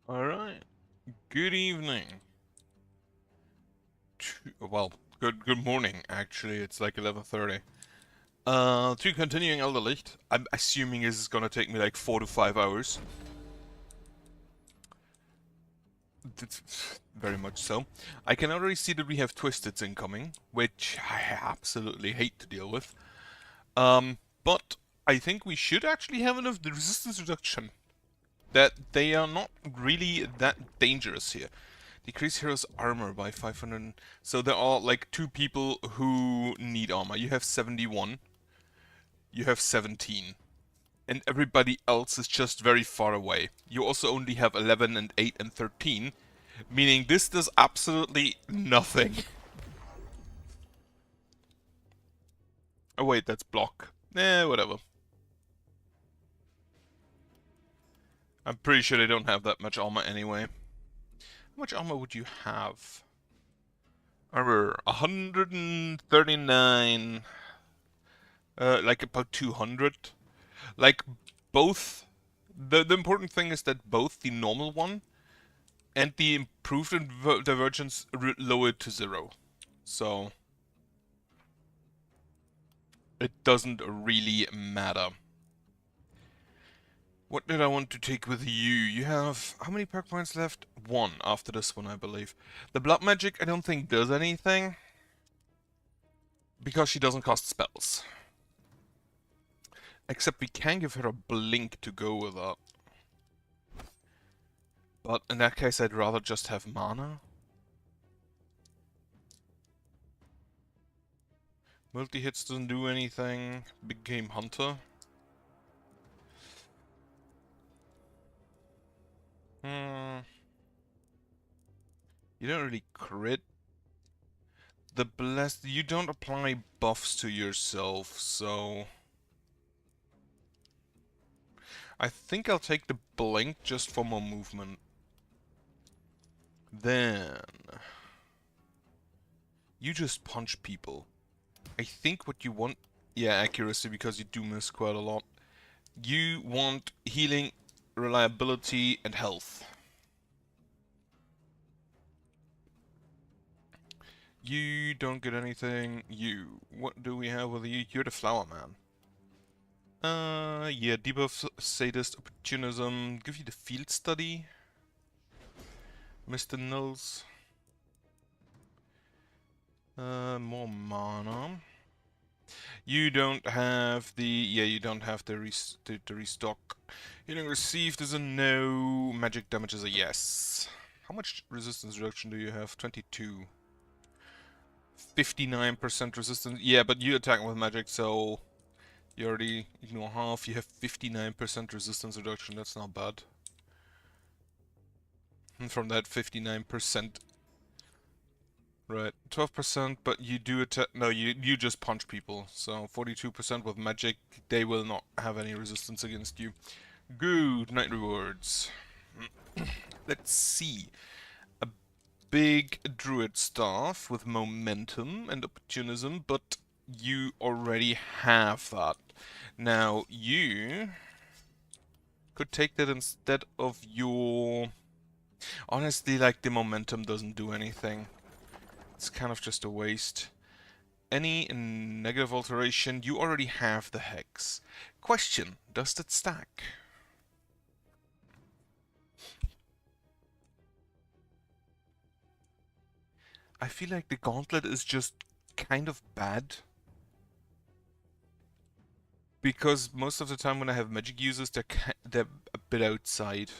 Alright. Good evening. Well, good morning, actually. It's like 11:30. To continuing Elderlicht, I'm assuming this is gonna take me like 4 to 5 hours. Very much so. I can already see that we have Twisteds incoming, which I absolutely hate to deal with. But I think we should actually have enough resistance reduction that they are not really that dangerous here. Decrease hero's armor by 500. So there are like two people who need armor. You have 71. You have 17. And everybody else is just very far away. You also only have 11 and 8 and 13. Meaning this does absolutely nothing. Oh wait, that's block. Whatever. I'm pretty sure they don't have that much armor anyway. How much armor would you have? Armor 139. Like about 200. Like both. The important thing is that both the normal one and the improved divergence lower it to 0. So it doesn't really matter. What did I want to take with you? You have how many perk points left? 1 after this one, I believe. The blood magic I don't think does anything because she doesn't cost spells. Except we can give her a blink to go with that. But in that case, I'd rather just have mana. Multi-hits doesn't do anything. Big Game Hunter. You don't really crit. The blessed... You don't apply buffs to yourself, so... I think I'll take the blink just for more movement. Then... You just punch people. I think what you want... Yeah, accuracy, because you do miss quite a lot. You want healing, reliability, and health. You don't get anything. You. What do we have with you? You're the flower man. Yeah, debuff, sadist, opportunism. Give you the field study. Mr. Nulls. More mana. You don't have the... Yeah, you don't have the restock. Healing received is a no. Magic damage is a yes. How much resistance reduction do you have? 22. 59% resistance. Yeah, but you attack with magic, so you already ignore half. You have 59% resistance reduction. That's not bad. And from that 59%, right, 12%. But you do attack. No, you just punch people. So 42% with magic. They will not have any resistance against you. Good night rewards. Let's see. A big druid staff with momentum and opportunism, but you already have that. Now you could take that instead of your... Honestly, like, the momentum doesn't do anything. It's kind of just a waste. Any negative alteration, you already have the hex. Question, does that stack? I feel like the gauntlet is just kind of bad. Because most of the time when I have magic users, they're a bit outside.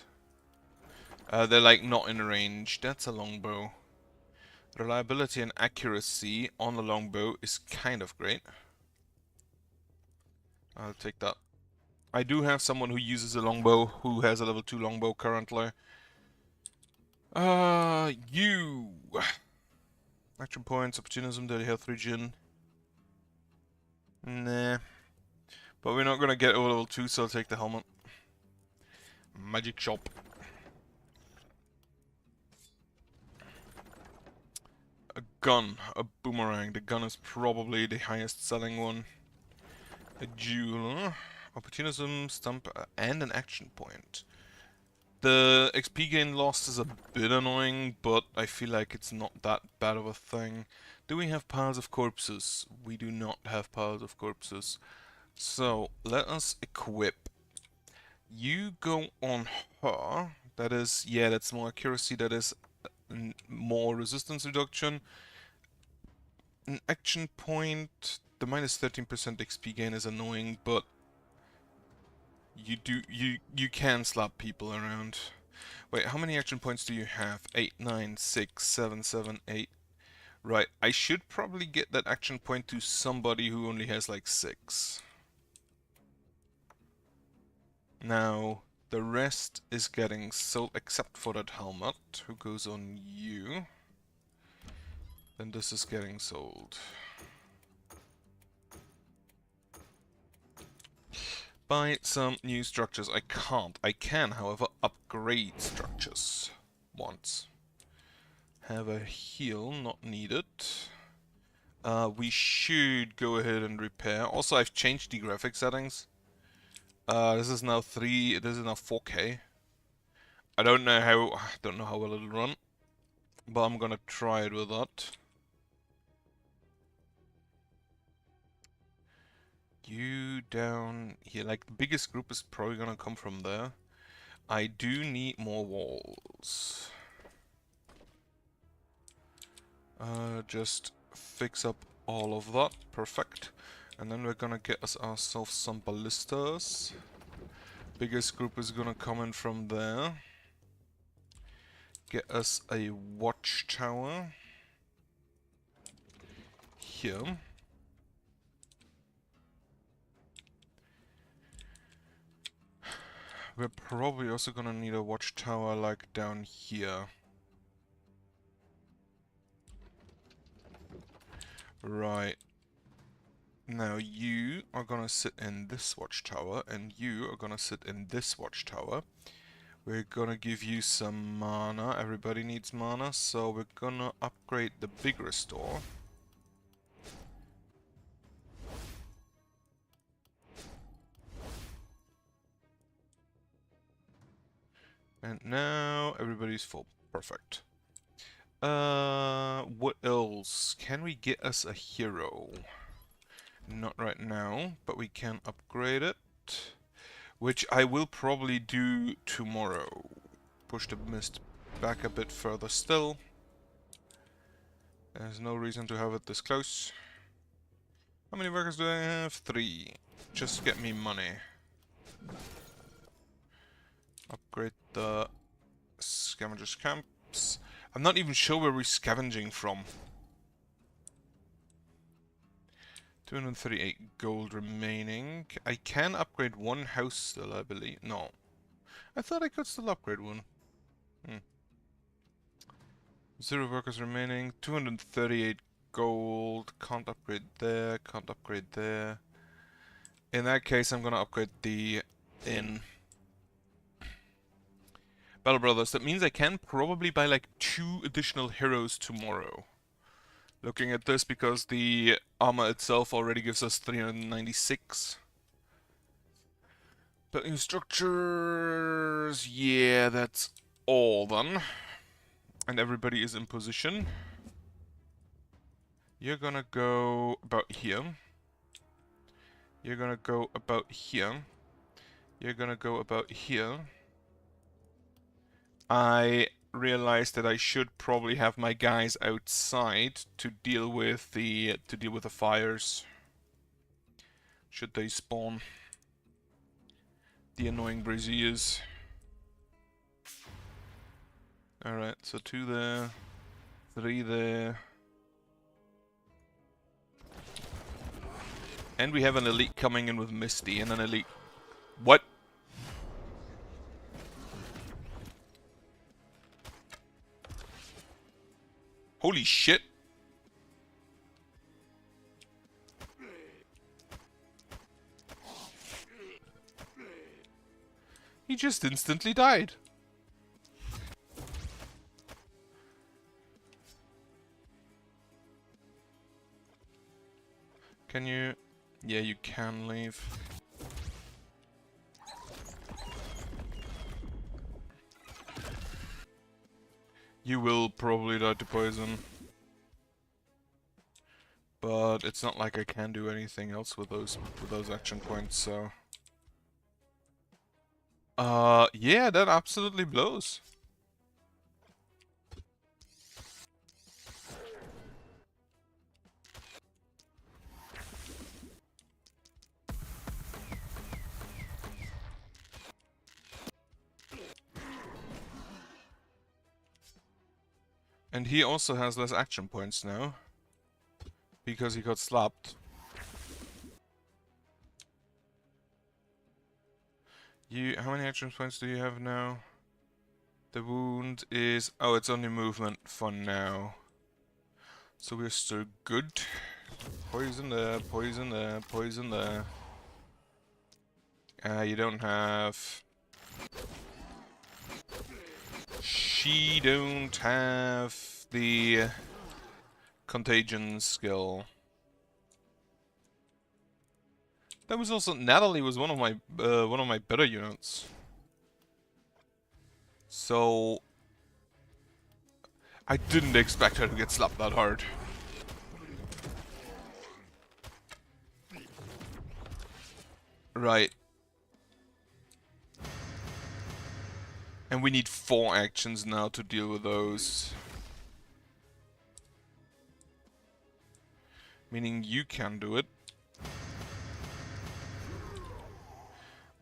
They're like not in range. That's a longbow. Reliability and accuracy on the longbow is kind of great. I'll take that. I do have someone who uses a longbow, who has a level 2 longbow currently. You! Action points, opportunism, daily health regen. Nah. But we're not gonna get over level 2, so I'll take the helmet. Magic shop. A gun, a boomerang. The gun is probably the highest selling one. A jeweler, opportunism, stump, and an action point. The XP gain lost is a bit annoying, but I feel like it's not that bad of a thing. Do we have piles of corpses? We do not have piles of corpses. So, let us equip. You go on her. That is, yeah, that's more accuracy. That is more resistance reduction. An action point. The minus 13% XP gain is annoying, but you can slap people around. Wait, how many action points do you have? 8, 9, 6, 7, 7, 8. Right, I should probably get that action point to somebody who only has like 6. Now, the rest is getting sold except for that helmet, who goes on you. Then this is getting sold. Buy some new structures. I can't. I can, however, upgrade structures once. Have a heal, not needed. We should go ahead and repair. Also, I've changed the graphic settings. This is now 4K. I don't know how well it'll run, but I'm gonna try it with that. You down here, like the biggest group is probably gonna come from there. I do need more walls. Just fix up all of that, perfect. And then we're gonna get ourselves some ballistas. Biggest group is gonna come in from there. Get us a watchtower here. We're probably also gonna need a watchtower like down here. Right. Now you are gonna sit in this watchtower, and you are gonna sit in this watchtower. We're gonna give you some mana. Everybody needs mana, so we're gonna upgrade the big restore. And now everybody's full. Perfect. What else? Can we get us a hero? Not right now, but we can upgrade it. Which I will probably do tomorrow. Push the mist back a bit further still. There's no reason to have it this close. How many workers do I have? 3. Just get me money. Upgrade the scavengers camps. I'm not even sure where we're scavenging from. 238 gold remaining. I can upgrade one house still, I believe. No. I thought I could still upgrade one. 0 workers remaining. 238 gold. Can't upgrade there. Can't upgrade there. In that case, I'm gonna upgrade the inn. Battle Brothers. That means I can probably buy like 2 additional heroes tomorrow. Looking at this, because the armor itself already gives us 396. Building structures, yeah, that's all done. And everybody is in position. You're gonna go about here. You're gonna go about here. You're gonna go about here. I realized that I should probably have my guys outside to deal with the fires. Should they spawn? The annoying braziers. Alright, so 2 there, 3 there. And we have an elite coming in with Misty and an elite. What? Holy shit! He just instantly died. Can you... Yeah, you can leave. You will probably die to poison. But it's not like I can do anything else with those action points, so... yeah, that absolutely blows. And he also has less action points now. Because he got slapped. How many action points do you have now? The wound is... Oh, it's only movement for now. So we're still good. Poison there, poison there, poison there. You don't have... She don't have the contagion skill. That was also... Natalie was one of my better units. So... I didn't expect her to get slapped that hard. Right. And we need 4 actions now to deal with those. Meaning you can do it.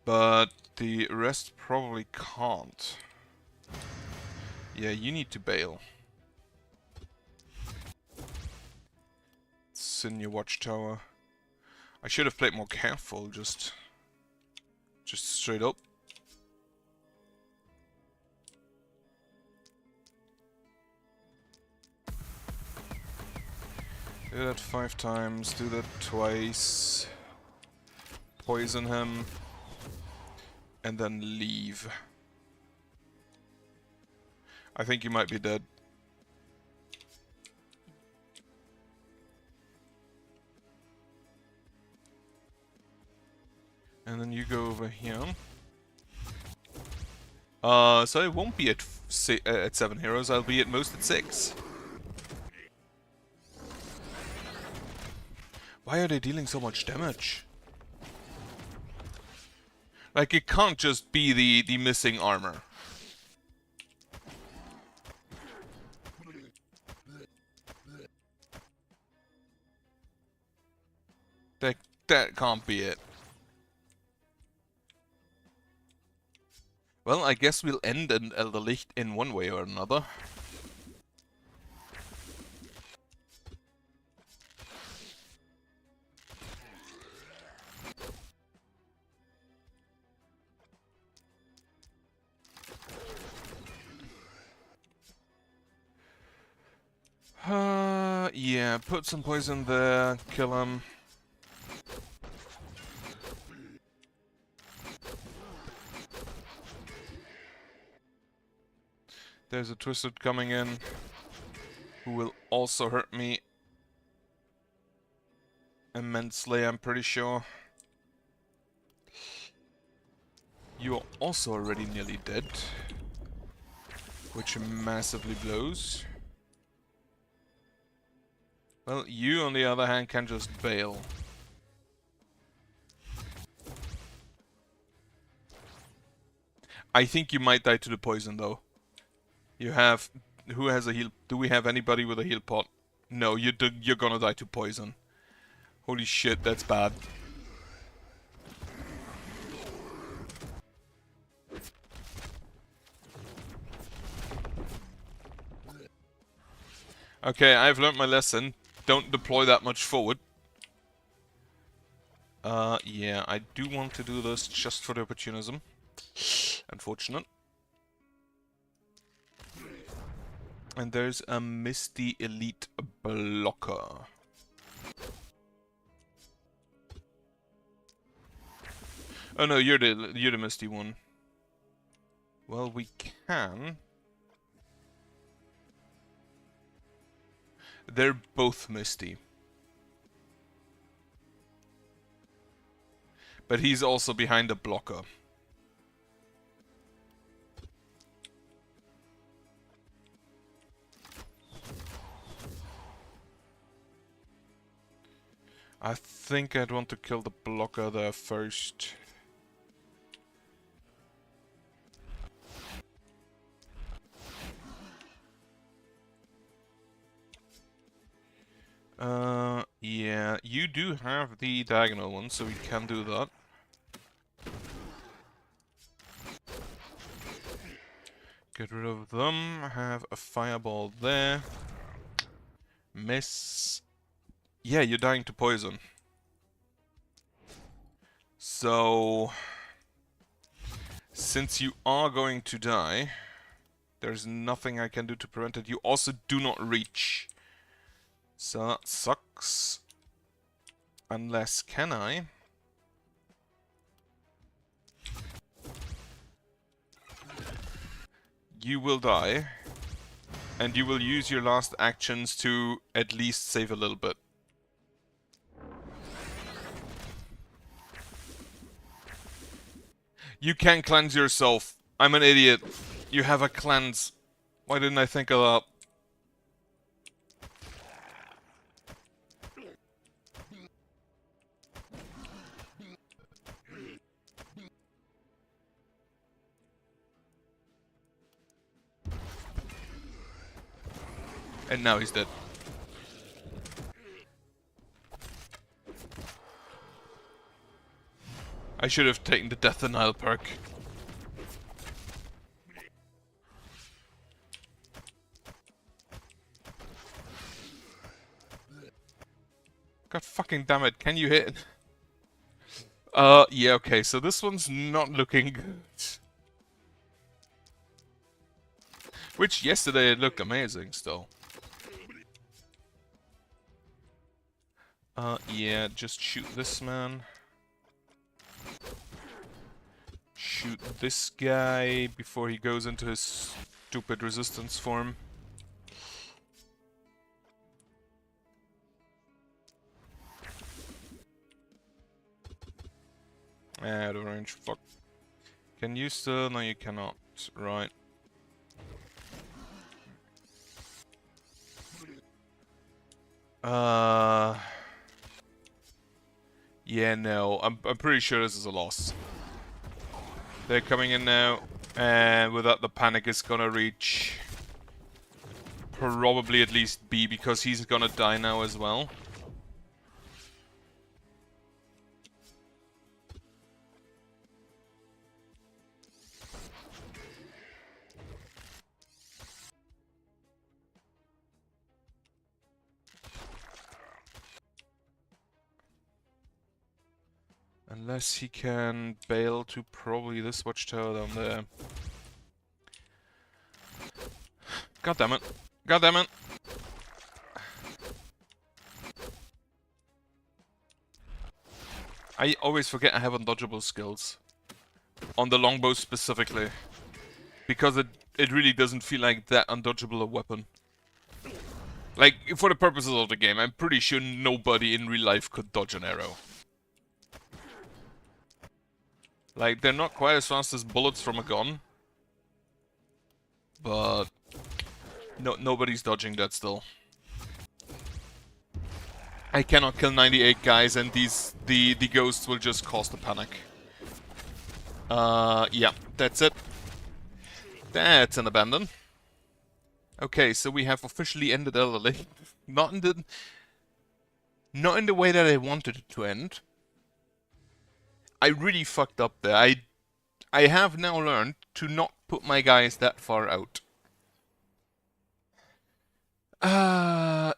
But the rest probably can't. Yeah, you need to bail. It's in your watchtower. I should have played more careful, just straight up. Do that 5 times, do that twice. Poison him. And then leave. I think you might be dead. And then you go over here. So it won't be at 7 heroes, I'll be at most at 6. Why are they dealing so much damage? Like, it can't just be the missing armor. That can't be it. Well, I guess we'll end an Elderlicht in one way or another. Yeah, put some poison there, kill him. There's a Twisted coming in, who will also hurt me immensely, I'm pretty sure. You are also already nearly dead, which massively blows. Well, you on the other hand can just bail. I think you might die to the poison though. You have... Who has a heal... Do we have anybody with a heal pot? No, you're gonna die to poison. Holy shit, that's bad. Okay, I've learned my lesson. Don't deploy that much forward. Yeah, I do want to do this just for the opportunism. Unfortunate. And there's a Misty Elite blocker. Oh no, you're the Misty one. Well, we can. They're both Misty. But he's also behind a blocker. I think I'd want to kill the blocker there first. Yeah, you do have the diagonal one, so we can do that. Get rid of them, have a fireball there. Miss. Yeah, you're dying to poison. So, since you are going to die, there's nothing I can do to prevent it. You also do not reach. So that sucks. Unless, can I? You will die. And you will use your last actions to at least save a little bit. You can cleanse yourself. I'm an idiot. You have a cleanse. Why didn't I think of that? And now he's dead. I should have taken the Death Denial perk. God fucking damn it, can you hit? Yeah, okay, so this one's not looking good. Which, yesterday it looked amazing, still. Yeah, just shoot this man. Shoot this guy before he goes into his stupid resistance form. Out of range, fuck. Can you still? No, you cannot. Right. Yeah, no. I'm pretty sure this is a loss. They're coming in now, and with that the panic is gonna reach probably at least B, because he's gonna die now as well. Unless he can bail to probably this watchtower down there. God damn it. God damn it. I always forget I have undodgeable skills. On the longbow specifically. Because it really doesn't feel like that undodgeable a weapon. Like, for the purposes of the game, I'm pretty sure nobody in real life could dodge an arrow. Like, they're not quite as fast as bullets from a gun. But nobody's dodging that still. I cannot kill 98 guys, and the ghosts will just cause the panic. Yeah, that's it. That's an abandon. Okay, so we have officially ended Elderlicht. Not in the way that I wanted it to end. I really fucked up there. I have now learned to not put my guys that far out.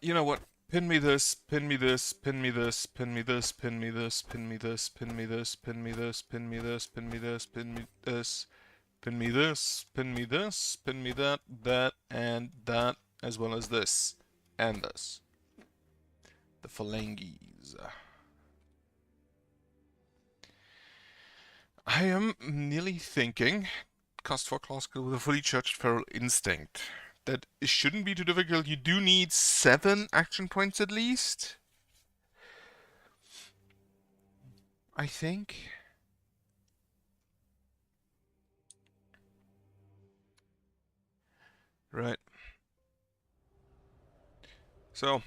You know what? Pin me this, pin me this, pin me this, pin me this, pin me this, pin me this, pin me this, pin me this, pin me this, pin me this, pin me this, pin me this, pin me this, pin me that, and that, as well as this, and this. The phalanges. I am nearly thinking, cast 4 class skill with a fully charged feral instinct. That it shouldn't be too difficult. You do need 7 action points at least. I think. Right. So,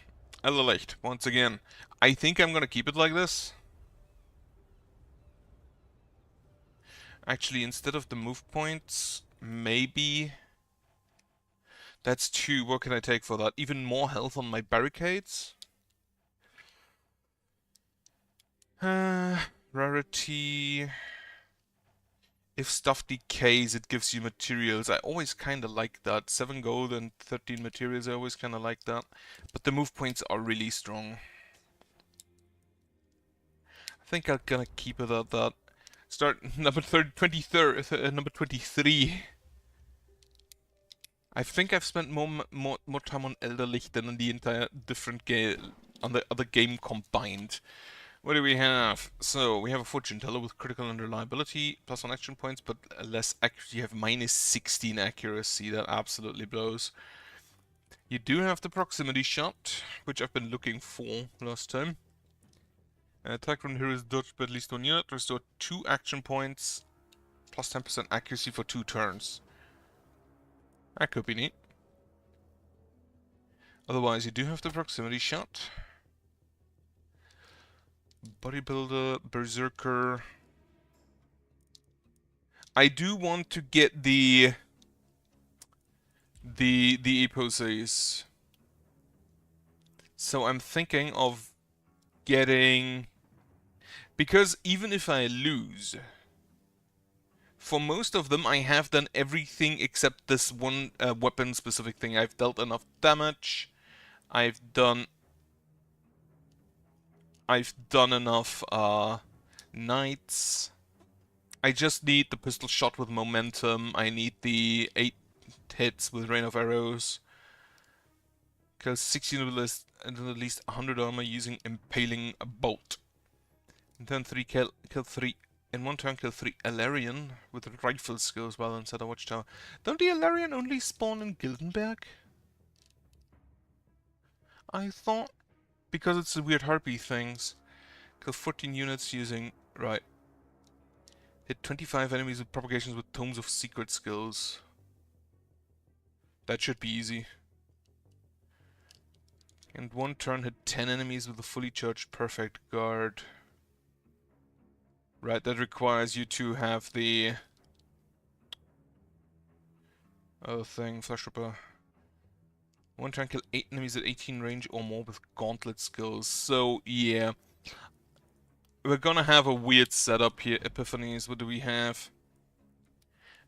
Elderlicht, once again. I think I'm gonna keep it like this. Actually, instead of the move points, maybe... That's 2. What can I take for that? Even more health on my barricades? Rarity... If stuff decays, it gives you materials. I always kind of like that. 7 gold and 13 materials, I always kind of like that. But the move points are really strong. I think I'm gonna keep it at that. Start number 23. I think I've spent more time on Elderlicht than on the entire different game, on the other game combined. What do we have? So, we have a fortune teller with critical and reliability, +1 action points, but less accuracy. You have -16 accuracy, that absolutely blows. You do have the proximity shot, which I've been looking for last time. Attack from heroes dodged by at least 1 unit, restore 2 action points, +10% accuracy for 2 turns. That could be neat. Otherwise, you do have the proximity shot. Bodybuilder, Berserker. I do want to get the eposes. So I'm thinking of getting... Because even if I lose, for most of them I have done everything except this one weapon specific thing. I've dealt enough damage. I've done enough knights. I just need the pistol shot with momentum. I need the 8 hits with rain of arrows. Kill 6 units and at least 100 armor using impaling a bolt. In turn 3 kill 3. In one turn kill 3 Elarian with rifle skills while inside a watchtower. Don't the Elarian only spawn in Gildenberg? I thought, because it's the weird harpy things. Kill 14 units using... Right. Hit 25 enemies with propagations with tomes of secret skills. That should be easy. And one turn hit 10 enemies with a fully charged perfect guard. Right, that requires you to have the other thing, Flash Ripper. One turn kill 8 enemies at 18 range or more with gauntlet skills. So, yeah. We're gonna have a weird setup here. Epiphanies, what do we have?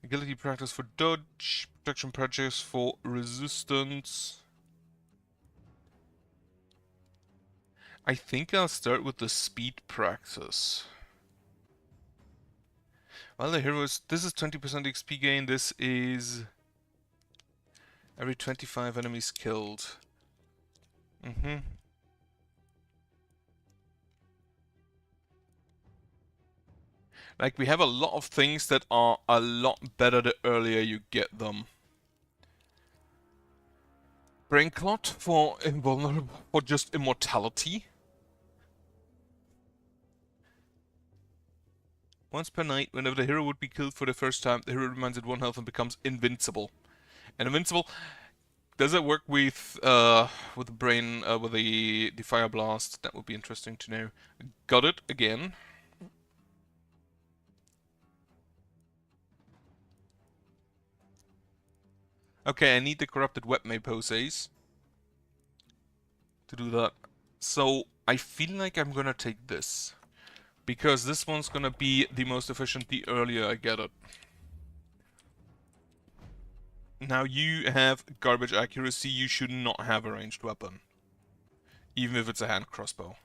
Agility practice for dodge, protection practice for resistance. I think I'll start with the speed practice. Well, the heroes, this is 20% XP gain, this is every 25 enemies killed. Like, we have a lot of things that are a lot better the earlier you get them. Brain Clot for invulnerable, for just immortality. Once per night, whenever the hero would be killed for the first time, the hero remains at 1 health and becomes invincible. And invincible, does it work with the brain, with the fire blast? That would be interesting to know. Got it again. Okay, I need the corrupted weapon poses to do that. So I feel like I'm gonna take this. Because this one's gonna be the most efficient the earlier I get it. Now you have garbage accuracy, you should not have a ranged weapon. Even if it's a hand crossbow.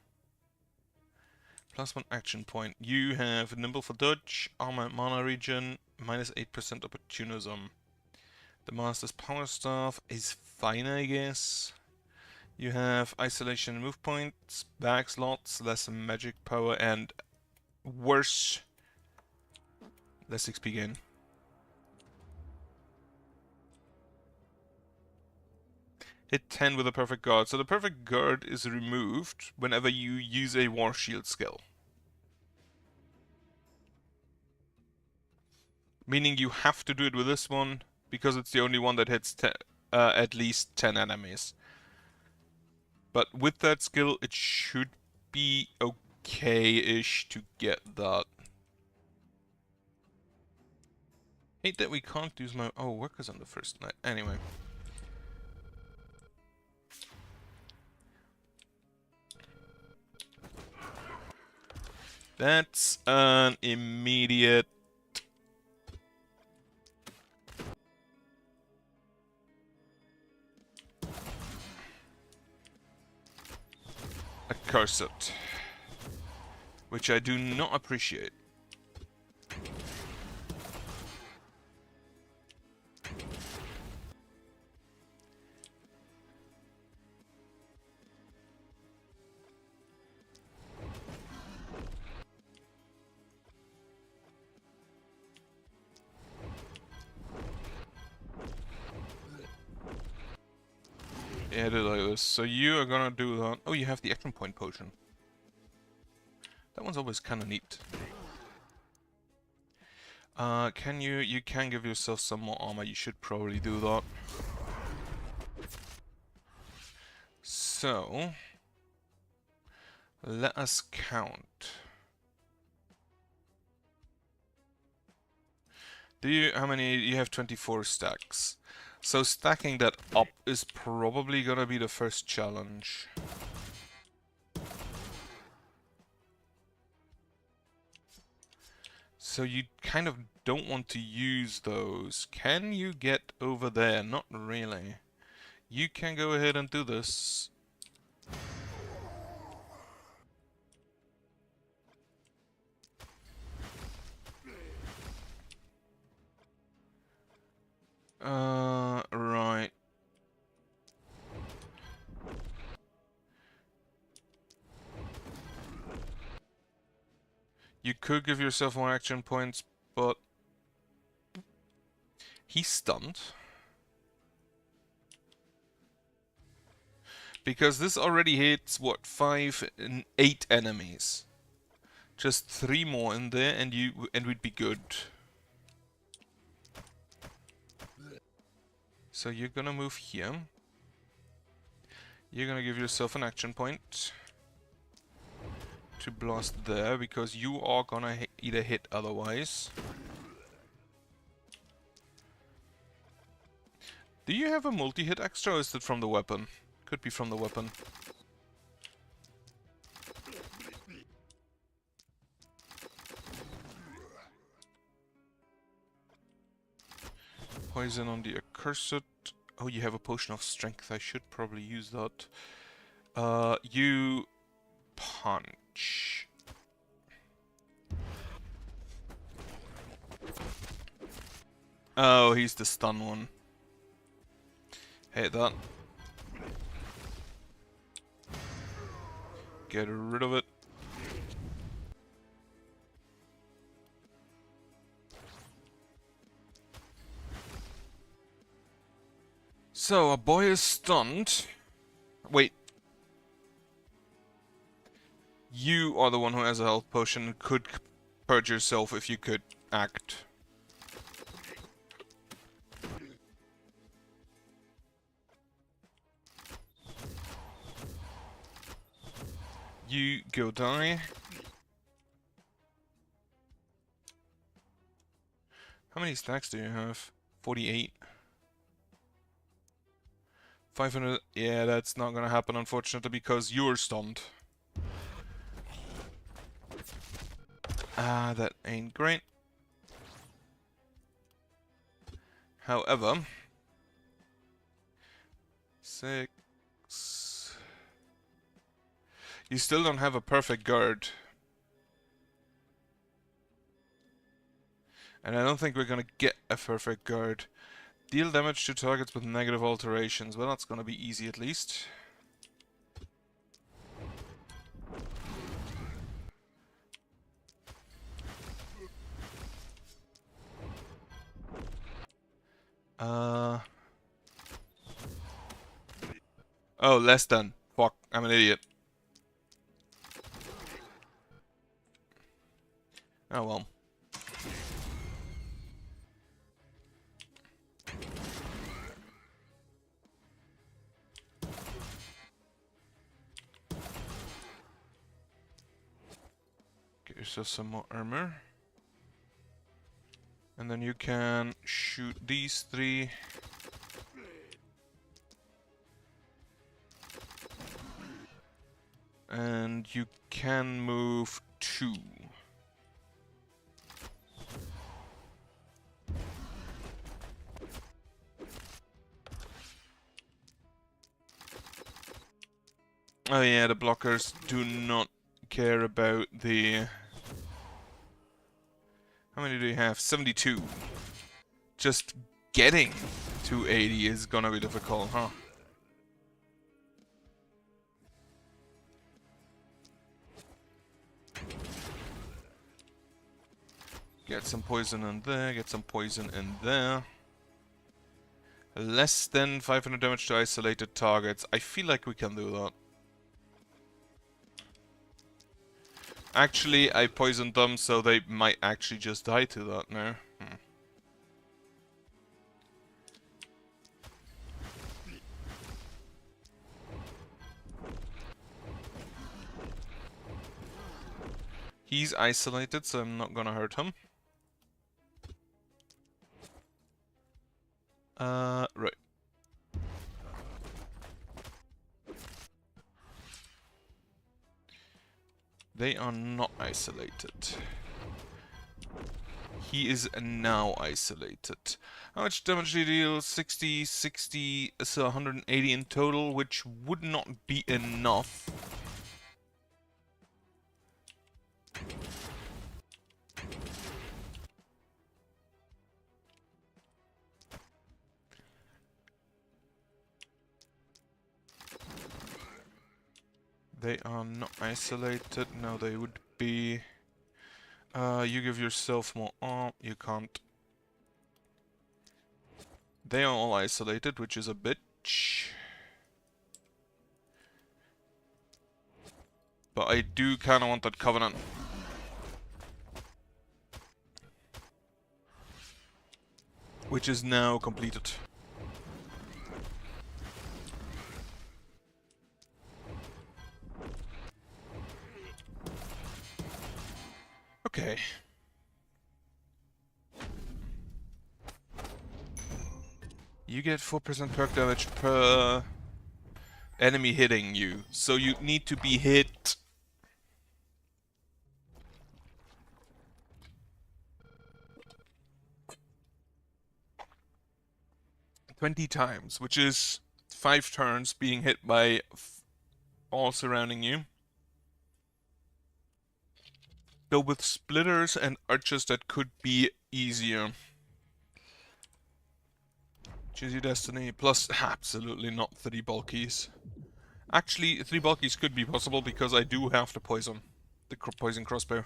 +1 action point. You have nimble for dodge, armor and mana regen, -8% opportunism. The master's power staff is fine, I guess. You have isolation and move points, bag slots, less magic power, and worse, less XP gain. Hit 10 with a perfect guard. So the perfect guard is removed whenever you use a war shield skill. Meaning you have to do it with this one, because it's the only one that hits at least 10 enemies. But with that skill, it should be okay-ish to get that. Hate that we can't use my... Oh, workers on the first night. Anyway. That's an immediate... accursed. Which I do not appreciate. Yeah, I did like this. So you are gonna do that. Oh, you have the action point potion. That one's always kind of neat. Can you... You can give yourself some more armor. You should probably do that. So... let us count. Do you... How many... You have 24 stacks. So stacking that up is probably gonna be the first challenge. So you kind of don't want to use those. Can you get over there? Not really. You can go ahead and do this. Right. You could give yourself more action points, but... he's stunned. Because this already hits, what, 5 and 8 enemies. Just 3 more in there and we'd be good. So you're gonna move here. You're gonna give yourself an action point to blast there, because you are gonna either hit otherwise. Do you have a multi-hit extra, or is it from the weapon? Could be from the weapon. Poison on the accursed. Oh, you have a potion of strength. I should probably use that. You punch. Oh, he's the stun one. Hate that. Get rid of it. So, a boy is stunned. Wait. You are the one who has a health potion and could purge yourself if you could act. You go die. How many stacks do you have? 48. 500. Yeah, that's not gonna happen, unfortunately, because you're stunned. Ah, that ain't great. However, 6. You still don't have a perfect guard. And I don't think we're gonna get a perfect guard. Deal damage to targets with negative alterations. Well, that's gonna be easy at least. Oh, less than. Fuck, I'm an idiot. Oh well. yourself some more armor. And then you can shoot these 3. And you can move 2. Oh yeah, the blockers do not care about the... How many do you have? 72. Just getting to 80 is gonna be difficult, huh? Get some poison in there, get some poison in there. Less than 500 damage to isolated targets. I feel like we can do that. Actually, I poisoned them, so they might actually just die to that now. He's isolated, so I'm not gonna hurt him. Right. They are not isolated. He is now isolated. How much damage do you deal? 60, 60, so 180 in total, which would not be enough. They are not isolated. No, they would be... you give yourself more... Oh, you can't. They are all isolated, which is a bitch. But I do kind of want that Covenant. Which is now completed. Okay. You get 4% perk damage per enemy hitting you. So you need to be hit 20 times, which is 5 turns being hit by all surrounding you. Though with splitters and archers that could be easier. Choose your destiny, plus absolutely not 3 bulkies. Actually, 3 bulkies could be possible because I do have the poison. The poison crossbow.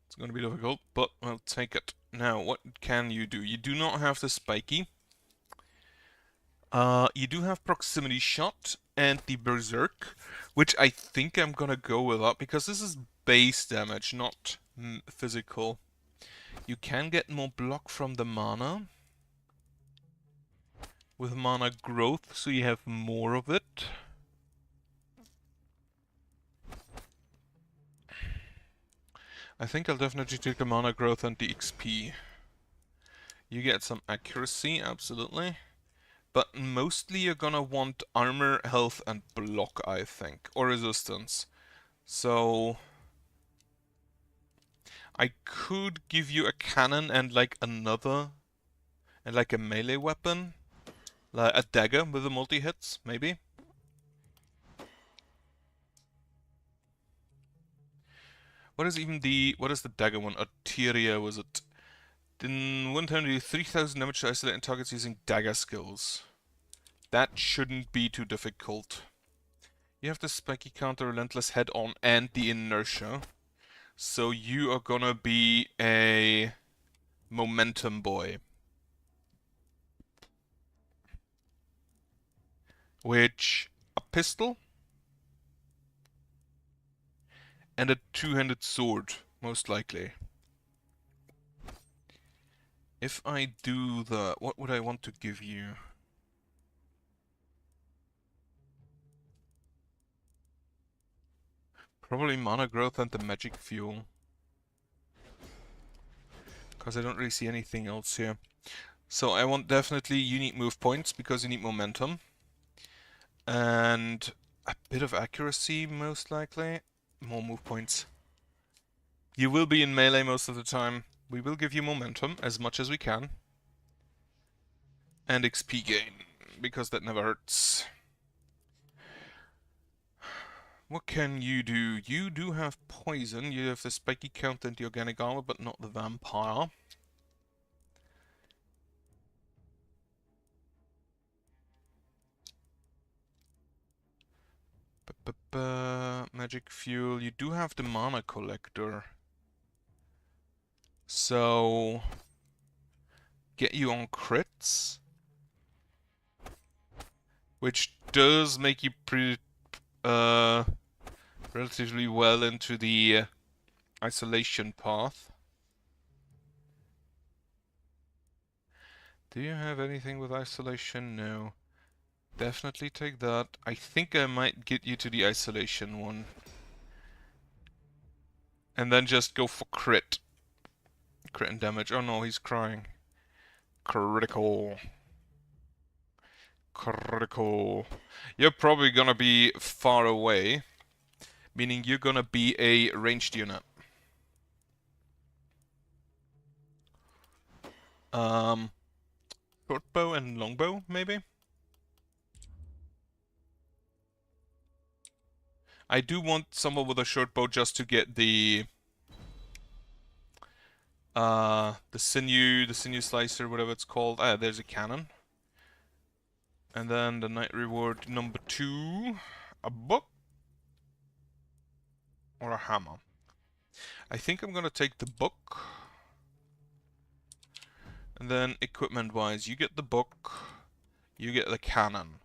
It's gonna be difficult, but I'll take it. Now, what can you do? You do not have the spiky. You do have proximity shot and the berserk, which I think I'm gonna go with that because this is base damage, not physical. You can get more block from the mana with mana growth, so you have more of it. I think I'll definitely take the mana growth and the XP. You get some accuracy, absolutely. But mostly you're gonna want armor, health, and block, I think. Or resistance. So... I could give you a cannon and like another... and like a melee weapon. Like a dagger with the multi-hits, maybe. What is even the... what is the dagger one? Arteria, was it? In one time, do 3000 damage to isolating targets using dagger skills. That shouldn't be too difficult. You have the spiky counter, relentless head on, and the inertia. So you are gonna be a momentum boy. Which, a pistol and a two-handed sword, most likely. If I do the... what would I want to give you? Probably mana growth and the magic fuel. Because I don't really see anything else here. So I want definitely unique move points because you need momentum. And a bit of accuracy, most likely. More move points. You will be in melee most of the time. We will give you momentum as much as we can. And XP gain, because that never hurts. What can you do? You do have poison. You have the spiky count and the organic armor, but not the vampire. Magic fuel. You do have the mana collector. So get you on crits, which does make you pretty relatively well into the isolation path. Do you have anything with isolation? No. Definitely take that. I think I might get you to the isolation one. And then just go for crit. Crit and damage. Oh no, he's crying. Critical. Critical. You're probably gonna be far away. Meaning you're gonna be a ranged unit. Short bow and longbow, maybe? I do want someone with a short bow just to get the sinew slicer, whatever it's called. Ah, there's a cannon. And then the night reward number 2, a book or a hammer. I think I'm gonna take the book. And then equipment-wise, you get the book, you get the cannon.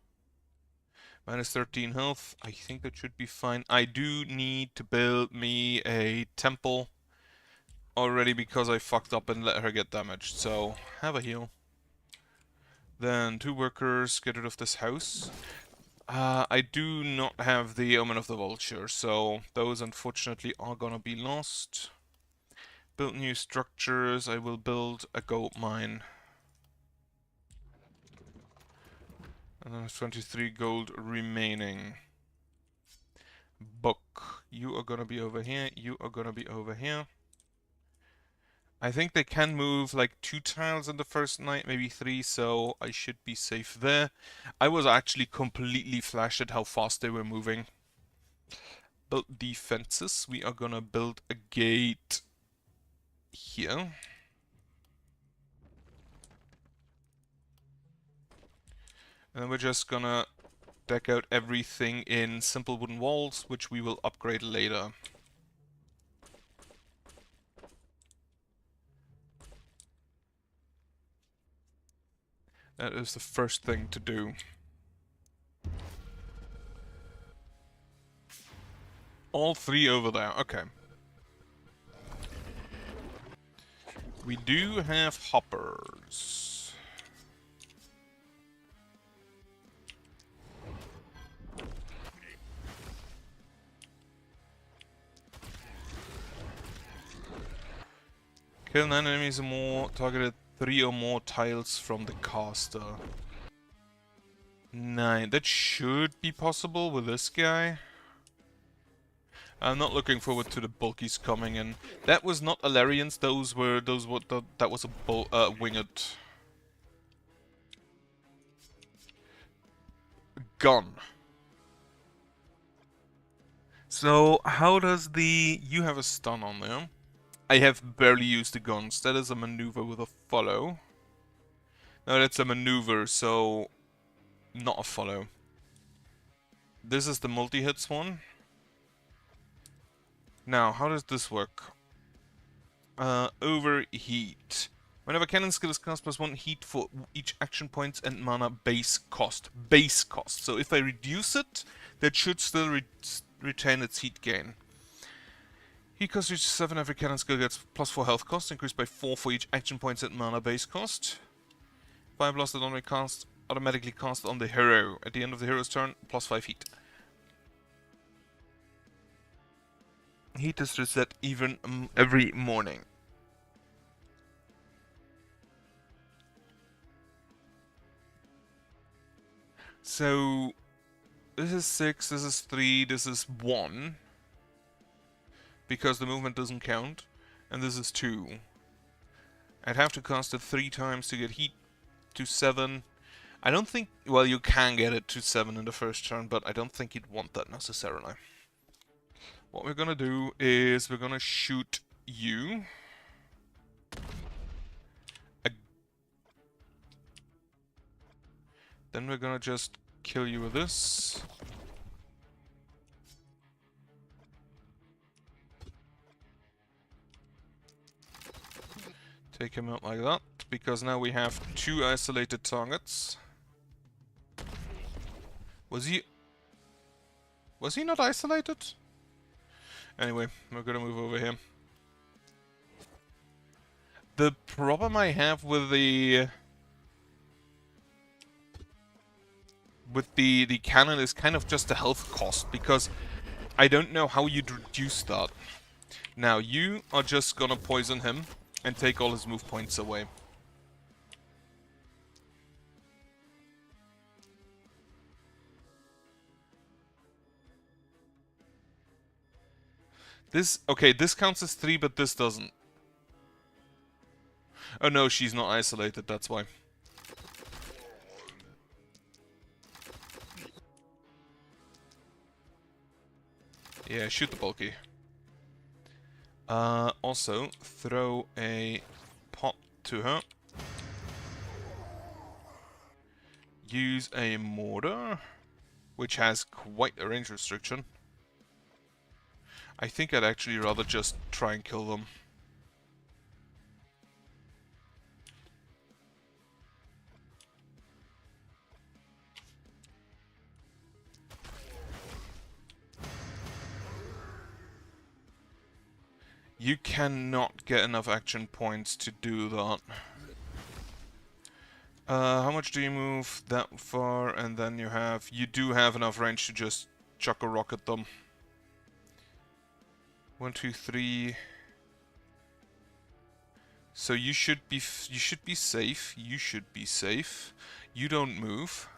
Minus 13 health, I think that should be fine. I do need to build me a temple already because I fucked up and let her get damaged, so have a heal. Then 2 workers, get rid of this house. I do not have the Omen of the Vulture, so those unfortunately are gonna be lost. Build new structures, I will build a gold mine. And then 23 gold remaining. Book. You are gonna be over here, you are gonna be over here. I think they can move like 2 tiles in the first night, maybe 3, so I should be safe there. I was actually completely flashed at how fast they were moving. Build defenses. We are gonna build a gate here. And then we're just gonna deck out everything in simple wooden walls, which we will upgrade later. That is the first thing to do. All 3 over there, okay. We do have hoppers. Kill 9 enemies or more, targeted 3 or more tiles from the caster. 9, that should be possible with this guy. I'm not looking forward to the bulkies coming in. That was not Alarians, that was a winged gun. So how does you have a stun on there? I have barely used the guns. That is a maneuver with a follow. No, that's a maneuver, so not a follow. This is the multi-hits one. Now, how does this work? Overheat. Whenever cannon skill is cast, +1 heat for each action points and mana base cost. Base cost. So if I reduce it, that should still retain its heat gain. Heat cost reaches 7, every cannon skill gets +4 health cost, increased by 4 for each action points and mana base cost. Fire Blast automatically cast on the hero. At the end of the hero's turn, +5 heat. Heaters reset even every morning. So this is 6, this is 3, this is 1. Because the movement doesn't count. And this is 2. I'd have to cast it 3 times to get heat to 7. I don't think... Well, you can get it to 7 in the first turn, but I don't think you'd want that necessarily. What we're gonna do is we're gonna shoot you. Then we're gonna just kill you with this. Take him out like that, because now we have 2 isolated targets. Was he not isolated? Anyway, we're gonna move over here. The problem I have with the cannon is kind of just the health cost, because I don't know how you'd reduce that. Now, you are just gonna poison him and take all his move points away. Okay, this counts as 3, but this doesn't. Oh no, she's not isolated, that's why. Yeah, shoot the bulky. Also, throw a pot to her. Use a mortar, which has quite a range restriction. I think I'd actually rather just try and kill them. You cannot get enough action points to do that. How much do you move that far? And then you do have enough range to just chuck a rock at them. 1, 2, 3. So you should be safe. You should be safe. You don't move.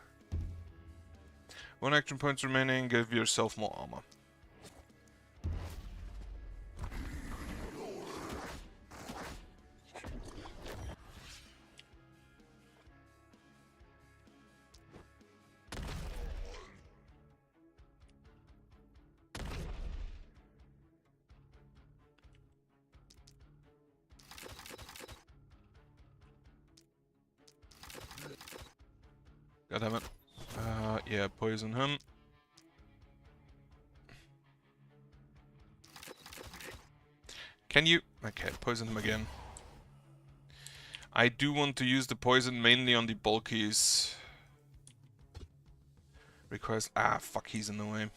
1 action point remaining. Give yourself more armor. God damn it. Yeah, poison him. Can you... Okay, poison him again. I do want to use the poison mainly on the bulkies. Requires... Ah, fuck, he's in the way.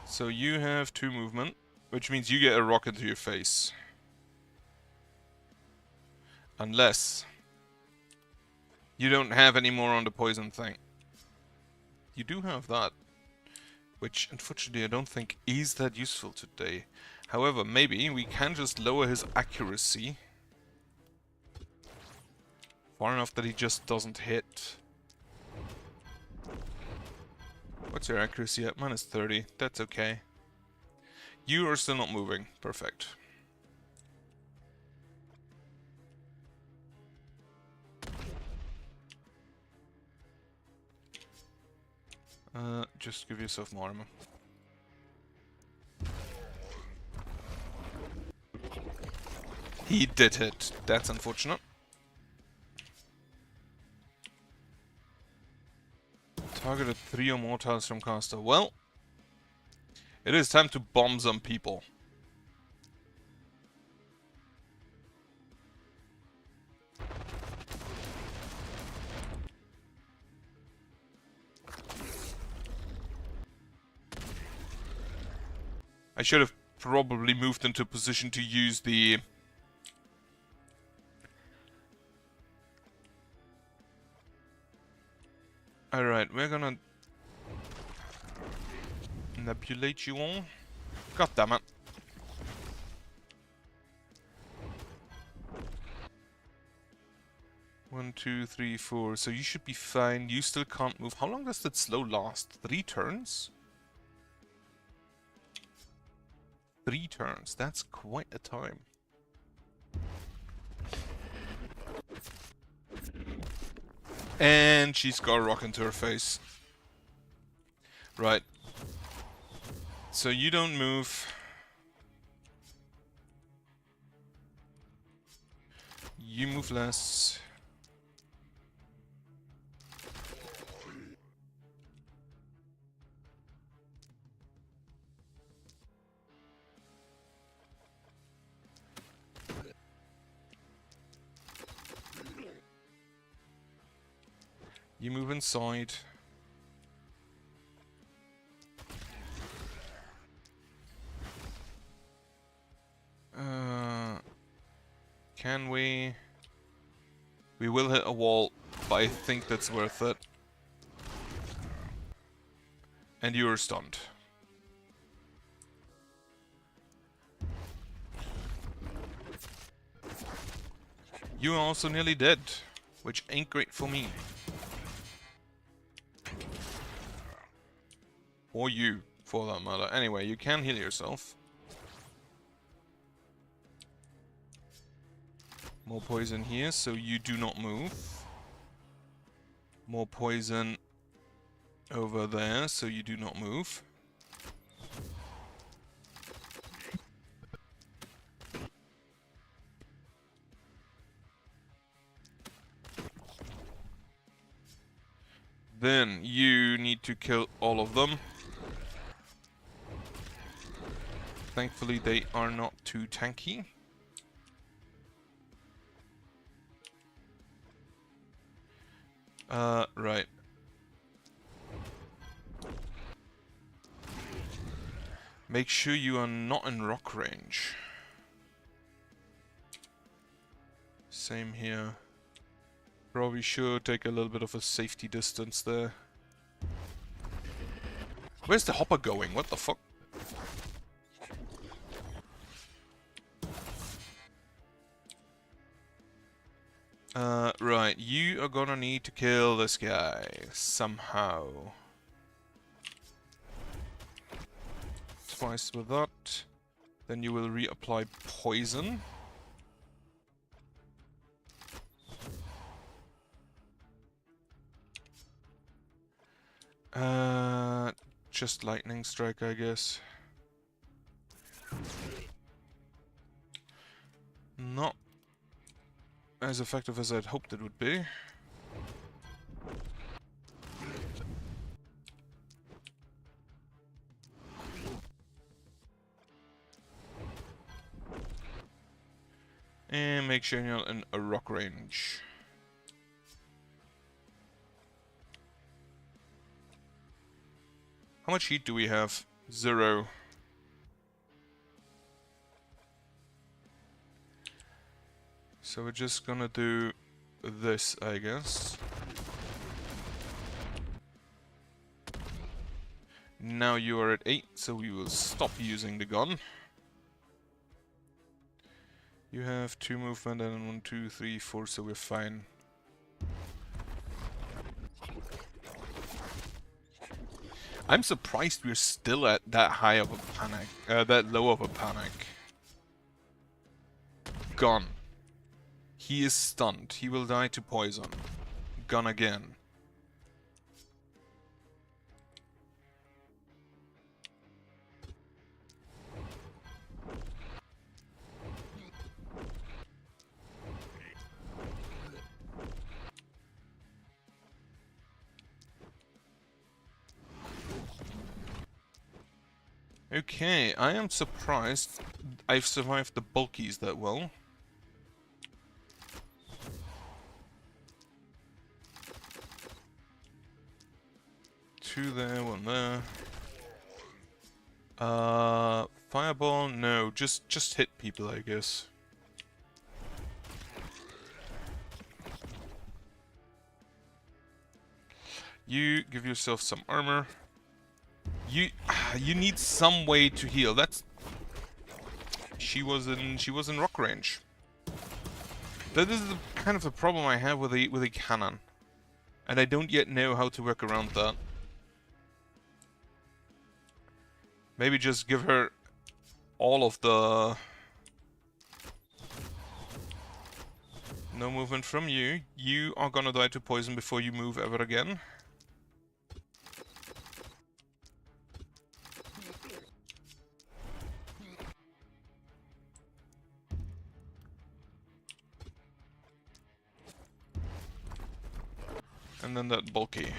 So you have 2 movement, which means you get a rocket to your face. Unless you don't have any more on the poison thing. You do have that, which unfortunately I don't think is that useful today. However, maybe we can just lower his accuracy far enough that he just doesn't hit. What's your accuracy at? Minus 30. That's okay. You are still not moving. Perfect. Just give yourself more armor. He did hit. That's unfortunate. Targeted 3 or more tiles from caster. Well, it is time to bomb some people. I should have probably moved into a position to use the Alright, we're gonna nebulate you all. God damn it. One, two, three, four. So you should be fine. You still can't move. How long does that slow last? 3 turns? 3 turns. That's quite a time. And she's got a rock into her face. Right. So you don't move. You move less. You move inside. Can we? We will hit a wall, but I think that's worth it. And you are stunned. You are also nearly dead, which ain't great for me. Or you, for that matter. Anyway, you can heal yourself. More poison here, so you do not move. More poison over there, so you do not move. Then you need to kill all of them. Thankfully they are not too tanky. Right. Make sure you are not in rock range. Same here. Probably should take a little bit of a safety distance there. Where's the hopper going? What the fuck? Right. You are gonna need to kill this guy somehow. Twice with that. Then you will reapply poison. Just lightning strike, I guess. Not as effective as I'd hoped it would be. And make sure you're in a rock range. How much heat do we have? 0. So we're just gonna do this, I guess. Now you are at 8, so we will stop using the gun. You have 2 movement and 1, 2, 3, 4, so we're fine. I'm surprised we're still at that high of a panic, that low of a panic. Gone. He is stunned. He will die to poison. Gone again. Okay, I am surprised I've survived the bulkies that well. Two there, one there. Fireball? No, just hit people, I guess. You give yourself some armor. You need some way to heal. That's she was in rock range. That is the kind of the problem I have with a cannon, and I don't yet know how to work around that. Maybe just give her all of the... No movement from you. You are gonna die to poison before you move ever again. And then that bulky.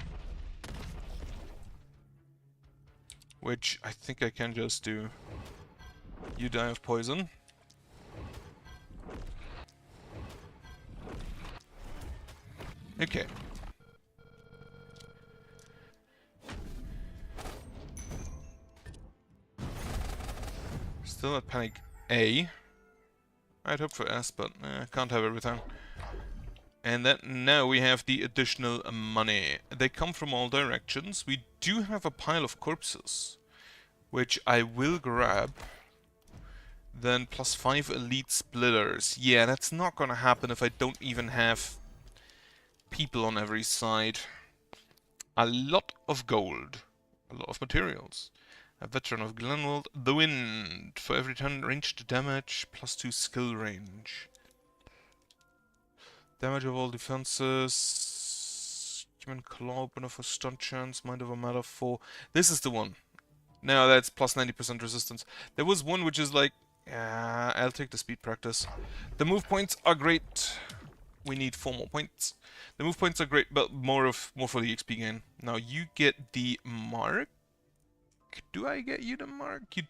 Which I think I can just do. You die of poison. Okay. Still at panic A. I'd hope for S, but can't have everything. And then now we have the additional money. They come from all directions. We do have a pile of corpses, which I will grab. Then +5 elite splitters. Yeah, that's not gonna happen if I don't even have people on every side. A lot of gold. A lot of materials. A veteran of Glenwold. The wind. For every 10 ranged damage, +2 skill range. Damage of all defenses. Human claw opener for stun chance. Mind over matter for... This is the one. No, that's +90% resistance. There was one which is like... I'll take the speed practice. The move points are great. We need 4 more points. The move points are great, but more for the XP gain. Now you get the mark. Do I get you the mark? You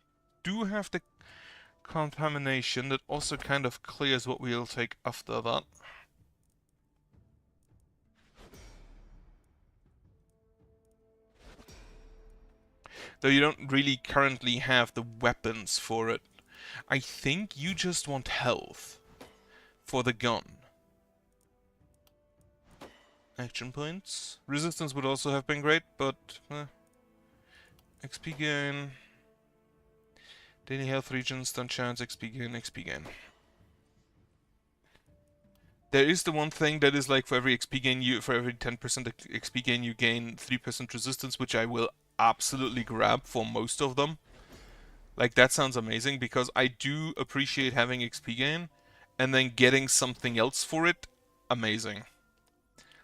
do have the contamination that also kind of clears what we'll take after that. Though you don't really currently have the weapons for it. I think you just want health for the gun. Action points. Resistance would also have been great, but... XP gain. Daily health regen, stun chance, XP gain, XP gain. There is the one thing that is like for every XP gain you, for every 10% XP gain you gain 3% resistance, which I will absolutely grab for most of them. Like that sounds amazing because I do appreciate having XP gain and then getting something else for it. Amazing.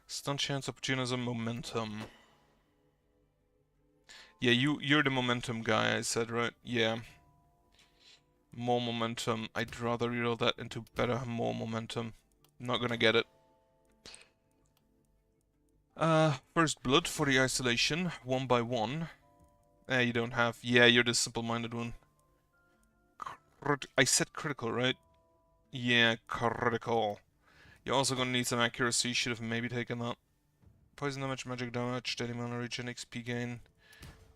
Stun chance, opportunism, momentum. Yeah, you're the momentum guy, I said, right? Yeah. More momentum. I'd rather reroll that into better, more momentum. Not gonna get it. First blood for the isolation, 1 by 1. You don't have... Yeah, you're the simple-minded one. I said critical, right? Yeah, critical. You're also gonna need some accuracy, should have maybe taken that. Poison damage, magic damage, daily mana regen, XP gain.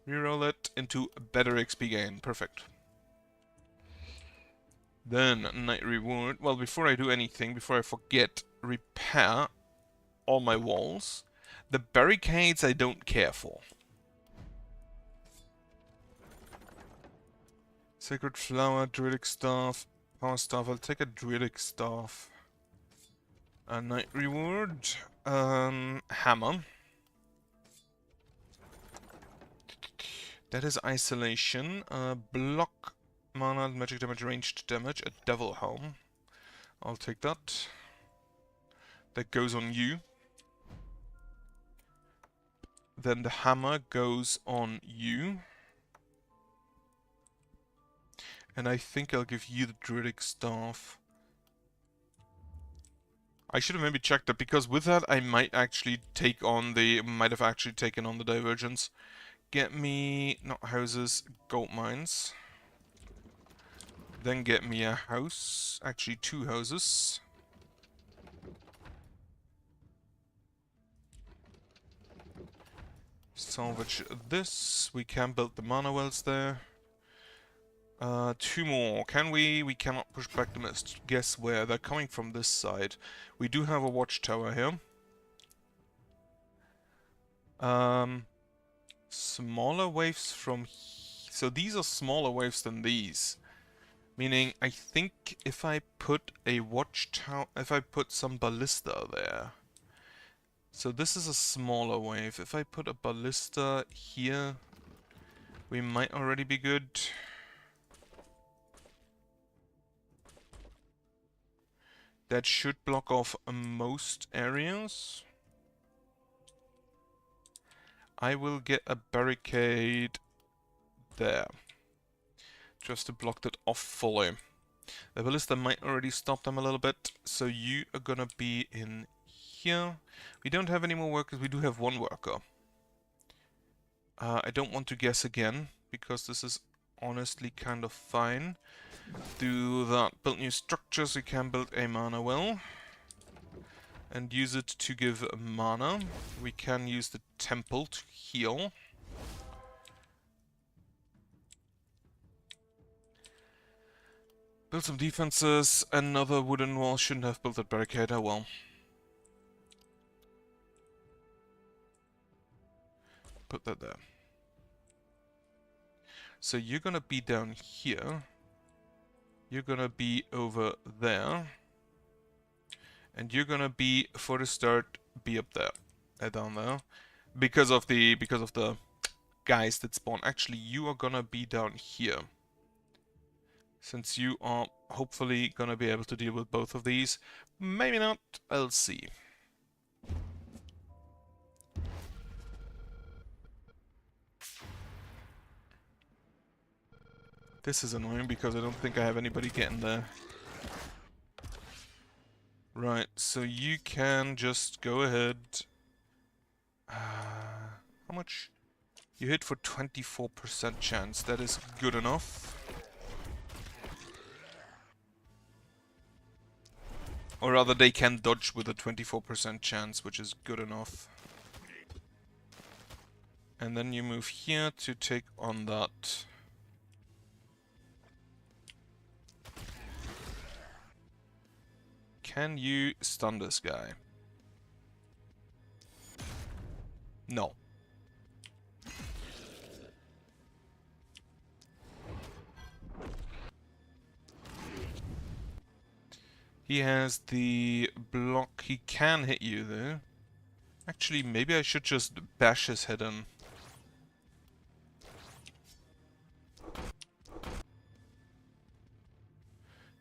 Reroll it into better XP gain. Perfect. Then, night reward. Well, before I do anything, before I forget, repair all my walls. The barricades I don't care for. Sacred flower, druidic staff, power staff. I'll take a druidic staff. A night reward. Hammer. That is isolation. Block, mana, magic damage, ranged damage. A devil helm. I'll take that. That goes on you. Then the hammer goes on you. And I think I'll give you the druidic staff. I should have maybe checked that, because with that I might actually take on the... might have actually taken on the divergence. Get me... not houses, gold mines. Then get me a house. Actually 2 houses. Salvage this. We can build the mana wells there. 2 more. Can we? We cannot push back the mist. Guess where? They're coming from this side. We do have a watchtower here. Smaller waves from... So these are smaller waves than these. Meaning, I think if I put a watchtower... If I put some ballista there... So this is a smaller wave. If I put a ballista here, we might already be good. That should block off most areas. I will get a barricade there. Just to block that off fully. The ballista might already stop them a little bit. So you are gonna be in here. We don't have any more workers. We do have one worker. I don't want to guess again, because this is honestly kind of fine. Do that. Build new structures. We can build a mana well. And use it to give mana. We can use the temple to heal. Build some defenses. Another wooden wall. Shouldn't have built that barricade. Oh well. Put that there. So you're gonna be down here. You're gonna be over there. And you're gonna be, for the start, be up there. Down there. Because of the guys that spawn. Actually, you are gonna be down here. Since you are hopefully gonna be able to deal with both of these. Maybe not, I'll see. This is annoying because I don't think I have anybody getting there. Right, so you can just go ahead. How much? You hit for 24% chance. That is good enough. Or rather, they can dodge with a 24% chance, which is good enough. And then you move here to take on that. Can you stun this guy? No. He has the block. He can hit you though. Actually, maybe I should just bash his head in.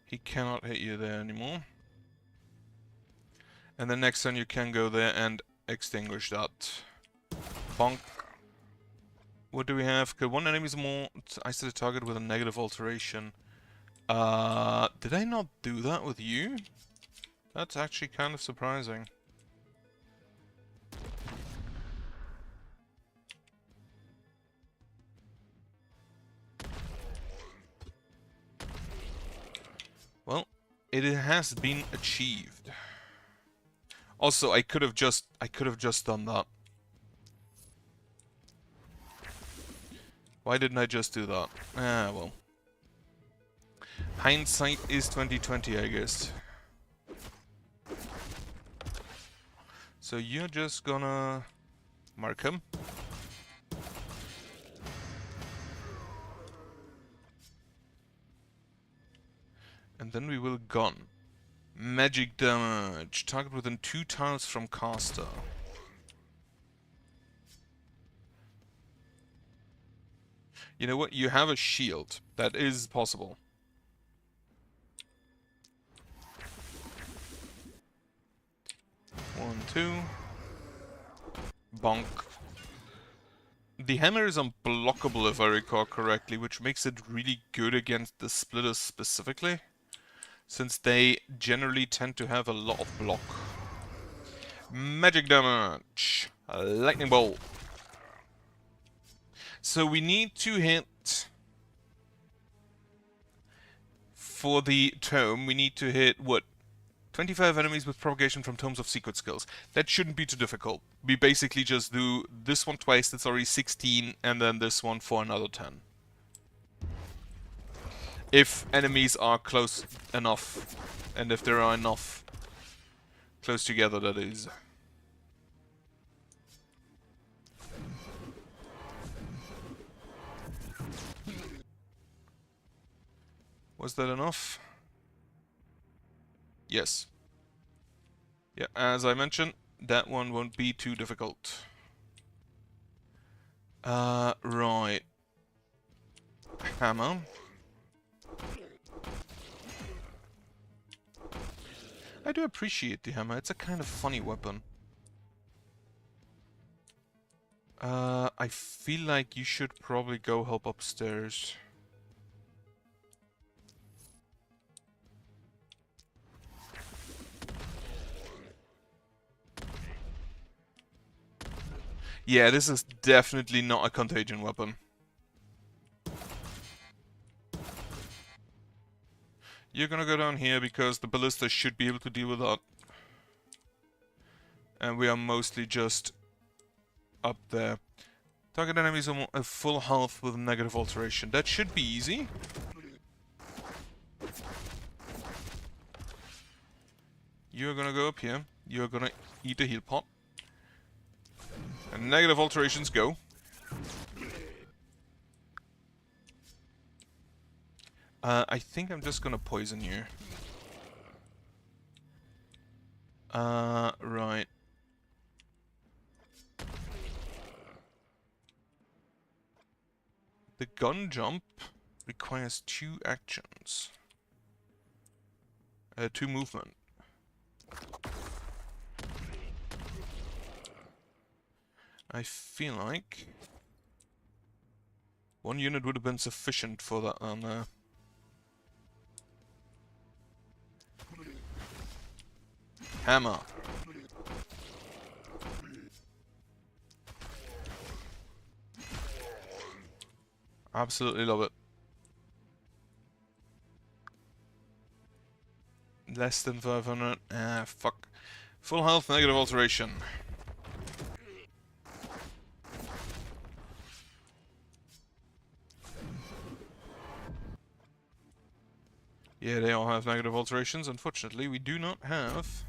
He cannot hit you there anymore. And then next turn you can go there and extinguish that. Bonk. What do we have? Could one enemy is more isolate target with a negative alteration. Did I not do that with you? That's actually kind of surprising. Well, it has been achieved. Also, I could have just done that. Why didn't I just do that? Ah, well. Hindsight is 2020, I guess. So you're just gonna mark him. And then we will gun. Magic damage. Target within 2 tiles from caster. You know what? You have a shield. That is possible. One, two. Bonk. The hammer is unblockable if I recall correctly, which makes it really good against the splitters specifically. Since they generally tend to have a lot of block. Magic damage. A lightning bolt. So we need to hit... For the tome, we need to hit, what? 25 enemies with propagation from tomes of secret skills. That shouldn't be too difficult. We basically just do this one twice, that's already 16, and then this one for another 10. If enemies are close enough, and if there are enough close together, that is. Was that enough? Yes. Yeah, as I mentioned, that one won't be too difficult. Right. Hammer. I do appreciate the hammer. It's a kind of funny weapon. I feel like you should probably go help upstairs. Yeah, this is definitely not a contagion weapon. You're gonna go down here because the ballista should be able to deal with that. And we are mostly just up there. Target enemies are full health with negative alteration. That should be easy. You're gonna go up here. You're gonna eat a heal pot. And negative alterations go. I think I'm just gonna poison you. Right. The gun jump requires 2 actions. 2 movement. I feel like 1 unit would have been sufficient for that on Hammer. Absolutely love it. Less than 500. Ah, fuck. Full health, negative alteration. Yeah, they all have negative alterations. Unfortunately, we do not have...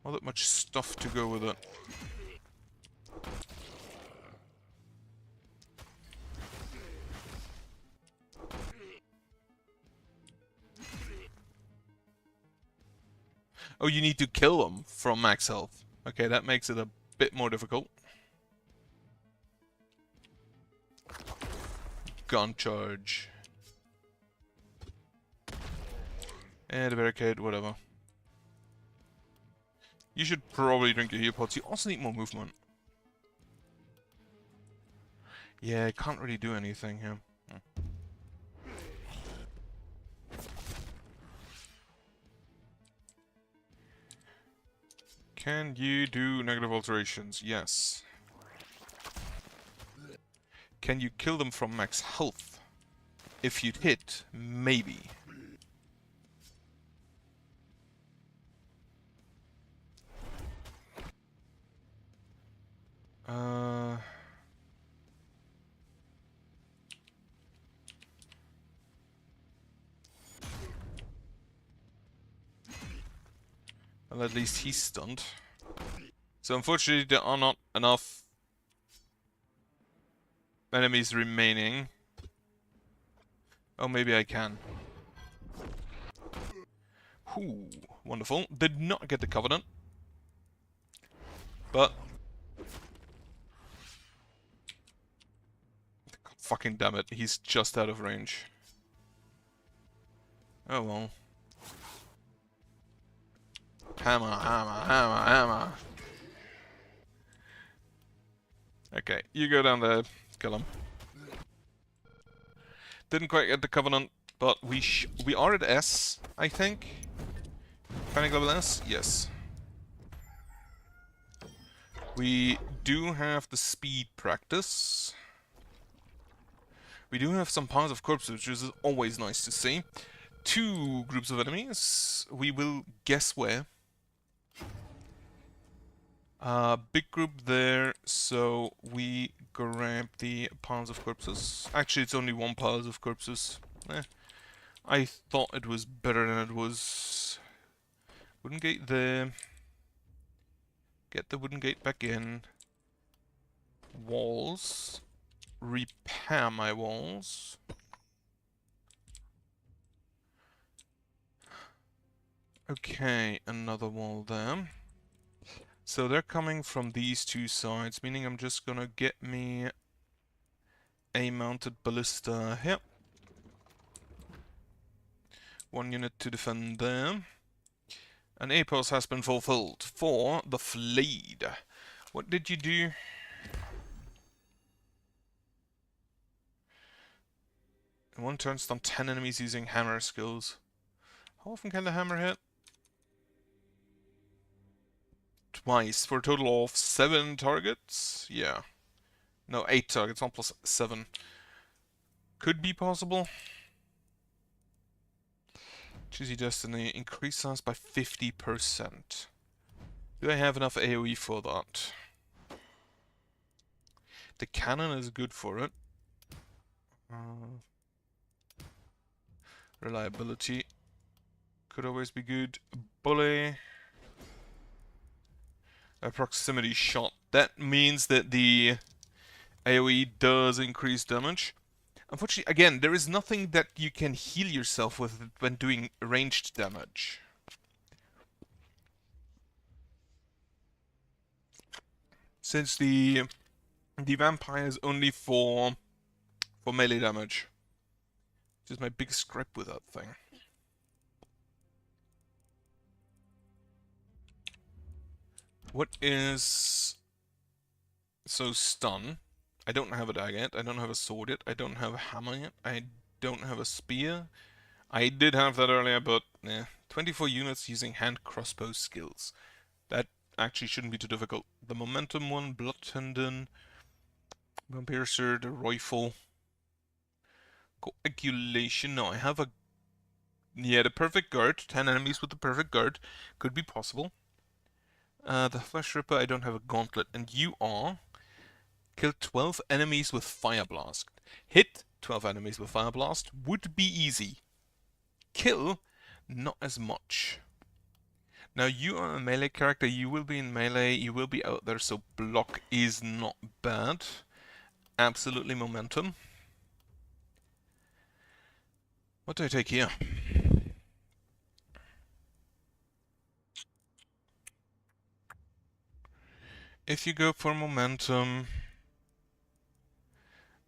all that much stuff to go with it. Oh, you need to kill them from max health. Okay, that makes it a bit more difficult. Gun charge. And a barricade, whatever. You should probably drink your heal pots. You also need more movement. Yeah, I can't really do anything here. Can you do negative alterations? Yes. Can you kill them from max health? If you'd hit, maybe. Well, at least he's stunned. So unfortunately, there are not enough enemies remaining. Oh, maybe I can. Ooh, wonderful. Did not get the Covenant. But... fucking damn it, he's just out of range. Oh well. Hammer, hammer, hammer, hammer. Okay, you go down there, kill him. Didn't quite get the Covenant, but we are at S, I think. Panic level S? Yes. We do have the speed practice. We do have some piles of corpses, which is always nice to see. 2 groups of enemies. We will guess where. Big group there, so we grab the piles of corpses. Actually, it's only 1 pile of corpses. I thought it was better than it was. Wooden gate there. Get the wooden gate back in. walls. Repair my walls. Okay, another wall there. So they're coming from these two sides, meaning I'm just gonna get me a mounted ballista here. One unit to defend there. An APOS has been fulfilled for the Fleet. What did you do? In one turn, stun 10 enemies using hammer skills. How often can the hammer hit? Twice, for a total of 7 targets? Yeah. No, 8 targets, 1 plus 7. Could be possible. Choosy Destiny, increase size by 50%. Do I have enough AoE for that? The cannon is good for it. Reliability could always be good. Bully. A proximity shot. That means that the AoE does increase damage. Unfortunately, again, there is nothing that you can heal yourself with when doing ranged damage. Since the vampire is only for melee damage. Which is my biggest gripe with that thing. What is... So stun. I don't have a dagger yet, I don't have a sword yet, I don't have a hammer yet, I don't have a spear. I did have that earlier, but 24 units using hand crossbow skills. That actually shouldn't be too difficult. The momentum one, blood tendon, vampire the rifle, coagulation. No, I have a... Yeah, the perfect guard. 10 enemies with the perfect guard could be possible. The flesh ripper, I don't have a gauntlet, and you are... Kill 12 enemies with Fire Blast. Hit 12 enemies with Fire Blast would be easy. Kill, not as much. Now you are a melee character, you will be in melee, you will be out there, so block is not bad. Absolutely momentum. What do I take here? If you go for momentum...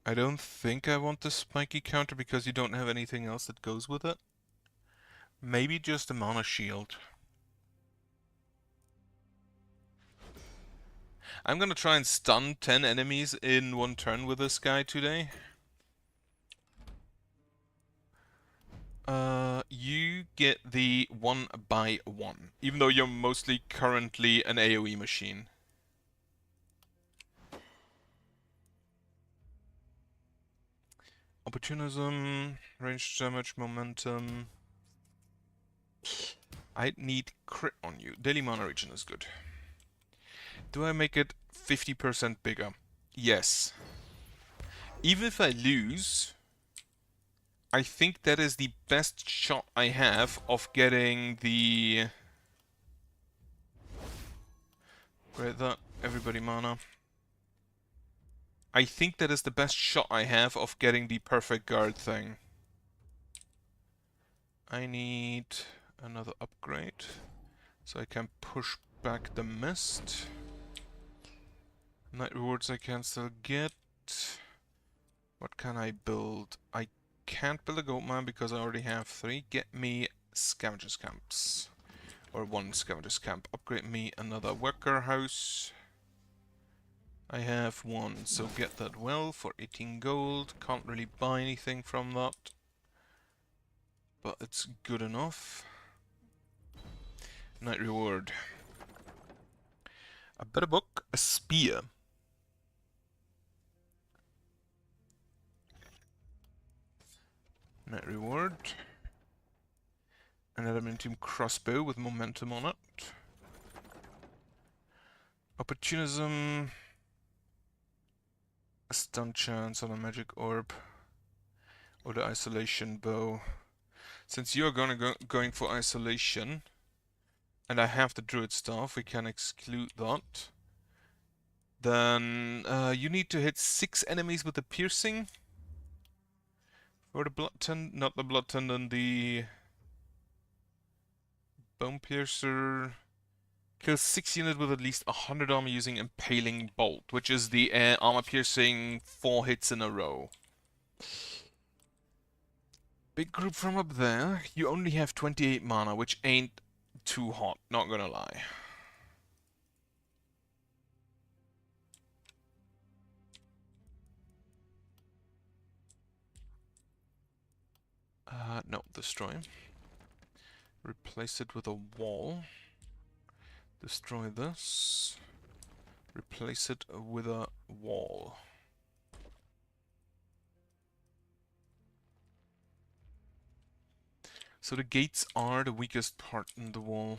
I don't think I want the spiky counter because you don't have anything else that goes with it. Maybe just a mana shield. I'm gonna try and stun 10 enemies in one turn with this guy today. You get the 1/1, even though you're mostly currently an AoE machine. Opportunism, range damage, momentum. I need crit on you. Daily mana regen is good. Do I make it 50% bigger? Yes. Even if I lose, I think that is the best shot I have of getting the... Great, that. Everybody mana. I think that is the best shot I have of getting the perfect guard thing. I need another upgrade, so I can push back the mist. Night rewards I can still get. What can I build? I can't build a goat man because I already have 3. Get me scavengers camps. Or 1 scavengers camp. Upgrade me another worker house. I have 1, so get that well for 18 gold. Can't really buy anything from that. But it's good enough. Night reward. A better book, a spear. Night reward. An adamantium crossbow with momentum on it. Opportunism. A stun chance on a magic orb. Or the isolation bow. Since you're going for isolation, and I have the druid staff, we can exclude that. Then you need to hit 6 enemies with the piercing. Or the blood tendon, not the blood tendon, the bone piercer. Kills 6 units with at least 100 armor using Impaling Bolt, which is the armor piercing 4 hits in a row. Big group from up there. You only have 28 mana, which ain't too hot, not gonna lie. No, destroy. Replace it with a wall. Destroy this. Replace it with a wall. So the gates are the weakest part in the wall.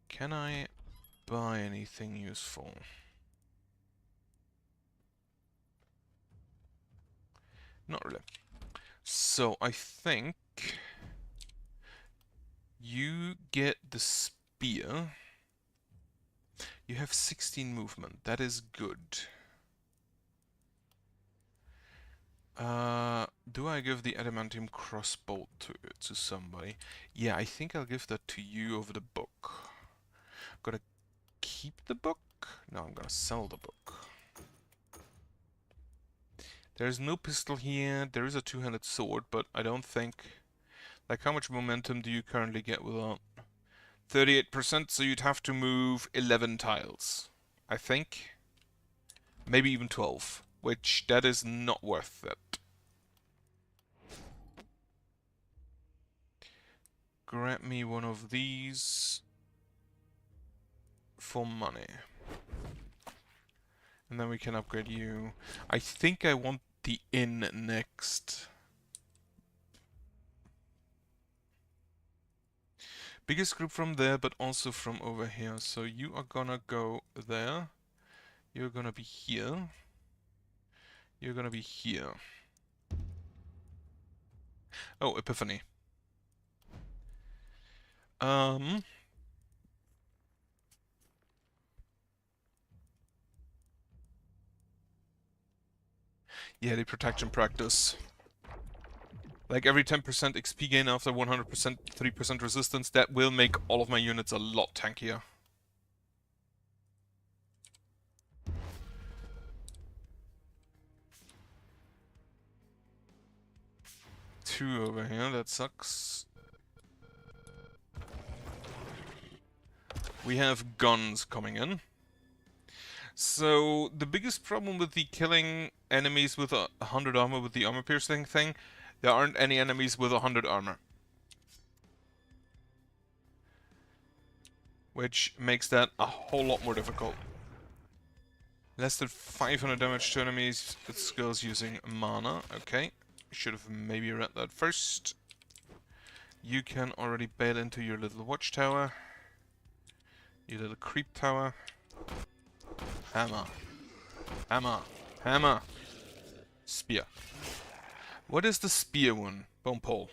Can I buy anything useful? Not really. So I think you get the spear. You have 16 movement. That is good. Do I give the adamantium crossbow to somebody? Yeah, I think I'll give that to you over the book. Gotta keep the book? No, I'm gonna sell the book. There's no pistol here. There is a two-handed sword, but I don't think... Like, how much momentum do you currently get without? 38%, so you'd have to move 11 tiles. I think. Maybe even 12. Which, that is not worth it. Grab me one of these for money. And then we can upgrade you. I think I want the inn next. Biggest group from there, but also from over here. So you are gonna go there. You're gonna be here. You're gonna be here. Oh, Epiphany. Yeah, the protection practice. Like every 10% XP gain after 100% 3% resistance, that will make all of my units a lot tankier. Two over here, that sucks. We have guns coming in. So, the biggest problem with the killing enemies with 100 armor with the armor piercing thing, there aren't any enemies with 100 armor. Which makes that a whole lot more difficult. Less than 500 damage to enemies with skills using mana. Okay, should have maybe read that first. You can already bail into your little watchtower. Your little creep tower. Hammer. Hammer. Hammer. Spear. What is the spear one? Bone pole.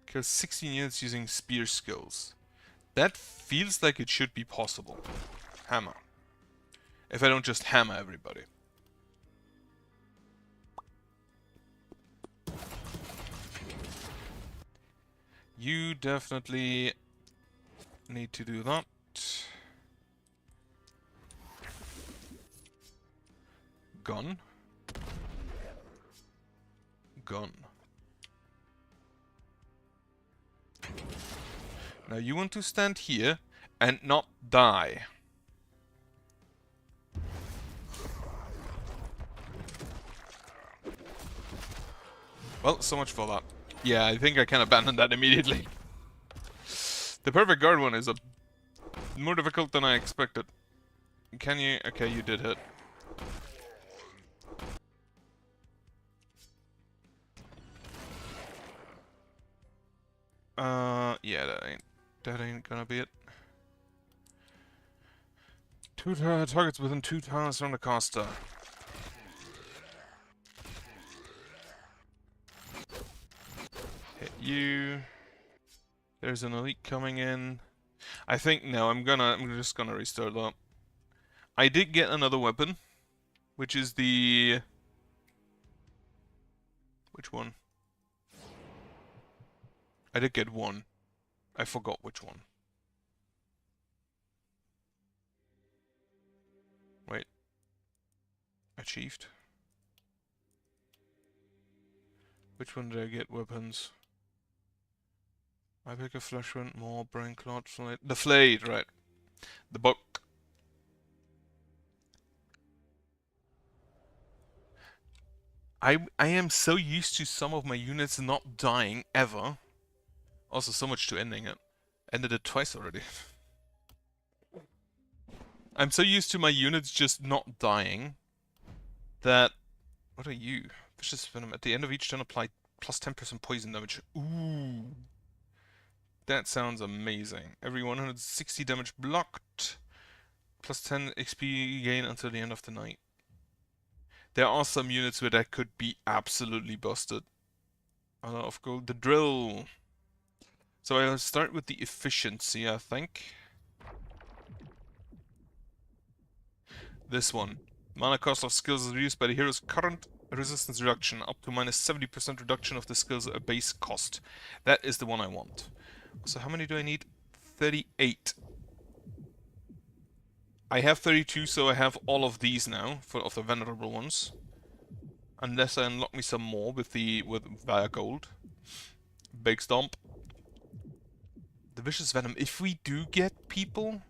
Kills 16 units using spear skills. That feels like it should be possible. Hammer. If I don't just hammer everybody. You definitely need to do that. Gun. Gun. Now you want to stand here and not die. Well, so much for that. Yeah, I think I can abandon that immediately. The perfect guard one is more difficult than I expected. Can you? Okay, you did hit. Yeah, that ain't gonna be it. Two targets within 2 tiles from the caster. Hit you. There's an elite coming in. I think no, I'm just gonna restart that. I did get another weapon, which is the... Which one? I did get one. I forgot which one. Wait. Achieved. Which one did I get? Weapons. I pick a flesh wound, more brain clot, flayed. The flayed, right. The book. I am so used to some of my units not dying ever. Also so much to ending it. Ended it twice already. I'm so used to my units just not dying that... What are you? Vicious Venom. At the end of each turn apply plus 10% poison damage. Ooh. That sounds amazing. Every 160 damage blocked. Plus 10 XP gain until the end of the night. There are some units where that could be absolutely busted. A lot of gold. The drill. So I'll start with the efficiency, I think. This one. Mana cost of skills is reduced by the hero's current resistance reduction, up to minus 70% reduction of the skill's base cost. That is the one I want. So how many do I need? 38. I have 32, so I have all of these now, of the venerable ones. Unless I unlock me some more via gold. Big stomp. The Vicious Venom. If we do get people...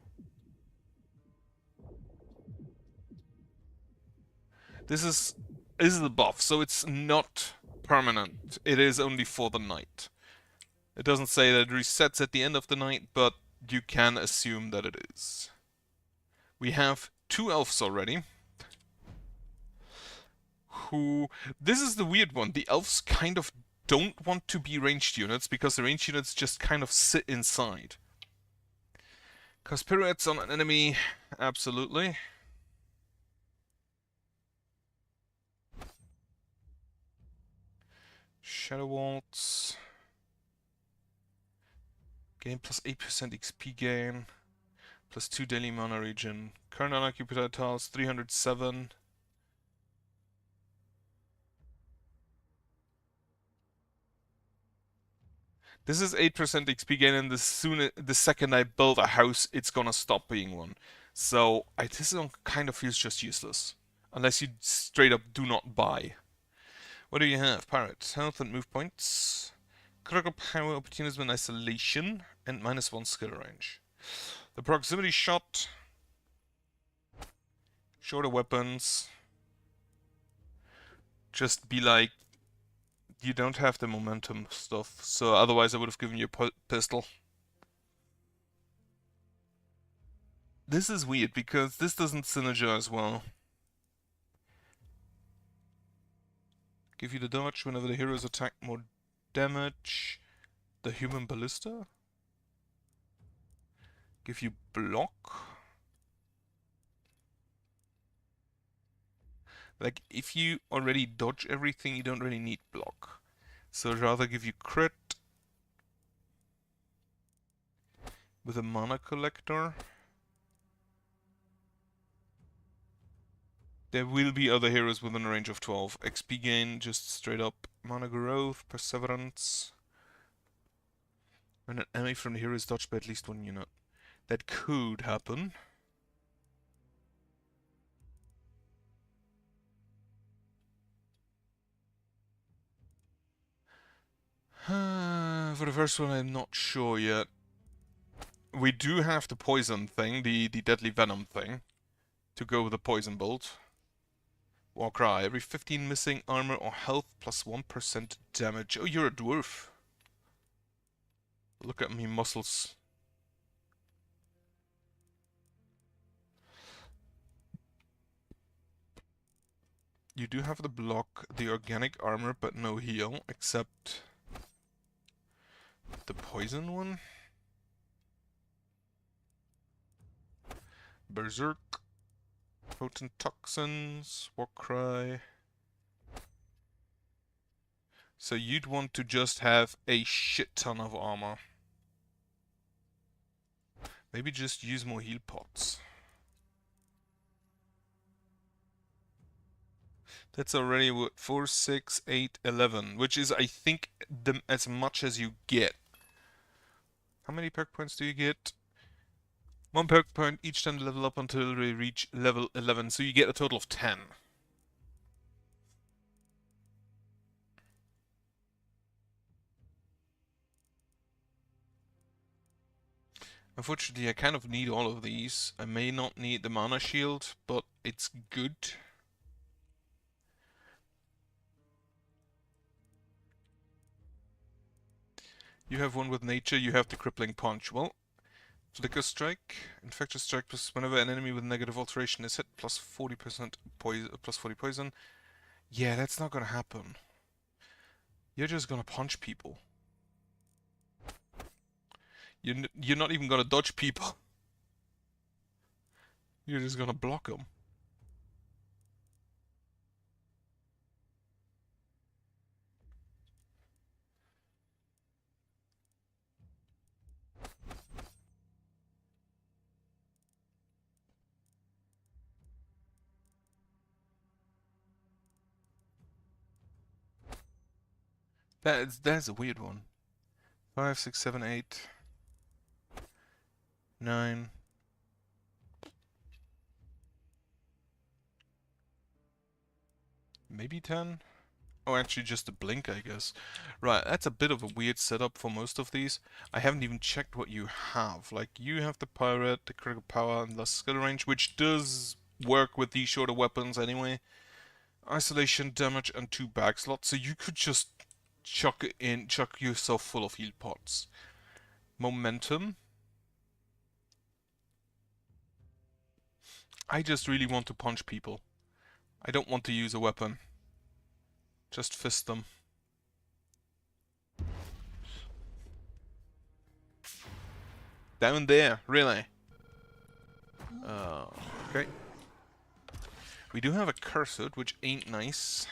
This is the buff, so it's not permanent. It is only for the night. It doesn't say that it resets at the end of the night, but you can assume that it is. We have 2 elves already. This is the weird one. The elves kind of don't want to be ranged units, because the ranged units just kind of sit inside. Cause pirouettes on an enemy, absolutely. Shadow Waltz. Gain plus 8% XP gain. Plus 2 daily mana regen. Current unoccupied tiles, 307. This is 8% XP gain, and the second I build a house, it's gonna stop being one. So this one kind of feels just useless. Unless you straight up do not buy. What do you have? Pirate. Health and move points. Critical power, opportunism and isolation. And -1 skill range. The proximity shot. Shorter weapons. Just be like... You don't have the momentum stuff, so otherwise I would have given you a pistol. This is weird, because this doesn't synergize well. Give you the dodge whenever the heroes attack more damage. The human ballista? Give you block? Like, if you already dodge everything, you don't really need block. So I'd rather give you crit with a mana collector. There will be other heroes within a range of 12. XP gain, just straight up mana growth, perseverance. When an enemy from the hero is dodged by at least 1 unit. That could happen. For the first one, I'm not sure yet. We do have the poison thing, the deadly venom thing, to go with the poison bolt. Warcry, every 15 missing armor or health plus 1% damage. Oh, you're a dwarf. Look at me muscles. You do have the block, the organic armor, but no heal, except the poison one. Berserk. Potent toxins. Warcry. So you'd want to just have a shit ton of armor. Maybe just use more heal pots. That's already what, 4, 6, 8, 11, which is, I think, as much as you get. How many perk points do you get? 1 perk point each time to level up until we reach level 11, so you get a total of 10. Unfortunately, I kind of need all of these. I may not need the mana shield, but it's good. You have one with nature, you have the crippling punch. Well, Flicker Strike, Infectious Strike plus whenever an enemy with negative alteration is hit, plus 40% poison, plus 40 poison. Yeah, that's not gonna happen. You're just gonna punch people. You're not even gonna dodge people. You're just gonna block them. That's a weird one. 5, 6, 7, 8, 9. Maybe 10? Oh, actually just a blink, I guess. Right, that's a bit of a weird setup for most of these. I haven't even checked what you have. Like, you have the pirate, the critical power, and the skill range, which does work with these shorter weapons anyway. Isolation, damage, and 2 bag slots, so you could just chuck yourself full of heal pots. Momentum. I just really want to punch people. I don't want to use a weapon. Just fist them. Down there, really? Okay. We do have a Cursed, which ain't nice.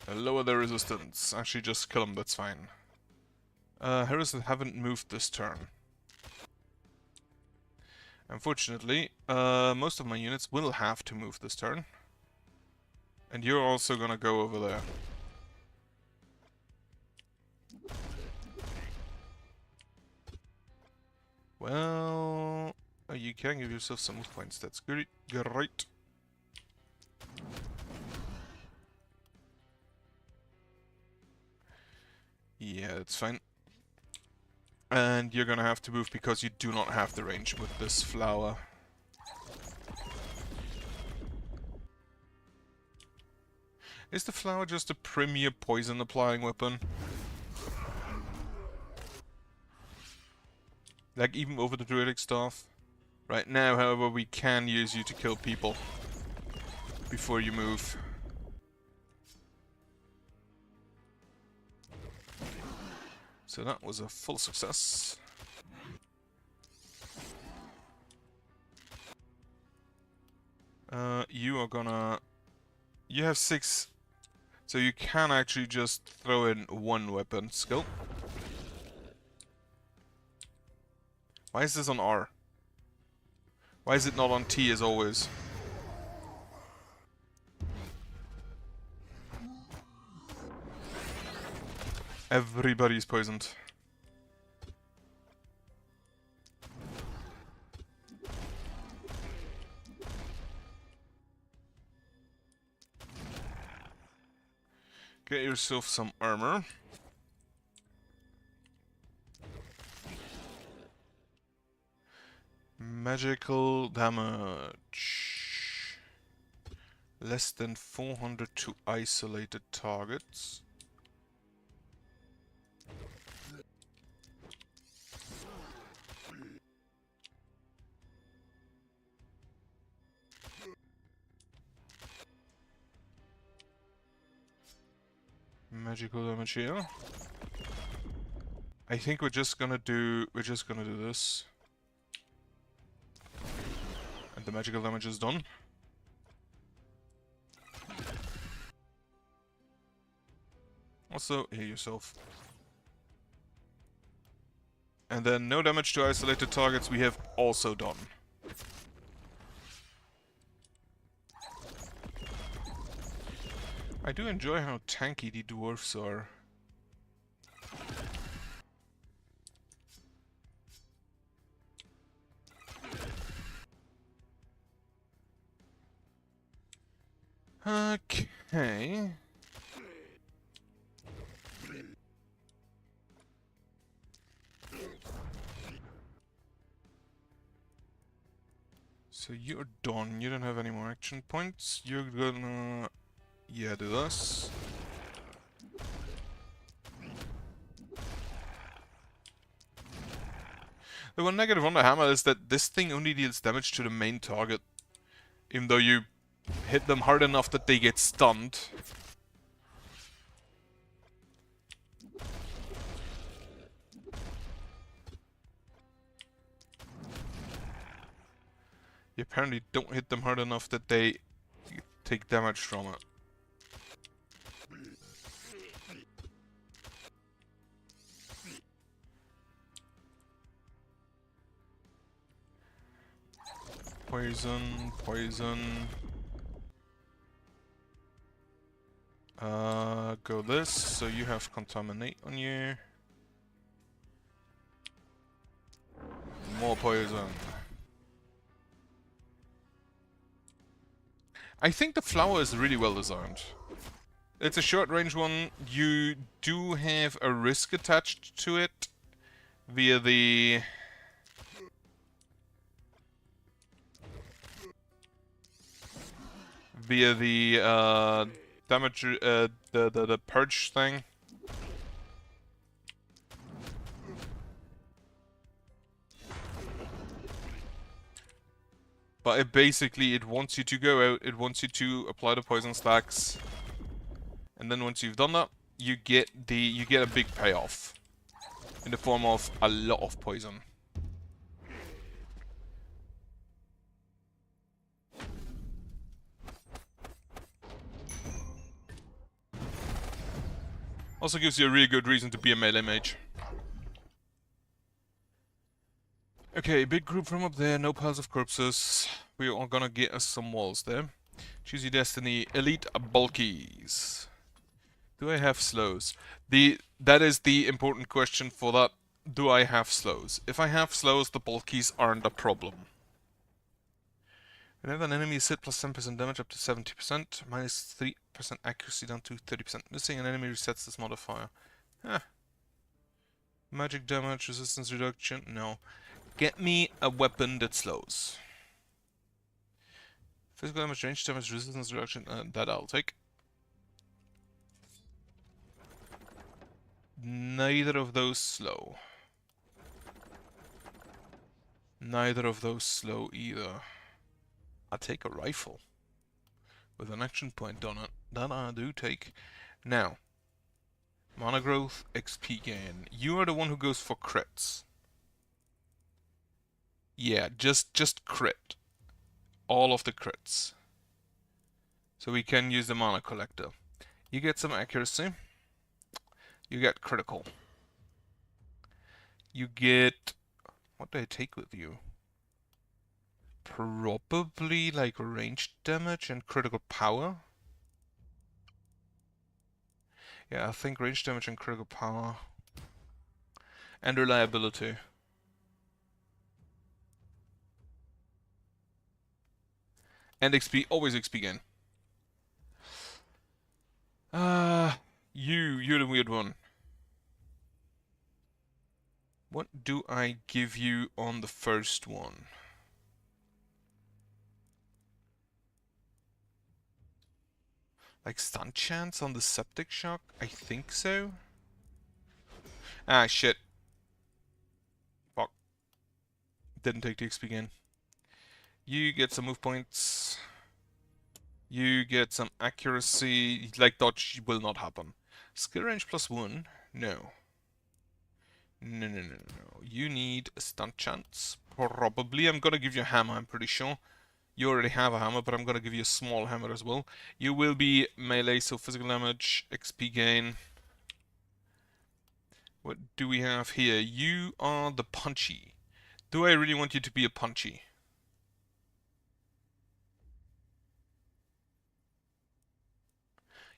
Lower the resistance. Actually, just kill them, that's fine. Heroes that haven't moved this turn. Unfortunately, most of my units will have to move this turn. And you're also gonna go over there. Well, you can give yourself some move points. That's good. Great. Yeah, that's fine. And you're gonna have to move because you do not have the range with this flower. Is the flower just a premier poison applying weapon? Like even over the druidic staff? Right now, however, we can use you to kill people before you move. So that was a full success. You are gonna... You have 6, so you can actually just throw in 1 weapon skill. Why is this on R? Why is it not on T as always? Everybody's poisoned. Get yourself some armor. Magical damage. Less than 400 to isolated targets. Magical damage here. I think we're just gonna do this. And the magical damage is done. Also, heal yourself. And then no damage to isolated targets we have also done. I do enjoy how tanky the dwarfs are. Okay. So you're done. You don't have any more action points. You're gonna... yeah, do this. The one negative on the hammer is that this thing only deals damage to the main target. Even though you hit them hard enough that they get stunned. You apparently don't hit them hard enough that they take damage from it. Poison, poison. Go this, so you have contaminate on you. More poison. I think the flower is really well designed. It's a short range one. You do have a risk attached to it via the damage, the purge thing. But it basically, it wants you to go out, it wants you to apply the poison stacks. And then once you've done that, you get a big payoff. In the form of a lot of poison. Also gives you a really good reason to be a melee mage. Okay, big group from up there, no piles of corpses. We are gonna get us some walls there. Choose your destiny, elite bulkies. Do I have slows? That is the important question for that. Do I have slows? If I have slows, the bulkies aren't a problem. Whenever an enemy is hit, plus 10% damage up to 70%, minus 3% accuracy down to 30%. Missing an enemy resets this modifier. Magic damage, resistance reduction, no. Get me a weapon that slows. Physical damage, range damage, resistance reduction, that I'll take. Neither of those slow. Neither of those slow either. I'll take a rifle. With an action point on it. That I do take. Now. Mana growth, XP gain. You are the one who goes for crits. Yeah, just crit. All of the crits. So we can use the mana collector. You get some accuracy. You get critical. You get... what do I take with you? Probably like ranged damage and critical power. Yeah, I think ranged damage and critical power. And reliability. And XP, always XP gain. You're the weird one. What do I give you on the first one? Like stun chance on the septic shock? I think so. Ah, shit. Fuck. Didn't take the XP gain. You get some move points. You get some accuracy. Like dodge will not happen. Skill range +1? No. No. You need a stun chance. Probably. I'm gonna give you a hammer, I'm pretty sure. You already have a hammer, but I'm gonna give you a small hammer as well. You will be melee, so physical damage, XP gain. What do we have here? You are the punchy. Do I really want you to be a punchy?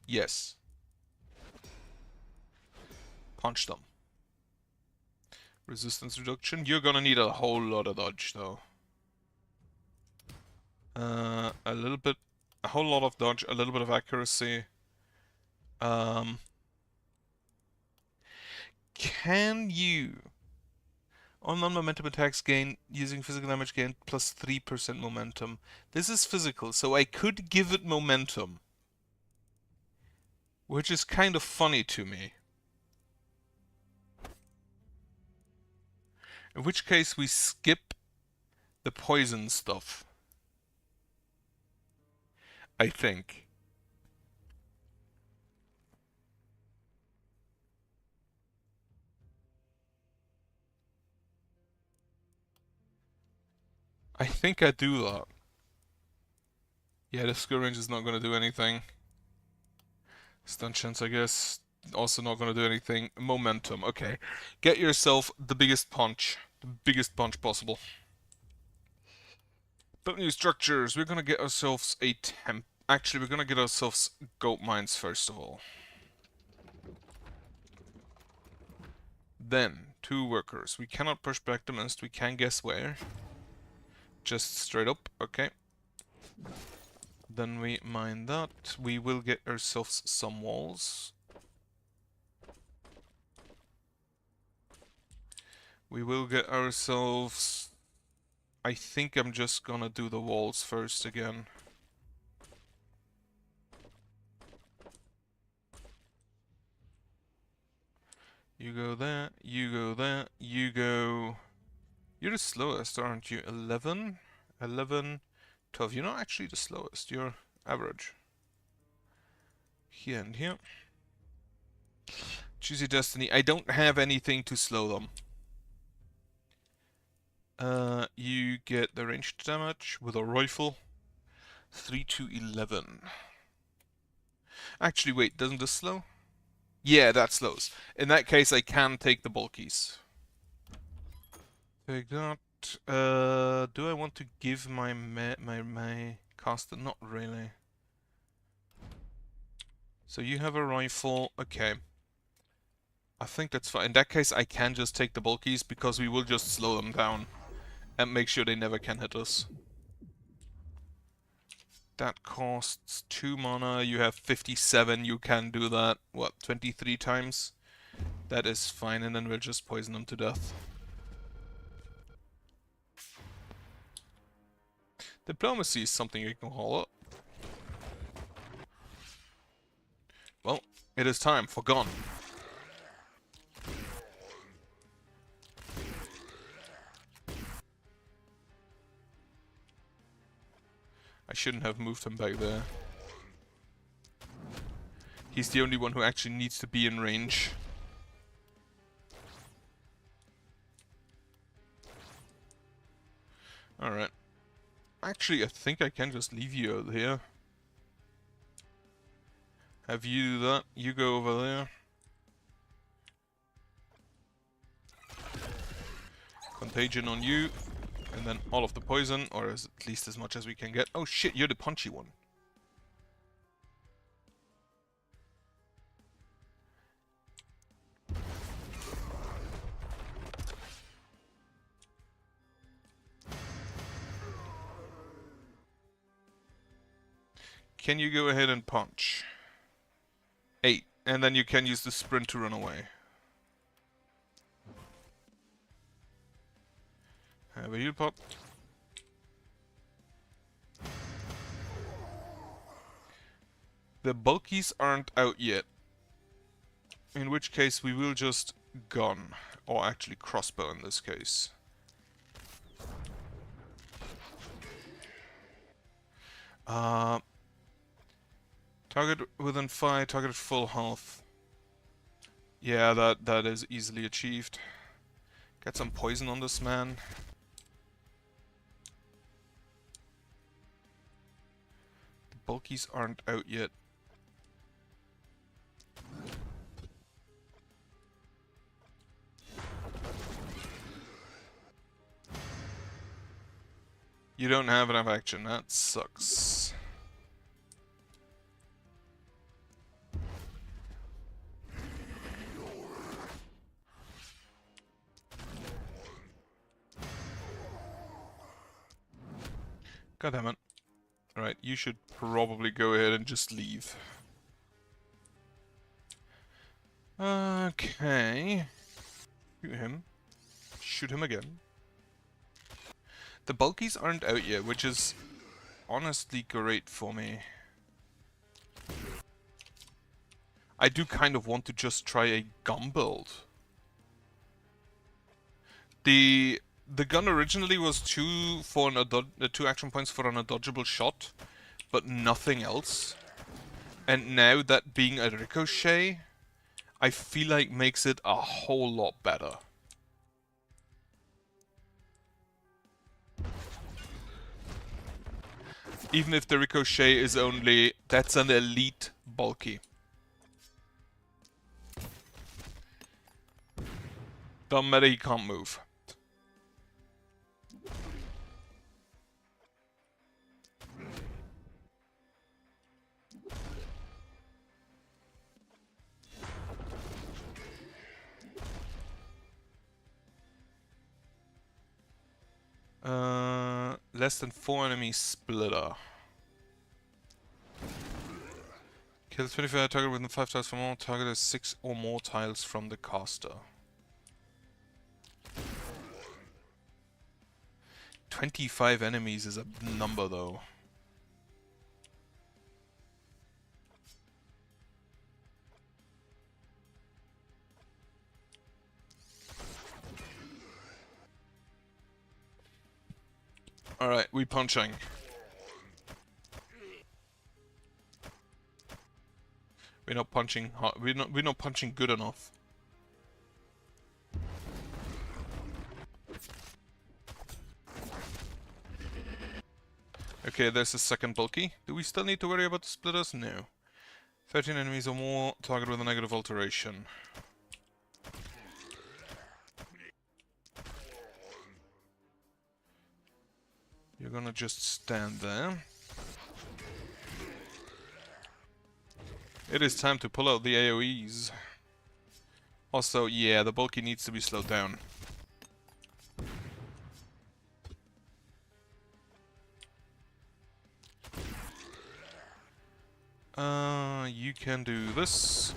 Yes. Punch them. Resistance reduction. You're gonna need a whole lot of dodge, though. A little bit, a whole lot of dodge, a little bit of accuracy. Can you, on non-momentum attacks, gain using physical damage gain plus 3% momentum? This is physical, so I could give it momentum, which is kind of funny to me. In which case we skip the poison stuff, I think. I think I do that. Yeah, the skill range is not going to do anything. Stun chance, I guess, also not going to do anything. Momentum, okay. Get yourself the biggest punch. The biggest punch possible. But new structures, we're going to get ourselves a temp. Actually, we're going to get ourselves gold mines first of all. Then, 2 workers. We cannot push back the mist, we can guess where. Just straight up, okay. Then we mine that. We will get ourselves some walls. We will get ourselves... I think I'm just gonna do the walls first again. You go there, you go there, you go... You're the slowest, aren't you? 11? 11, 12. You're not actually the slowest, you're average. Here and here. Choose your destiny. I don't have anything to slow them. You get the ranged damage with a rifle. 3 to 11. Actually, wait, doesn't this slow? Yeah, that slows. In that case, I can take the bulkies. Take that. Do I want to give my caster? Not really. So you have a rifle. Okay. I think that's fine. In that case, I can just take the bulkies because we will just slow them down and make sure they never can hit us. That costs 2 mana. You have 57. You can do that, what, 23 times? That is fine, and then we'll just poison them to death. Diplomacy is something you can haul up. Well, it is time for Gone. I shouldn't have moved him back there. He's the only one who actually needs to be in range. Alright. Actually, I think I can just leave you out here. Have you do that. You go over there. Contagion on you. And then all of the poison, or at least as much as we can get. Oh shit, you're the punchy one. Can you go ahead and punch? 8. And then you can use the sprint to run away. Have a heal pop. The bulkies aren't out yet. In which case we will just gun. Or actually crossbow in this case. Target within 5, target at full health. Yeah, that is easily achieved. Get some poison on this man. The bulkies aren't out yet. You don't have enough action. That sucks. God damn it. Alright, you should probably go ahead and just leave. Okay. Shoot him. Shoot him again. The bulkies aren't out yet, which is honestly great for me. I do kind of want to just try a gun build. The gun originally was 2 action points for an undodgeable shot, but nothing else. And now that being a ricochet, I feel like makes it a whole lot better. Even if the ricochet is only... that's an elite bulky. Doesn't matter, he can't move. Less than 4 enemies splitter. Kills 25 target within 5 tiles from all. Target is 6 or more tiles from the caster. 25 enemies is a number though. Alright, we punching. We're not punching hard. We're not punching good enough. Okay, there's the second bulky. Do we still need to worry about the splitters? No. 13 enemies or more, target with a negative alteration. You're gonna just stand there. It is time to pull out the AoEs. Also, yeah, the bulky needs to be slowed down. You can do this.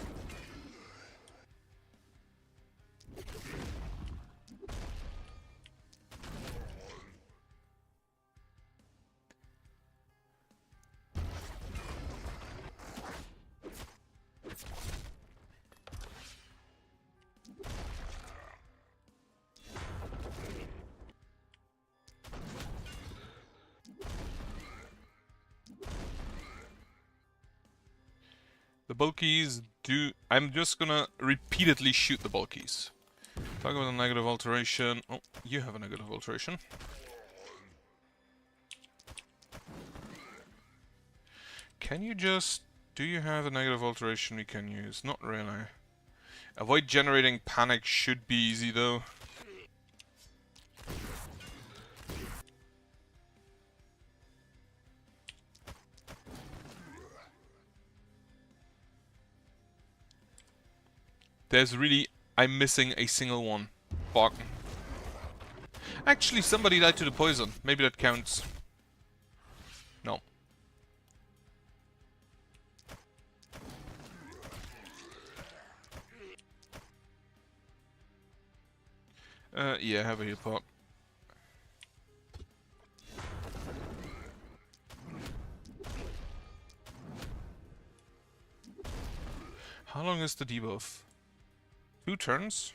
The bulkies do... I'm just gonna repeatedly shoot the bulkies. Talk about a negative alteration. Oh, you have a negative alteration. Can you just... do you have a negative alteration we can use? Not really. Avoid generating panic should be easy though. There's really... I'm missing a single one. Fuck. Actually, somebody died to the poison. Maybe that counts. No. Yeah, have a heal pot. How long is the debuff? 2 turns?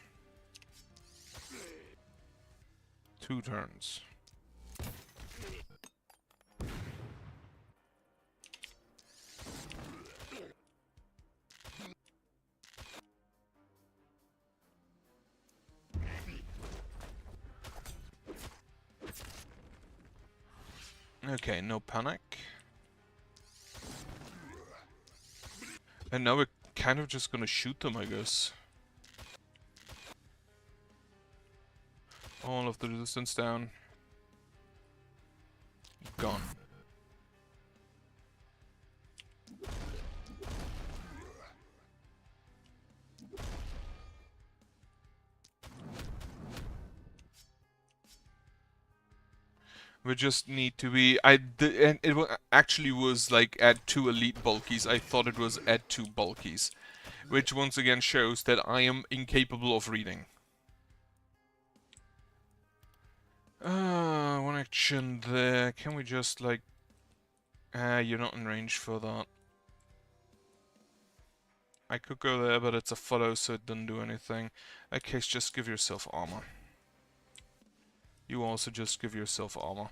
2 turns. Okay, no panic. And now we're kind of just gonna shoot them, I guess. All of the resistance down. We just need to be... and it actually was like add 2 elite bulkies. I thought it was add 2 bulkies. Which once again shows that I am incapable of reading. One action there. Can we just like... you're not in range for that. I could go there, but it's a follow, so it doesn't do anything. In that case, just give yourself armor. You also just give yourself armor.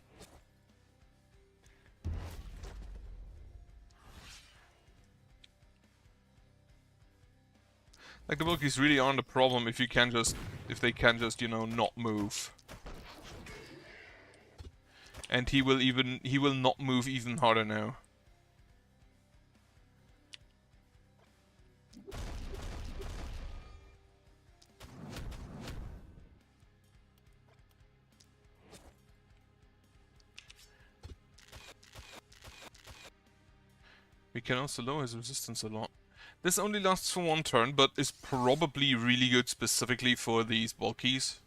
Like, the bulkies really aren't a problem if you can just... if they can just, you know, not move. And he will not move even harder now. We can also lower his resistance a lot. This only lasts for 1 turn, but is probably really good specifically for these bulkies.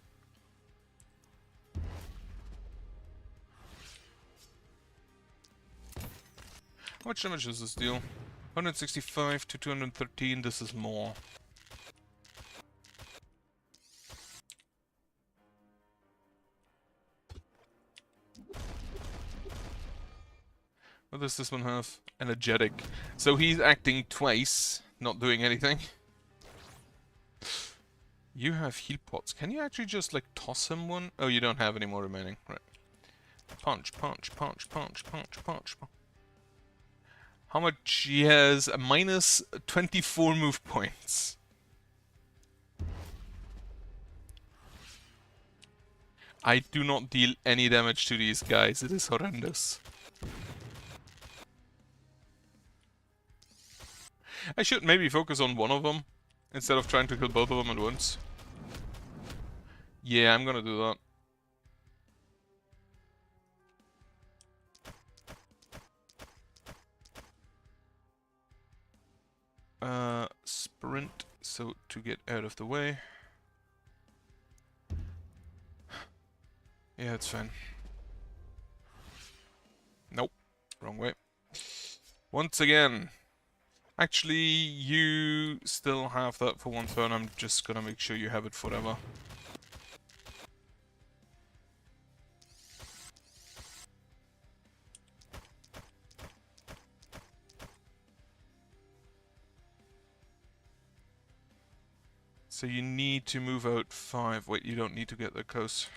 How much damage does this deal? 165 to 213, this is more. What does this one have? Energetic. So he's acting twice, not doing anything. You have heal pots. Can you actually just like toss him one? Oh, you don't have any more remaining. Right. Punch, punch, punch, punch, punch, punch. How much? He has a minus 24 move points. I do not deal any damage to these guys. It is horrendous. I should maybe focus on one of them instead of trying to kill both of them at once. Yeah, I'm gonna do that. Sprint, so to get out of the way. Yeah, it's fine. Nope, wrong way. Once again. Actually, you still have that for 1 turn. I'm just gonna make sure you have it forever. So you need to move out 5. Wait, you don't need to get that close.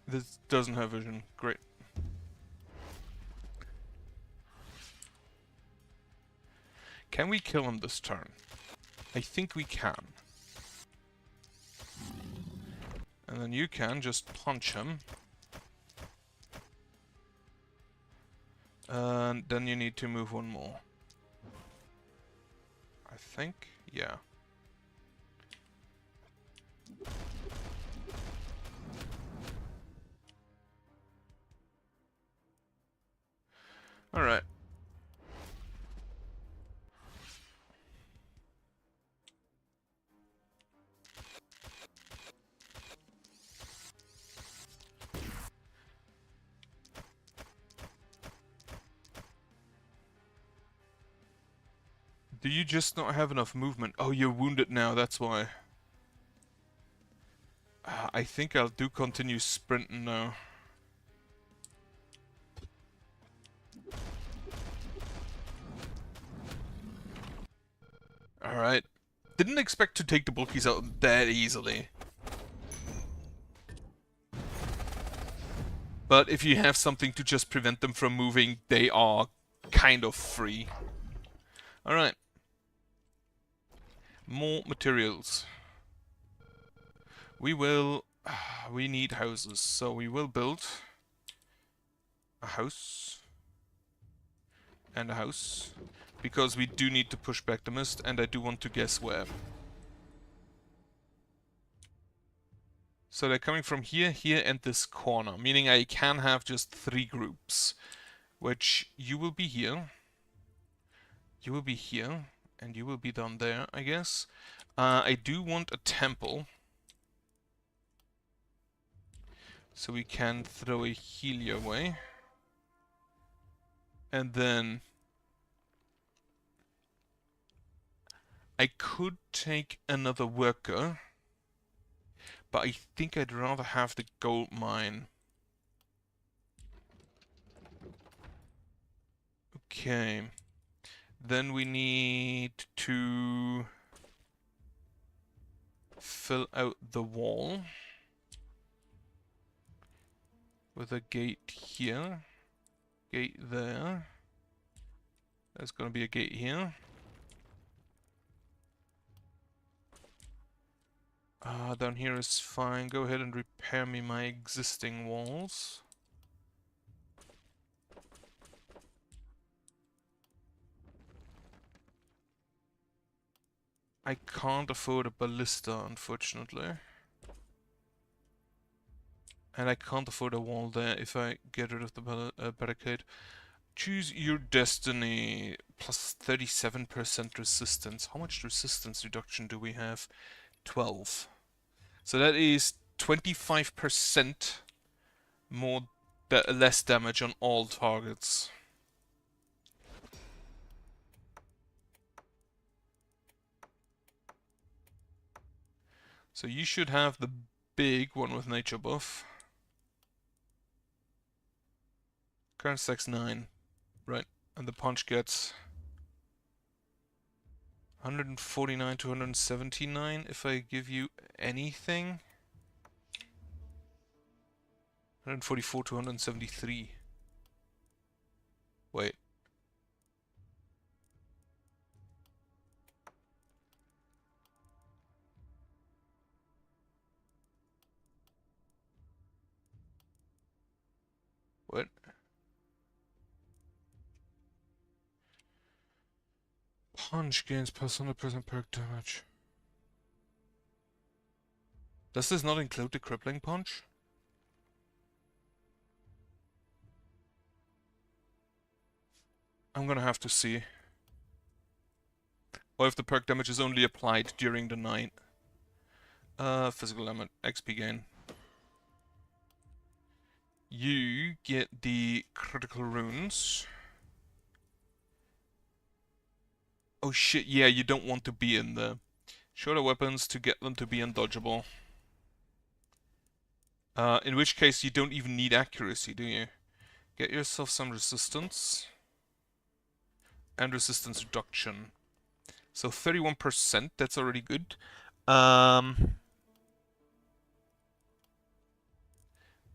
This doesn't have vision. Great. Can we kill him this turn? I think we can. And then you can just punch him. And then you need to move 1 more. I think, yeah. Alright. Do you just not have enough movement? Oh, you're wounded now, that's why. I think I'll do continue sprinting now. Alright. Didn't expect to take the bulkies out that easily. But if you have something to just prevent them from moving, they are kind of free. Alright. More materials. We will... we need houses, so we will build a house and a house, because we do need to push back the mist, and I do want to guess where. So they're coming from here, here, and this corner, meaning I can have just 3 groups, which you will be here, and you will be down there, I guess. I do want a temple. So we can throw a heal your way. And then I could take another worker, but I think I'd rather have the gold mine. Okay. Then we need to fill out the wall with a gate here, gate there. There's gonna be a gate here. Down here is fine. Go ahead and repair me my existing walls. I can't afford a ballista, unfortunately. And I can't afford a wall there if I get rid of the barricade. Choose your destiny. Plus 37% resistance. How much resistance reduction do we have? 12. So that is 25% more less damage on all targets. So you should have the big one with nature buff. Current stacks 9. Right. And the punch gets 149 to 179 if I give you anything. 144 to 173. Wait. What? Punch gains plus 100% perk damage. Does this not include the crippling punch? I'm gonna have to see. Or if the perk damage is only applied during the night. Physical element, XP gain. You get the critical runes. Oh shit, yeah, you don't want to be in there. Shorter weapons to get them to be undodgeable. In which case you don't even need accuracy, do you? Get yourself some resistance. And resistance reduction. So 31%, that's already good.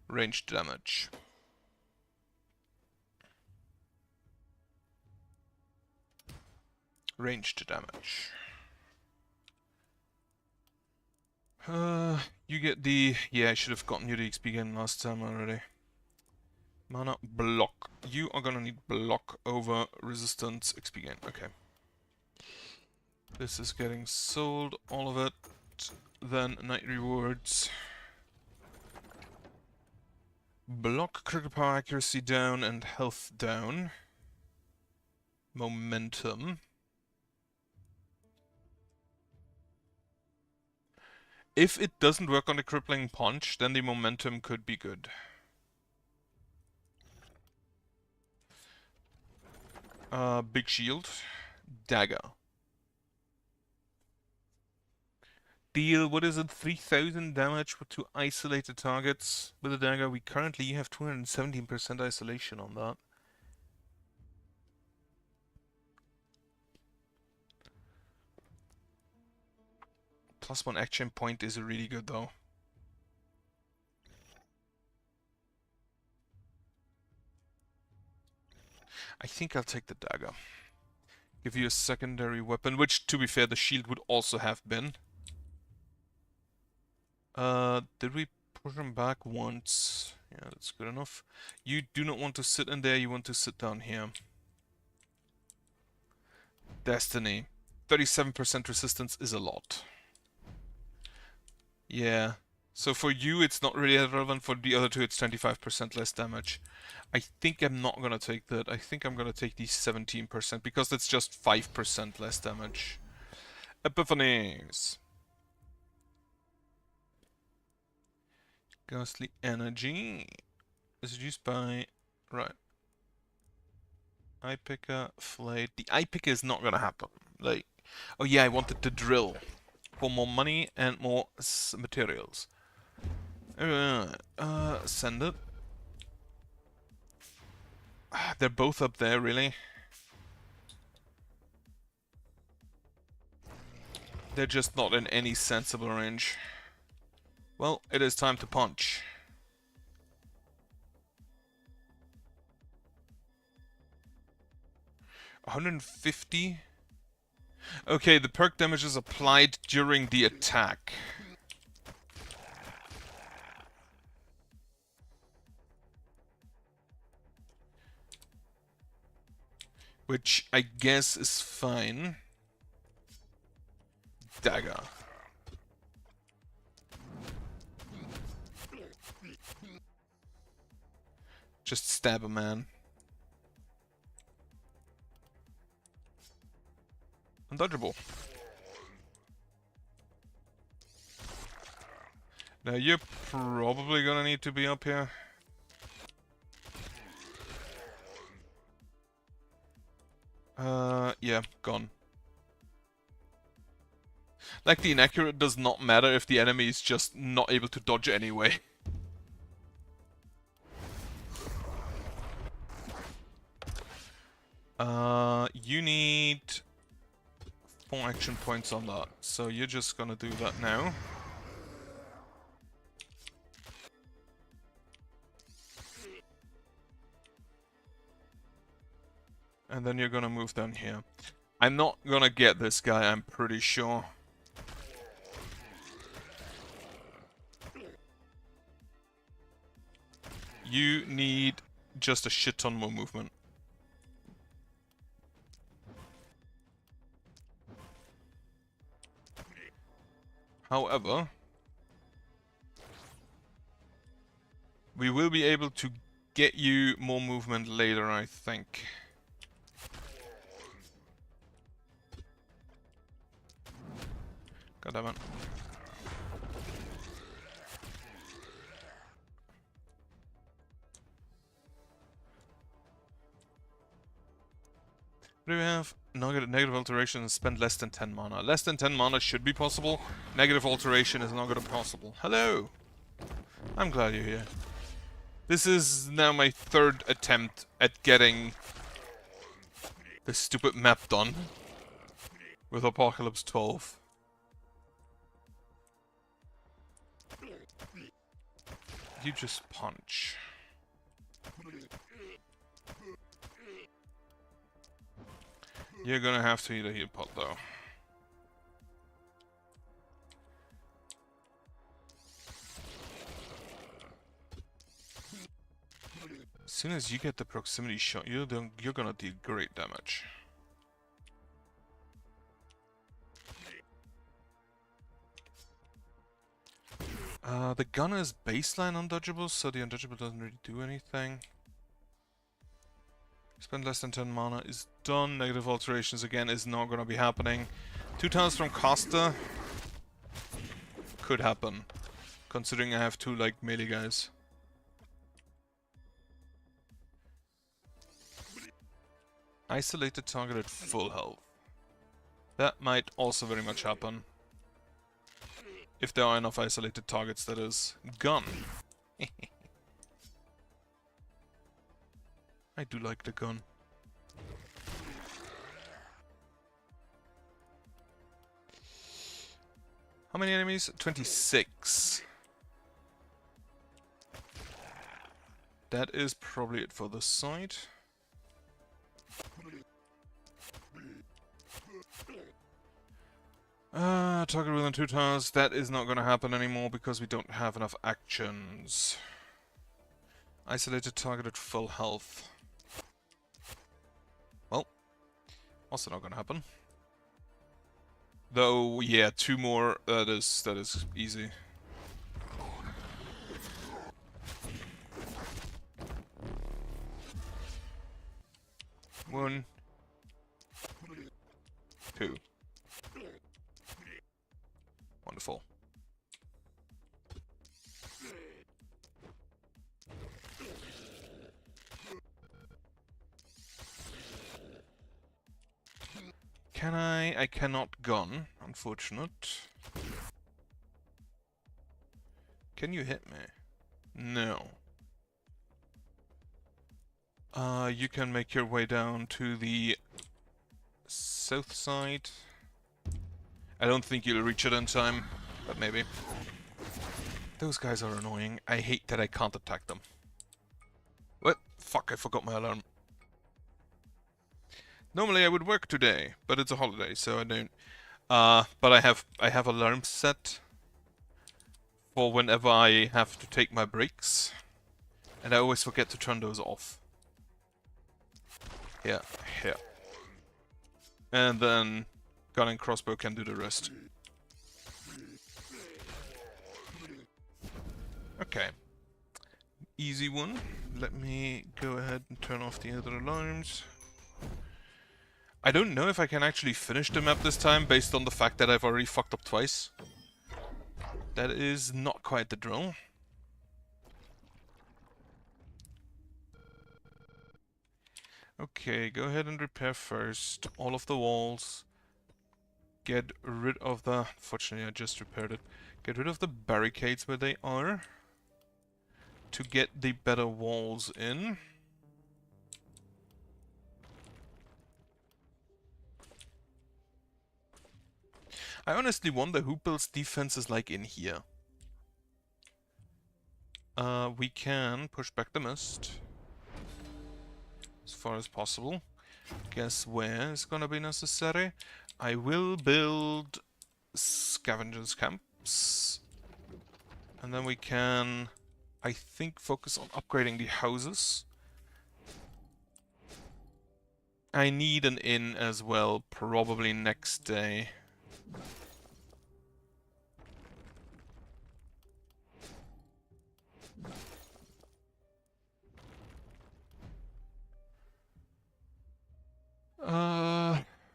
Ranged damage. Ranged damage. You get the... Yeah, I should have gotten you the XP gain last time already. Mana block. You are gonna need block over resistance XP gain. Okay. This is getting sold, all of it. Then night rewards. Block, critical power, accuracy down, and health down. Momentum. If it doesn't work on the crippling punch, then the momentum could be good. Big shield. Dagger. Deal, what is it, 3000 damage to isolated targets with a dagger. We currently have 217% isolation on that. +1 action point is really good though. I think I'll take the dagger. Give you a secondary weapon, which to be fair the shield would also have been. Did we push him back once? Yeah, that's good enough. You do not want to sit in there, you want to sit down here. Destiny. 37% resistance is a lot. Yeah. So for you it's not really relevant, for the other two it's 25% less damage. I think I'm not gonna take that. I think I'm gonna take the 17% because that's just 5% less damage. Epiphanies. Ghostly energy is reduced by... Right. Eye picker, flayed. The eye picker is not gonna happen. Like, oh yeah, I wanted to drill for more money and more materials. Send it. They're both up there, really. They're just not in any sensible range. Well, it is time to punch. $150? Okay, the perk damage is applied during the attack. Which I guess is fine. Dagger. Just stab a man. Undodgeable. Now you're probably gonna need to be up here. Yeah, gone. Like, the inaccurate does not matter if the enemy is just not able to dodge anyway. You need 4 action points on that, so you're just gonna do that now. And then you're gonna move down here. I'm not gonna get this guy, I'm pretty sure. You need just a shit ton more movement. However, we will be able to get you more movement later, I think. God damn it. What do we have? Negative alteration and spend less than 10 mana. Less than 10 mana should be possible. Negative alteration is not gonna be possible. Hello! I'm glad you're here. This is now my 3rd attempt at getting this stupid map done with Apocalypse 12. You just punch. You're gonna have to eat a heal pot though. As soon as you get the proximity shot, you're gonna deal great damage. The gun is baseline undodgeable, so the undodgeable doesn't really do anything. Spend less than 10 mana is done. Negative alterations again is not gonna be happening. 2 times from Costa could happen, considering I have 2 like melee guys. Isolated target at full health. That might also very much happen. If there are enough isolated targets, that is. Gun. I do like the gun. How many enemies? 26. That is probably it for this side. Target within 2 tiles. That is not gonna happen anymore because we don't have enough actions. Isolated target at full health. Well, also not gonna happen. Though, yeah, 2 more. That is easy. One, 2. Wonderful. I cannot gun, unfortunate. Can you hit me? No. You can make your way down to the south side. I don't think you'll reach it in time, but maybe. Those guys are annoying. I hate that I can't attack them. What? Fuck, I forgot my alarm. Normally I would work today, but it's a holiday, so I don't. But I have alarms set for whenever I have to take my breaks, and I always forget to turn those off. Yeah, here. And then gun and crossbow can do the rest. Okay. Easy one. Let me go ahead and turn off the other alarms. I don't know if I can actually finish the map this time based on the fact that I've already fucked up twice. That is not quite the drill. Okay, go ahead and repair first all of the walls. Get rid of the... Fortunately, I just repaired it. Get rid of the barricades where they are to get the better walls in. I honestly wonder who builds defenses like in here. We can push back the mist as far as possible. Guess where is gonna be necessary? I will build scavengers camps. And then we can, I think, focus on upgrading the houses. I need an inn as well, probably next day.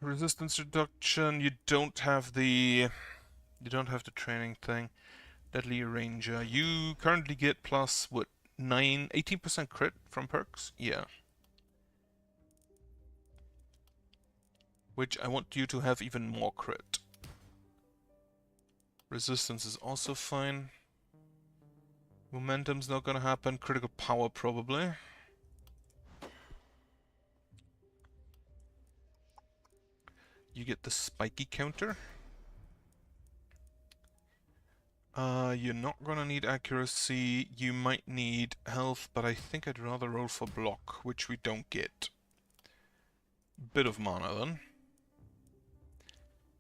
Resistance reduction, you don't have the training thing. Deadly Ranger. You currently get plus what, 18% crit from perks? Yeah. Which I want you to have even more crit. Resistance is also fine. Momentum's not gonna happen. Critical power probably. You get the spiky counter. You're not gonna need accuracy. You might need health, but I think I'd rather roll for block, which we don't get. Bit of mana then.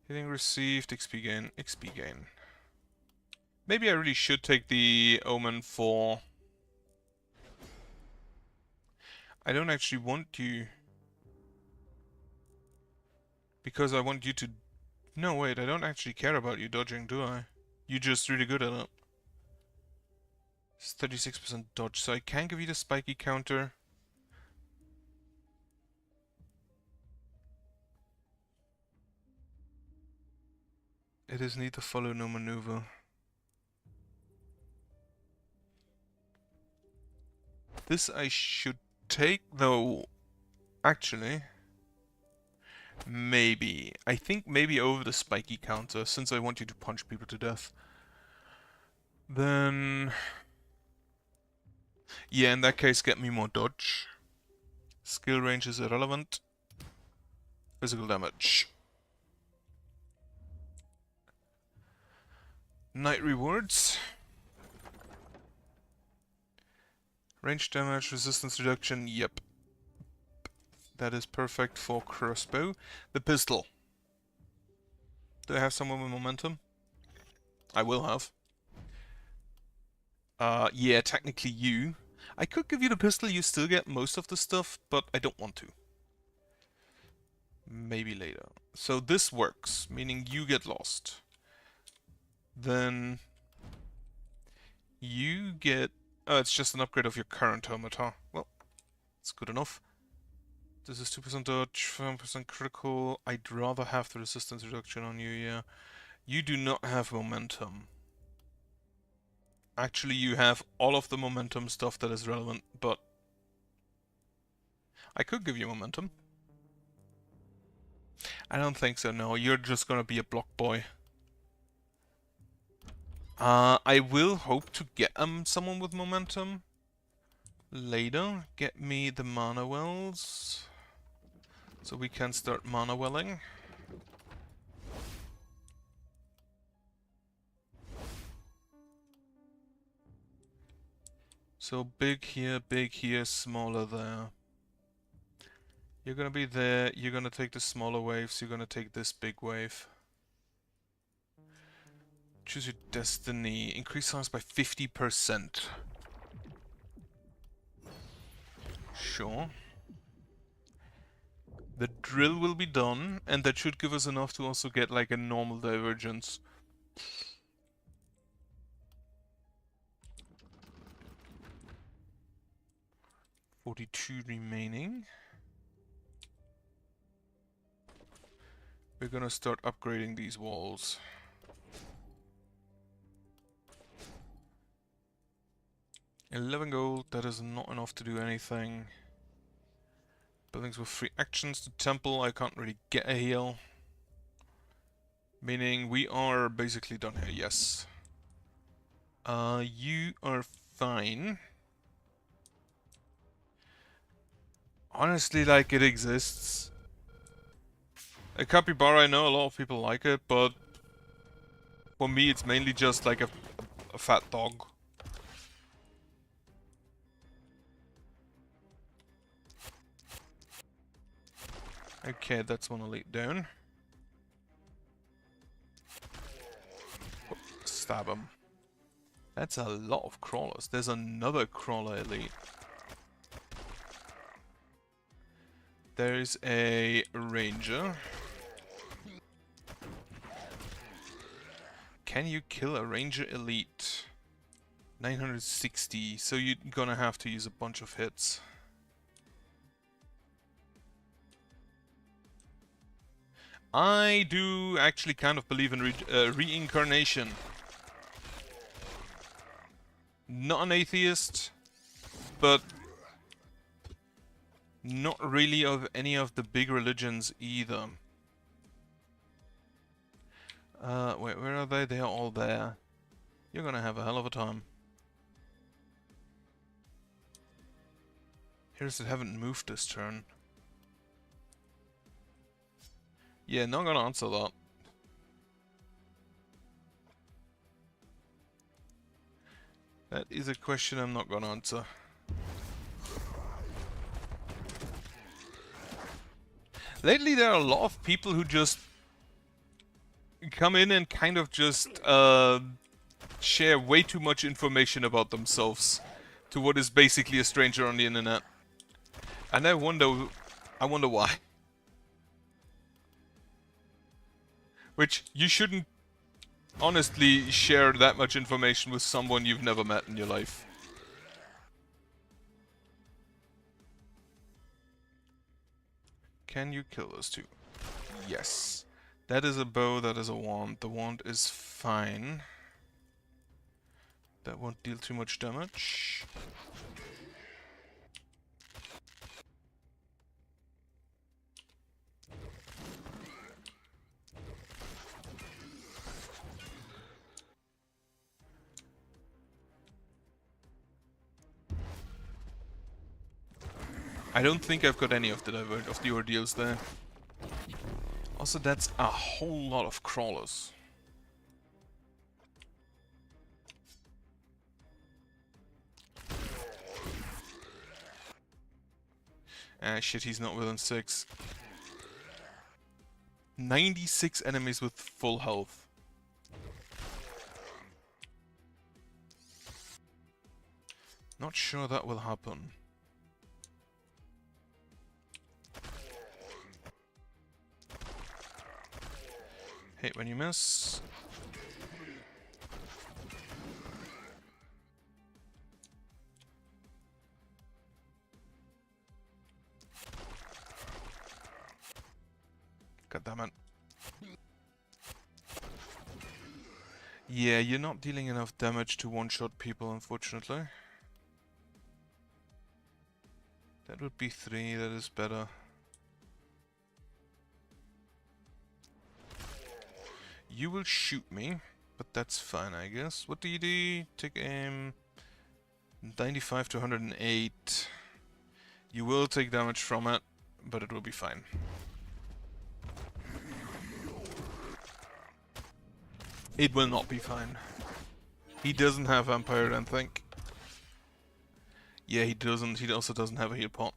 Hitting received, XP gain, XP gain. Maybe I really should take the Omen for... I don't actually want you... Because I want you to... No, wait, I don't actually care about you dodging, do I? You're just really good at it. It's 36% dodge, so I can give you the spiky counter. It is need to follow no maneuver. This I should take, though, actually... Maybe. I think maybe over the spiky counter, since I want you to punch people to death. Then... Yeah, in that case, get me more dodge. Skill range is irrelevant. Physical damage. Night rewards. Range damage, resistance reduction, yep. That is perfect for crossbow. The pistol. Do I have someone with momentum? I will have. Yeah, technically you. I could give you the pistol, you still get most of the stuff, but I don't want to. Maybe later. So this works, meaning you get lost. Then... You get... Oh, it's just an upgrade of your current helmet, huh? Well, it's good enough. This is 2% dodge, 5% critical. I'd rather have the resistance reduction on you, yeah. You do not have momentum. Actually, you have all of the momentum stuff that is relevant, but... I could give you momentum. I don't think so, no. You're just gonna be a block boy. I will hope to get someone with momentum later. Get me the mana wells, so we can start mana welling. So big here, smaller there. You're gonna be there, you're gonna take the smaller waves, you're gonna take this big wave. Choose your destiny. Increase size by 50%. Sure. The drill will be done, and that should give us enough to also get like a normal divergence. $42 remaining. We're gonna start upgrading these walls. $11 gold, that is not enough to do anything. Buildings with free actions. The temple, I can't really get a heal. Meaning we are basically done here, yes. You are fine. Honestly, like, it exists. A capybara, I know a lot of people like it, but for me it's mainly just like a fat dog. Okay, that's one elite down. Stab him. That's a lot of crawlers. There's another crawler elite. There's a ranger. Can you kill a ranger elite? 960, so you're gonna have to use a bunch of hits. I do actually kind of believe in reincarnation. Not an atheist, but not really of any of the big religions either. Wait, where are they? They are all there. You're gonna have a hell of a time. Here's that haven't moved this turn. Yeah, not gonna answer that. That is a question I'm not gonna answer. Lately there are a lot of people who just come in and kind of just share way too much information about themselves to what is basically a stranger on the internet. And I wonder why. Which, you shouldn't honestly share that much information with someone you've never met in your life. Can you kill those two? Yes. That is a bow, that is a wand. The wand is fine. That won't deal too much damage. I don't think I've got any of the ordeals there. Also, that's a whole lot of crawlers. Ah, shit, he's not within 6. 96 enemies with full health. Not sure that will happen. Hate when you miss. God damn it. Yeah, you're not dealing enough damage to one-shot people, unfortunately. That would be 3, that is better. You will shoot me, but that's fine, I guess. What do you do? Take aim. 95 to 108. You will take damage from it, but it will be fine. It will not be fine. He doesn't have Vampire, I don't think. Yeah, he doesn't. He also doesn't have a heal pot.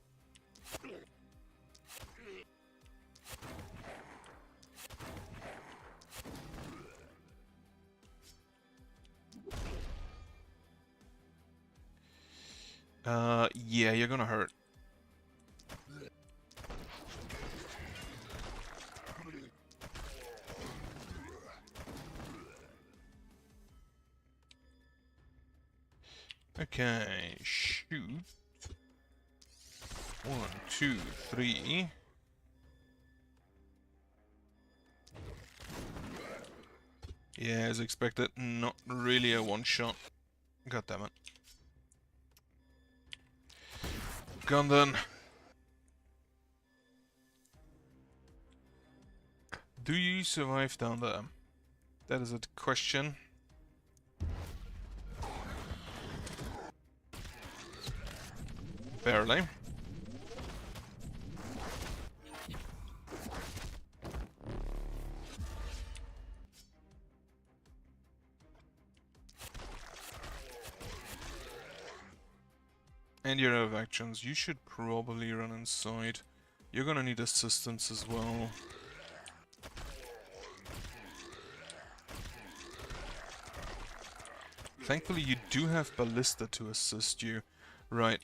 Yeah, you're gonna hurt. Okay, shoot. 1, 2, 3. Yeah, as expected, not really a one-shot. God damn it. Gone then. Do you survive down there? That is a question. Barely. And your other actions, you should probably run inside. You're gonna need assistance as well. Thankfully you do have Ballista to assist you. Right.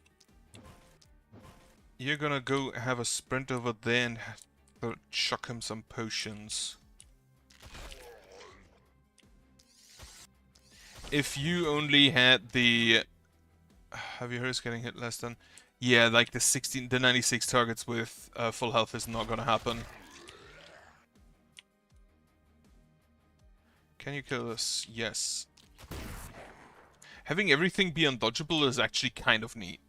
You're gonna go have a sprint over there and chuck him some potions. If you only had the... Have you heard us getting hit less than? Yeah, like the 96 targets with full health is not gonna happen. Can you kill this? Yes. Having everything be undodgeable is actually kind of neat.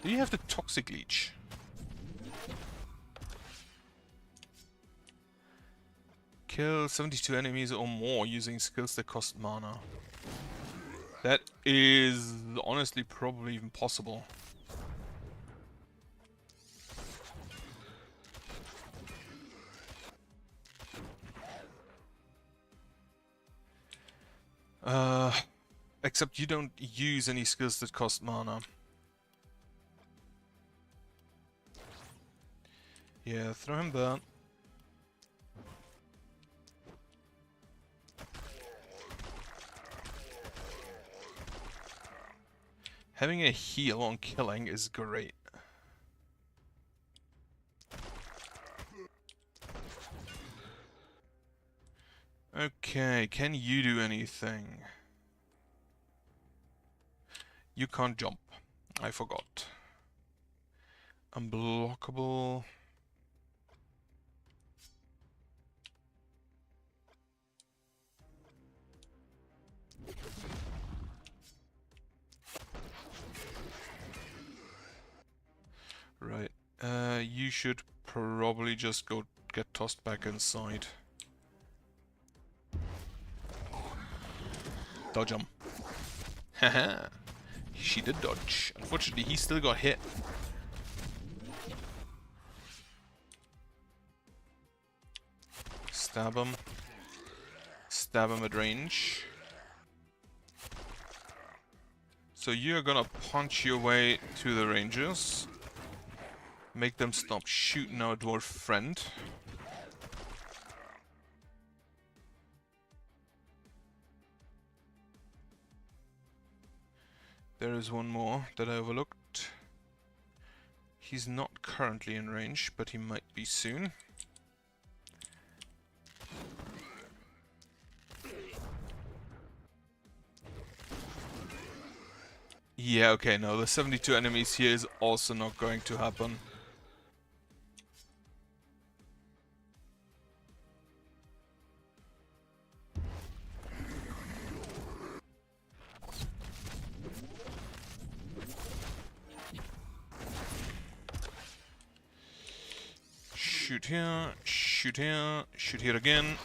Do you have the Toxic Leech? Kill 72 enemies or more using skills that cost mana. That is honestly probably even possible. Except you don't use any skills that cost mana. Yeah, throw him there. Having a heal on killing is great. Okay, can you do anything? You can't jump. I forgot. Unblockable. Right. You should probably just go get tossed back inside. Dodge him. Haha. She did dodge. Unfortunately, he still got hit. Stab him. Stab him at range. So you're gonna punch your way to the rangers. Make them stop shooting our dwarf friend. There is one more that I overlooked. He's not currently in range, but he might be soon. Yeah, okay, no, the 72 enemies here is also not going to happen. Shoot here, shoot here, shoot here again.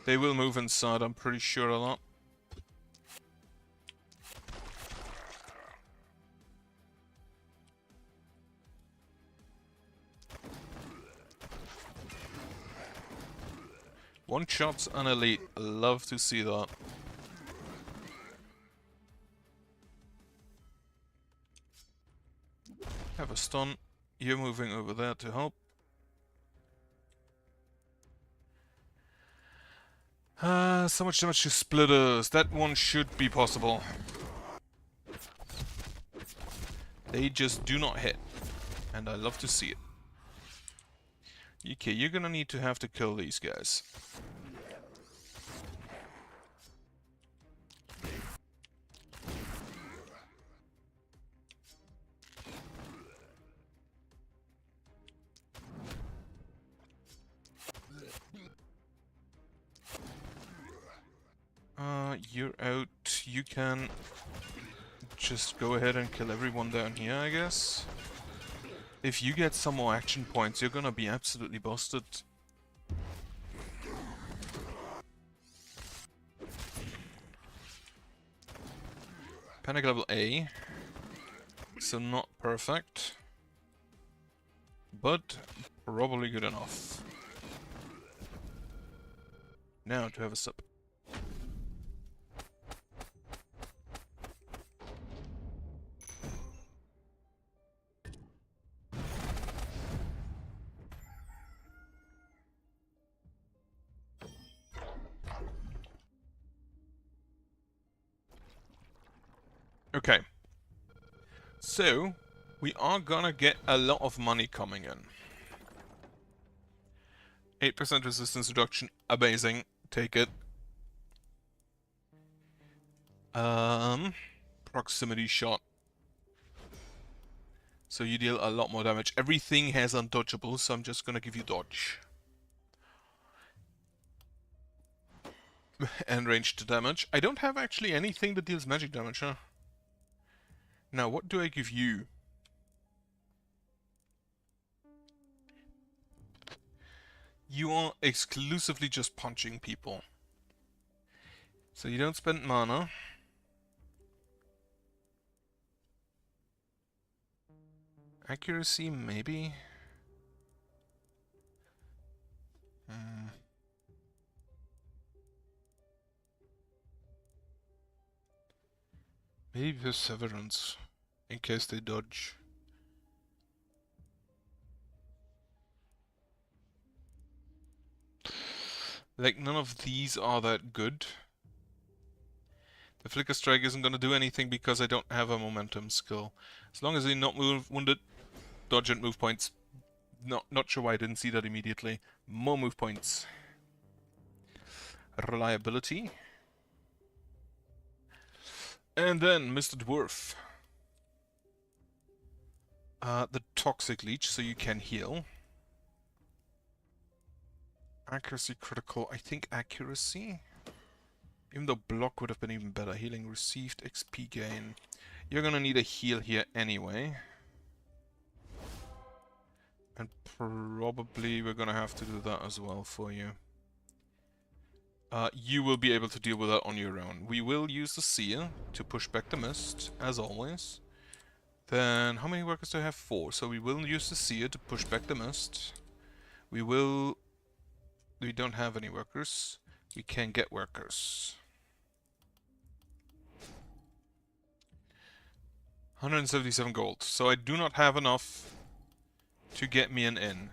They will move inside, I'm pretty sure a lot. One shots on elite. Love to see that. Have a stun. You're moving over there to help. So much damage to splitters. That one should be possible. They just do not hit. And I love to see it. Okay, you're gonna need to have to kill these guys. You're out. You can just go ahead and kill everyone down here, I guess. If you get some more action points, you're gonna be absolutely busted. Panic level A. So not perfect. But probably good enough. Now to have a sip. Okay, so we are gonna get a lot of money coming in. 8% resistance reduction, amazing, take it. Proximity shot. So you deal a lot more damage. Everything has undodgeable, so I'm just gonna give you dodge. And ranged damage. I don't have actually anything that deals magic damage, huh? Now, what do I give you? You are exclusively just punching people. So you don't spend mana. Accuracy, maybe? Maybe Perseverance, in case they dodge. Like, none of these are that good. The Flicker Strike isn't gonna do anything because I don't have a momentum skill. As long as they're not wounded, dodge and move points. Not sure why I didn't see that immediately. More move points. Reliability. And then Mr. Dwarf. The Toxic Leech, so you can heal. Accuracy critical, I think accuracy? Even though block would have been even better. Healing received, XP gain. You're gonna need a heal here anyway. And probably we're gonna have to do that as well for you. You will be able to deal with that on your own. We will use the Seer to push back the mist, as always. Then, how many workers do I have? 4. So we will use the Seer to push back the mist. We don't have any workers. We can get workers. 177 gold. So I do not have enough to get me an inn.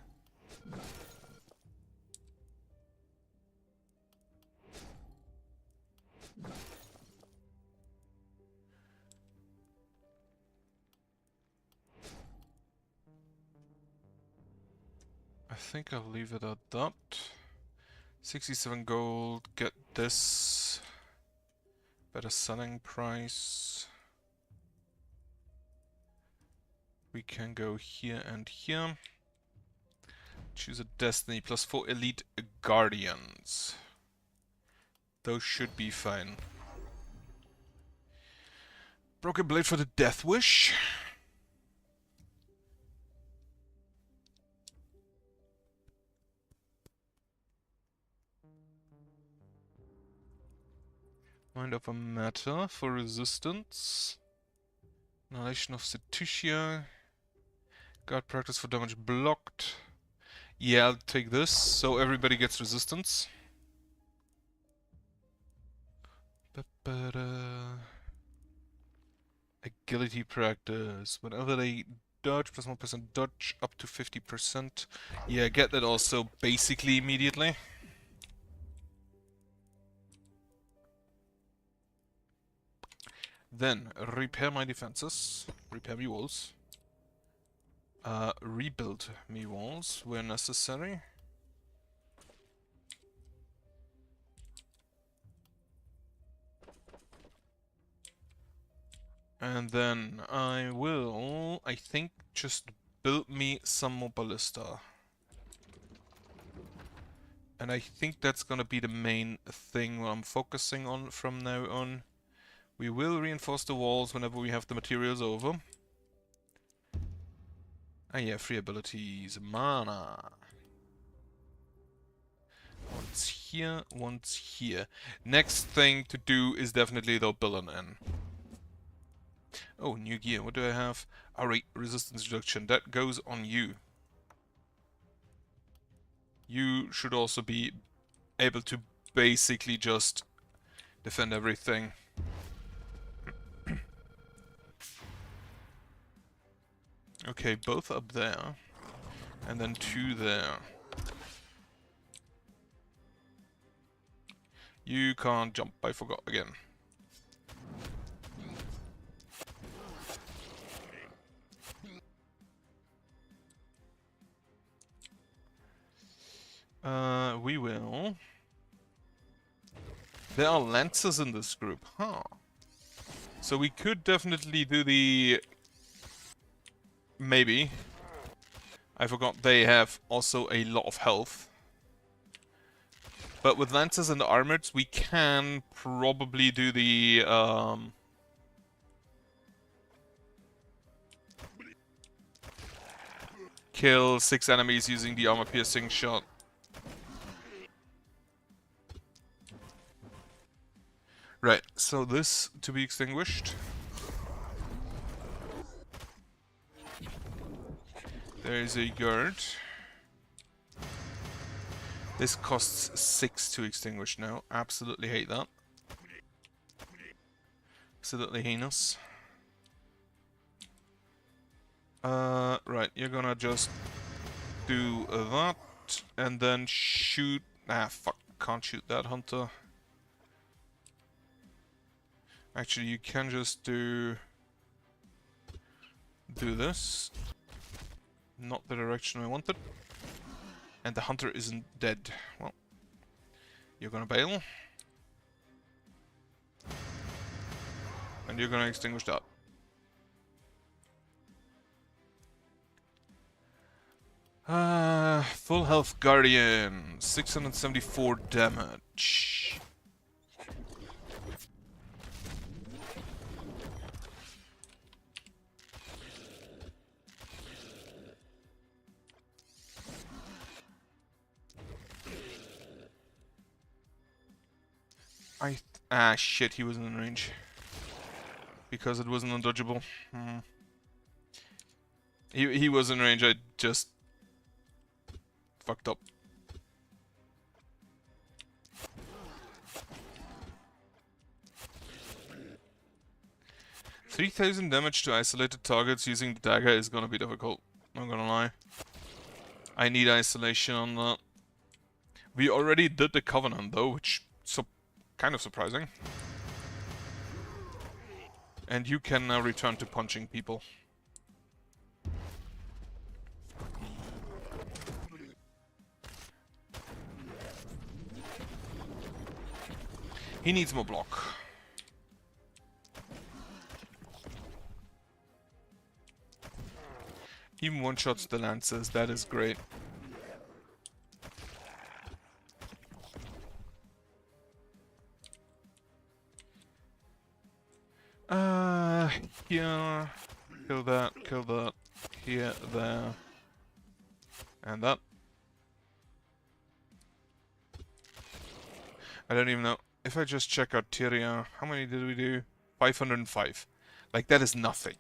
I think I'll leave it at that. 67 gold, get this. Better selling price. We can go here and here. Choose a destiny, +4 elite guardians. Those should be fine. Broken Blade for the Death Wish. Mind of a Matter for resistance. Annihilation of Cetusia. Guard practice for damage blocked. Yeah, I'll take this, so everybody gets resistance. Agility practice. Whenever they dodge, plus 1% dodge, up to 50%. Yeah, get that also basically immediately. Then, repair my defenses. Repair me walls. Rebuild me walls where necessary. And then I will, I think, just build me some more ballista. And I think that's gonna be the main thing I'm focusing on from now on. We will reinforce the walls whenever we have the materials over. Ah yeah, free abilities. Mana. Once here, once here. Next thing to do is definitely though build an N. Oh, new gear. What do I have? Alright, resistance reduction. That goes on you. You should also be able to basically just defend everything. Okay, both up there. And then 2 there. You can't jump, I forgot again. We will. There are lancers in this group, huh? So we could definitely do the... Maybe. I forgot they have also a lot of health. But with lancers and armoreds, we can probably do the... kill 6 enemies using the armor-piercing shot. Right, so this to be extinguished. There is a guard. This costs 6 to extinguish now. Absolutely hate that. Absolutely heinous. Right, you're gonna just do that and then shoot. Ah, fuck, can't shoot that hunter. Actually, you can just do this. Not the direction I wanted. And the hunter isn't dead. Well, you're gonna bail. And you're gonna extinguish that. Full health guardian. 674 damage. Ah, shit, he wasn't in range. Because it wasn't undodgeable. He was in range, I just... fucked up. $3,000 damage to isolated targets using the dagger is gonna be difficult. Not gonna lie. I need isolation on that. We already did the Covenant though, which is kind of surprising. And you can now return to punching people. He needs more block. Even one-shots the Lancers, that is great. Here. Kill that. Here, there. And that. I don't even know. If I just check out Tyria, how many did we do? 505. Like, that is nothing.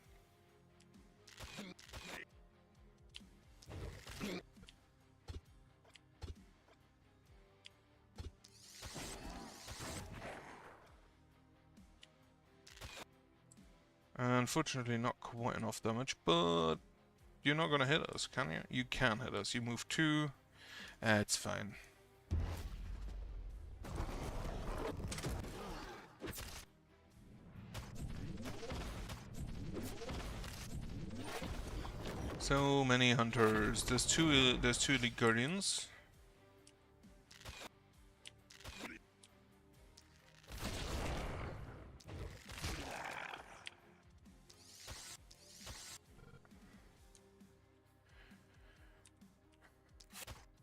Unfortunately, not quite enough damage, but you're not gonna hit us, can you? You can hit us. You move 2. It's fine. So many hunters. There's two elite guardians.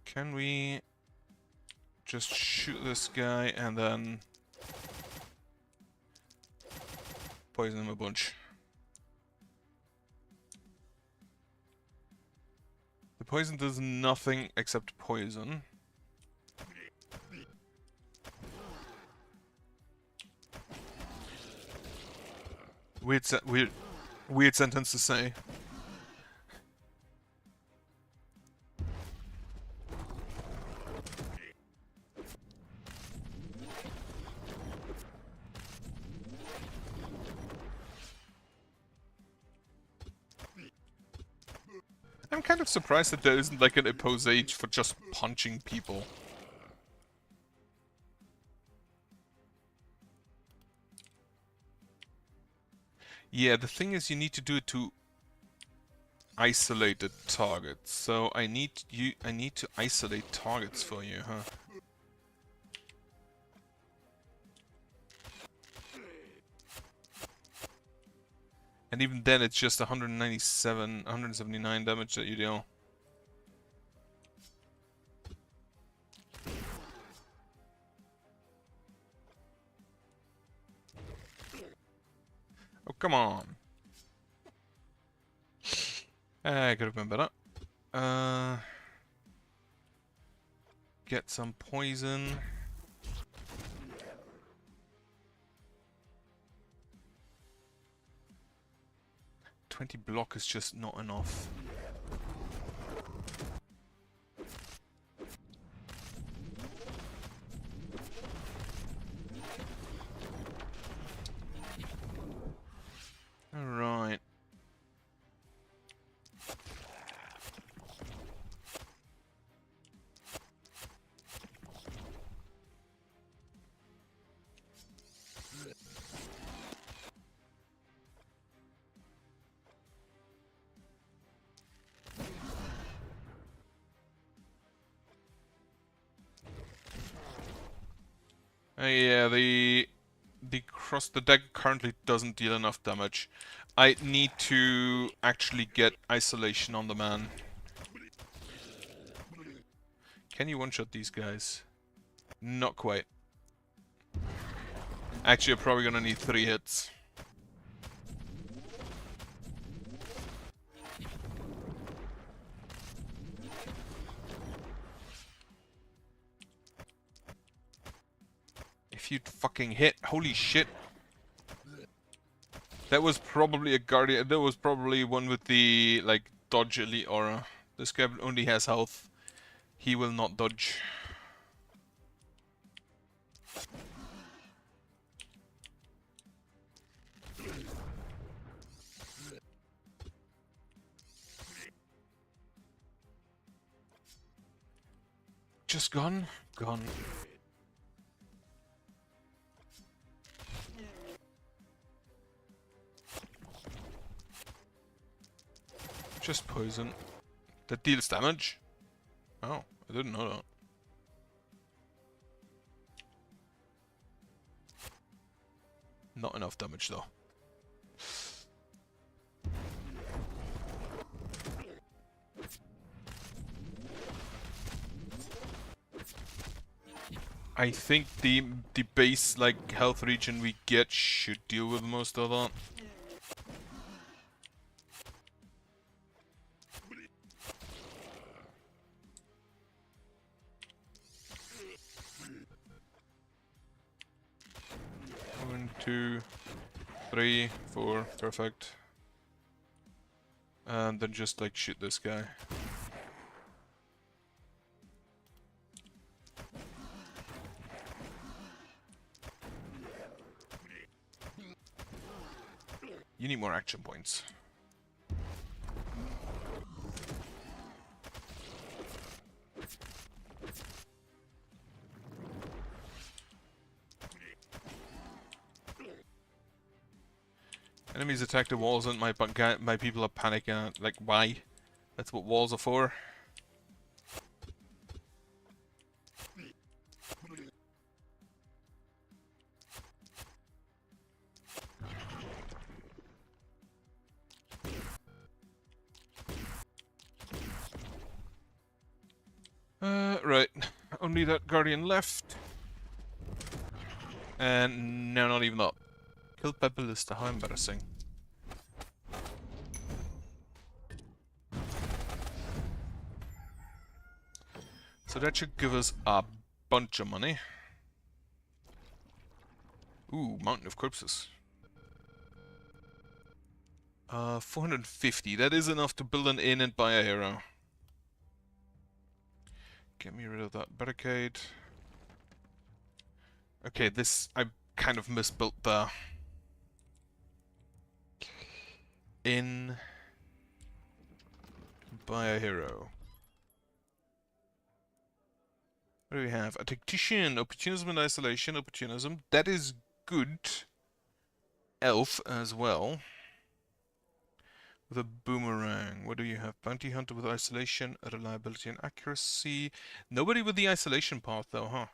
Can we just shoot this guy and then poison him a bunch? The poison does nothing except poison. Weird sentence to say. I'm kind of surprised that there isn't like an oppose age for just punching people. Yeah, the thing is you need to do it to isolated targets. So I need to isolate targets for you, huh? And even then it's just 179 damage that you deal. Oh, come on. I could have been better. Get some poison. $20 block is just not enough. Alright. Yeah, the deck currently doesn't deal enough damage. I need to actually get isolation on the man. Can you one-shot these guys? Not quite. Actually, you're probably gonna need 3 hits. If you'd fucking hit, holy shit. That was probably a guardian, that was probably one with the, like, dodge elite aura. This guy only has health. He will not dodge. Just gone? Gone. Just poison. That deals damage? Oh, I didn't know that. Not enough damage though. I think the base like health region we get should deal with most of that. 2, 3, 4, perfect. And then just like shoot this guy. You need more action points. Enemies attack the walls and my people are panicking. Like, why? That's what walls are for. Right. Only that guardian left. And no, not even that. Killed by ballista, how embarrassing. So that should give us a bunch of money. Ooh, Mountain of Corpses. 450. That is enough to build an inn and buy a hero. Get me rid of that barricade. Okay, this... I kind of misbuilt the... Inn... Buy a hero. What do we have? A tactician, opportunism and isolation, opportunism. That is good. Elf as well. With a boomerang. What do you have? Bounty hunter with isolation, reliability and accuracy. Nobody with the isolation path though, huh?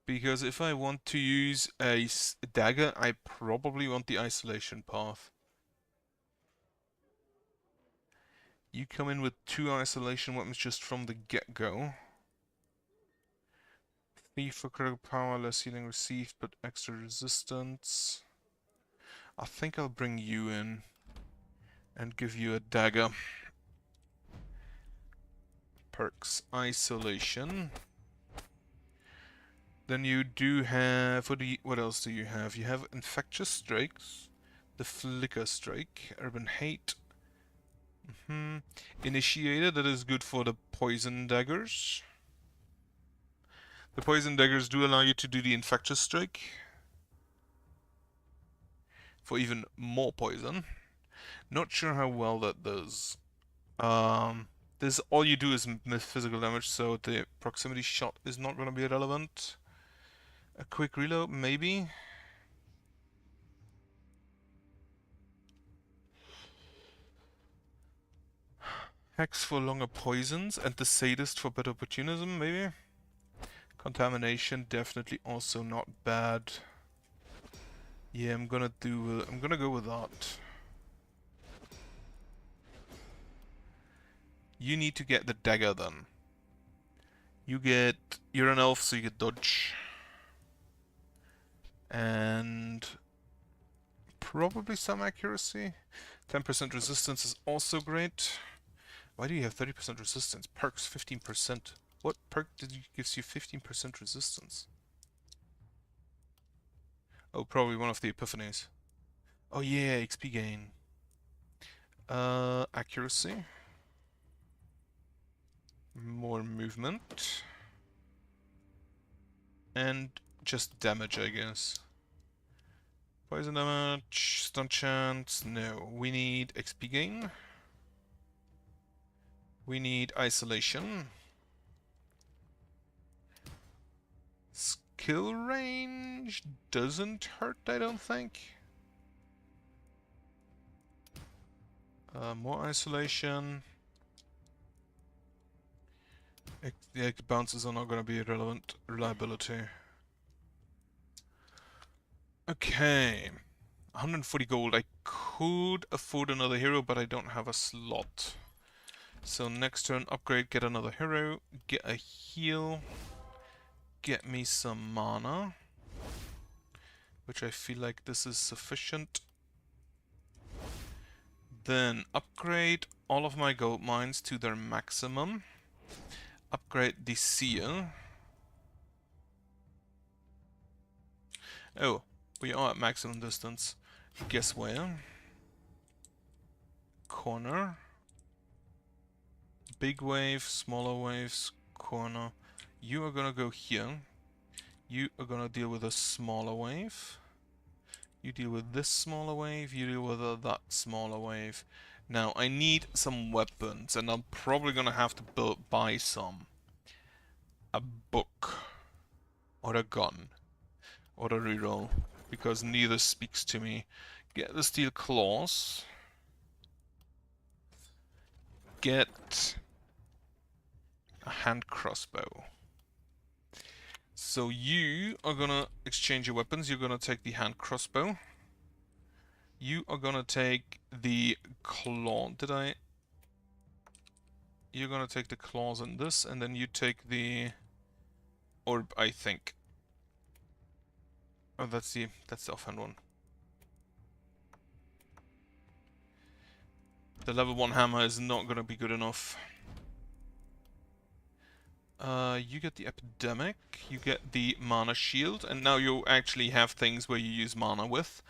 Because if I want to use a dagger, I probably want the isolation path. You come in with 2 isolation weapons just from the get-go. 3 for critical power, less healing received, but extra resistance. I think I'll bring you in and give you a dagger. Perks, isolation. Then you do have, what else do you have? You have infectious strikes, the flicker strike, urban hate. Initiated, that is good for the poison daggers. The poison daggers do allow you to do the infectious strike for even more poison. Not sure how well that does. This all you do is miss physical damage, so the proximity shot is not going to be relevant. A quick reload, maybe. Hex for longer poisons, and the sadist for better opportunism, maybe. Contamination, definitely also not bad. Yeah, I'm gonna go with that. You need to get the dagger then. You're an elf, so you get dodge. And probably some accuracy. 10% resistance is also great. Why do you have 30% resistance? Perks 15%. What perk gives you 15% resistance? Oh, probably one of the epiphanies. Oh yeah, XP gain. Accuracy. More movement. And just damage, I guess. Poison damage, stun chance, no. We need XP gain. We need isolation. Skill range doesn't hurt, I don't think. More isolation. The bounces are not going to be irrelevant. Reliability. Okay. 140 gold. I could afford another hero, but I don't have a slot. So next turn, upgrade, get another hero, get a heal, get me some mana, which I feel like this is sufficient. Then upgrade all of my gold mines to their maximum. Upgrade the seal. Oh, we are at maximum distance. Guess where? Corner. Big wave, smaller waves, corner. You are gonna go here. You are gonna deal with a smaller wave. You deal with this smaller wave. You deal with that smaller wave. Now, I need some weapons, and I'm probably gonna have to buy some. A book. Or a gun. Or a reroll. Because neither speaks to me. Get the steel claws. Get a hand crossbow. So you are gonna exchange your weapons. You're gonna take the hand crossbow. You are gonna take the claw. You're gonna take the claws in this, and then you take the orb, I think. Oh, that's the offhand one. The level 1 hammer is not gonna be good enough. You get the epidemic, you get the mana shield, and now you actually have things where you use mana with.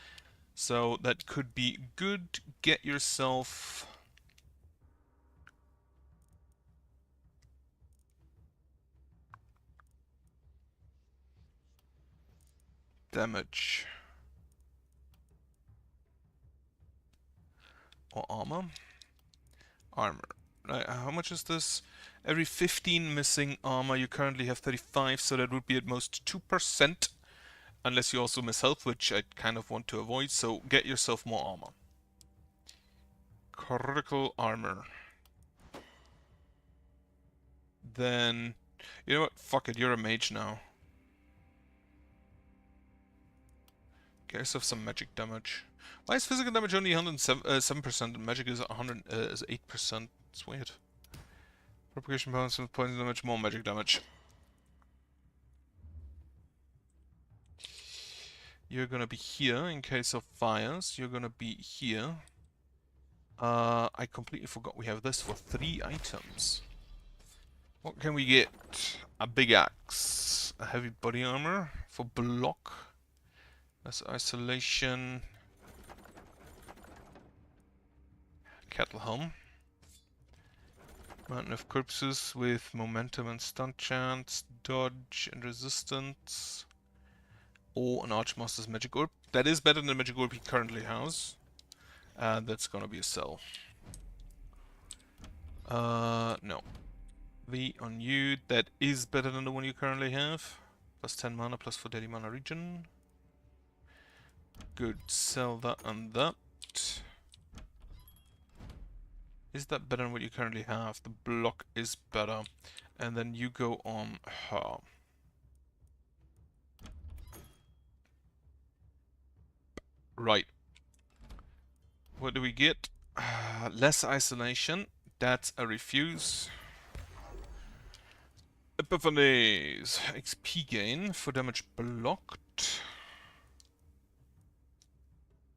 So that could be good. Get yourself... damage. Or armor. Armor. Right, how much is this? Every 15 missing armor, you currently have 35, so that would be at most 2%. Unless you also miss health, which I kind of want to avoid, so get yourself more armor. Critical armor. Then, you know what? Fuck it, you're a mage now. Get yourself some magic damage. Why is physical damage only 107% and magic is 8%? It's weird. Propagation bonus with poison damage, more magic damage. You're gonna be here in case of fires. You're gonna be here. I completely forgot we have this for 3 items. What can we get? A big axe. A heavy body armor for block. That's isolation. Cattle helm. Mountain of corpses with momentum and stun chance, dodge and resistance. Or an Archmaster's magic orb. That is better than the magic orb he currently has. That's gonna be a sell. No. V on you, that is better than the one you currently have. Plus 10 mana, plus 4 daily mana regen. Good, sell that and that. Is that better than what you currently have? The block is better. And then you go on her. Right. What do we get? Less isolation. That's a refuse. Epiphanies. XP gain for damage blocked.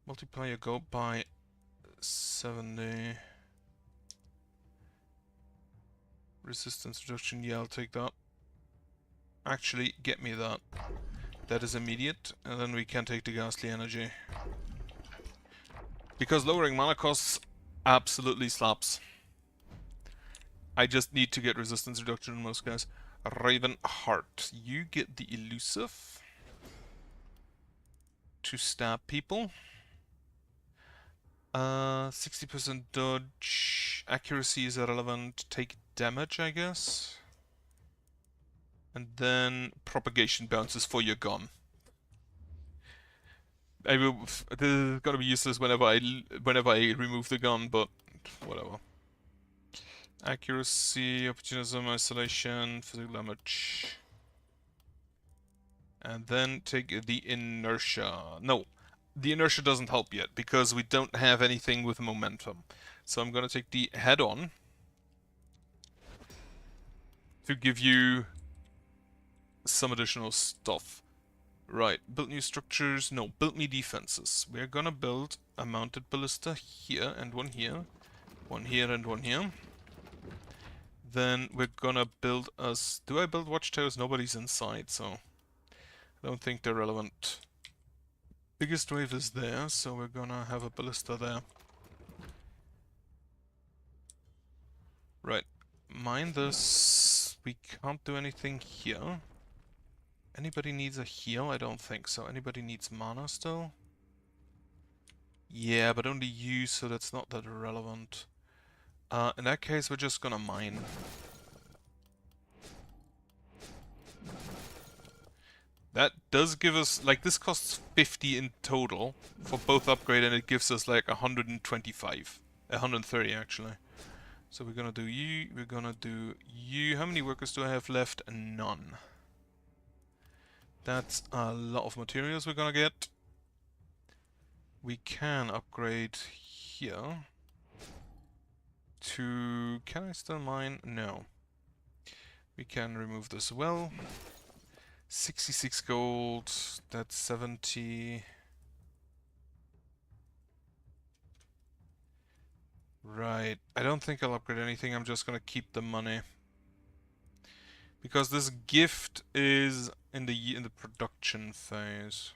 Multiply your go by 70. Resistance reduction, yeah, I'll take that. Actually, get me that. That is immediate, and then we can take the ghastly energy. Because lowering mana costs absolutely slaps. I just need to get resistance reduction on most guys. Raven Heart. You get the elusive to stab people. 60% dodge. Accuracy is irrelevant. Take damage, I guess. And then propagation bounces for your gun. This is gonna be useless whenever I remove the gun, but whatever. Accuracy, opportunism, isolation, physical damage. And then take the inertia. No, the inertia doesn't help yet because we don't have anything with momentum. So I'm gonna take the head-on to give you some additional stuff. Right, build new structures. No, build me defenses. We're gonna build a mounted ballista here and one here. One here and one here. Then we're gonna build us... Do I build watchtowers? Nobody's inside, so... I don't think they're relevant. Biggest wave is there, so we're gonna have a ballista there. Right. Mind this. We can't do anything here. Anybody needs a heal? I don't think so. Anybody needs mana still? Yeah, but only you, so that's not that relevant. In that case, we're just gonna mine. That does give us, like, this costs 50 in total for both upgrade, and it gives us like 125. 130 actually. So we're gonna do you, we're gonna do you. How many workers do I have left? None. That's a lot of materials we're gonna get. We can upgrade here to... Can I still mine? No. We can remove this well. 66 gold, that's 70. Right, I don't think I'll upgrade anything, I'm just gonna keep the money. Because this gift is in the production phase.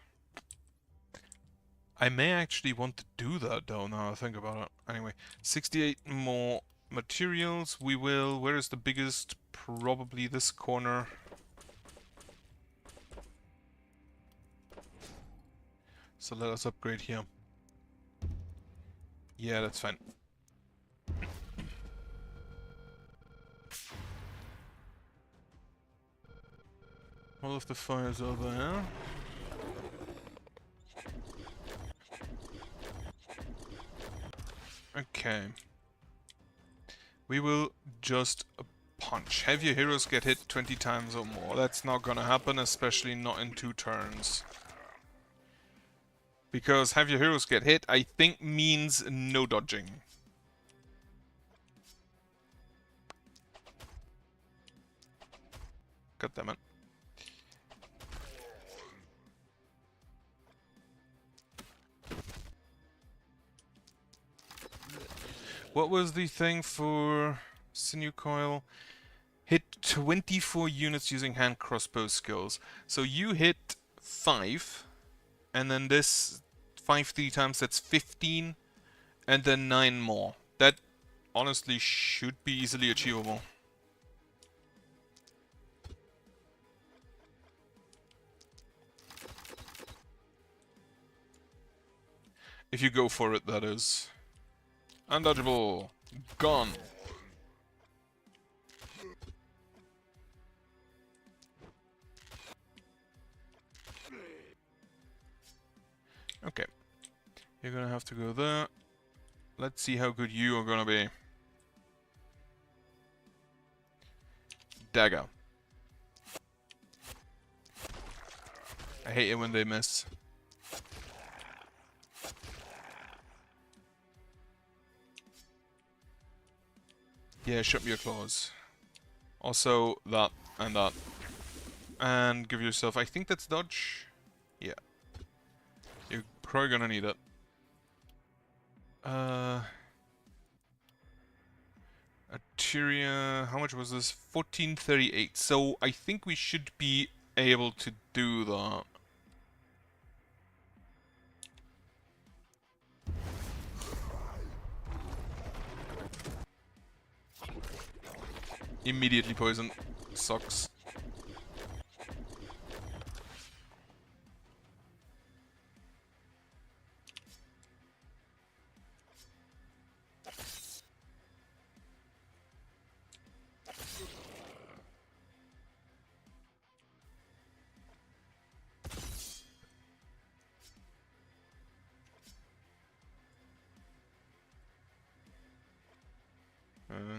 I may actually want to do that though, now I think about it. Anyway, 68 more materials, we will... Where is the biggest? Probably this corner. So let us upgrade here. Yeah, that's fine. All of the fires are there. Okay. We will just punch. Have your heroes get hit 20 times or more. That's not gonna happen, especially not in 2 turns. Because have your heroes get hit, I think means no dodging. God damn it. What was the thing for Sinew Coil? Hit 24 units using hand crossbow skills. So you hit 5, and then this 5 3 times, that's 15, and then 9 more. That honestly should be easily achievable. If you go for it, that is. Undodgeable. Gone. Okay. You're gonna have to go there. Let's see how good you are gonna be. Dagger. I hate it when they miss. Yeah, shut your claws. Also, that and that. And give yourself... I think that's dodge. Yeah. You're probably gonna need it. Arteria... How much was this? 1438. So, I think we should be able to do that. Immediately poison. Sucks.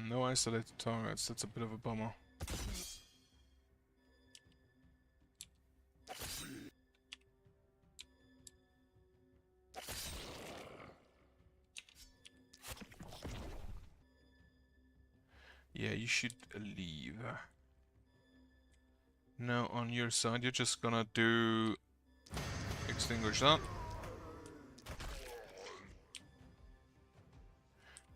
No isolated targets, that's a bit of a bummer. Yeah, you should leave. Now on your side, you're just gonna do... Extinguish that.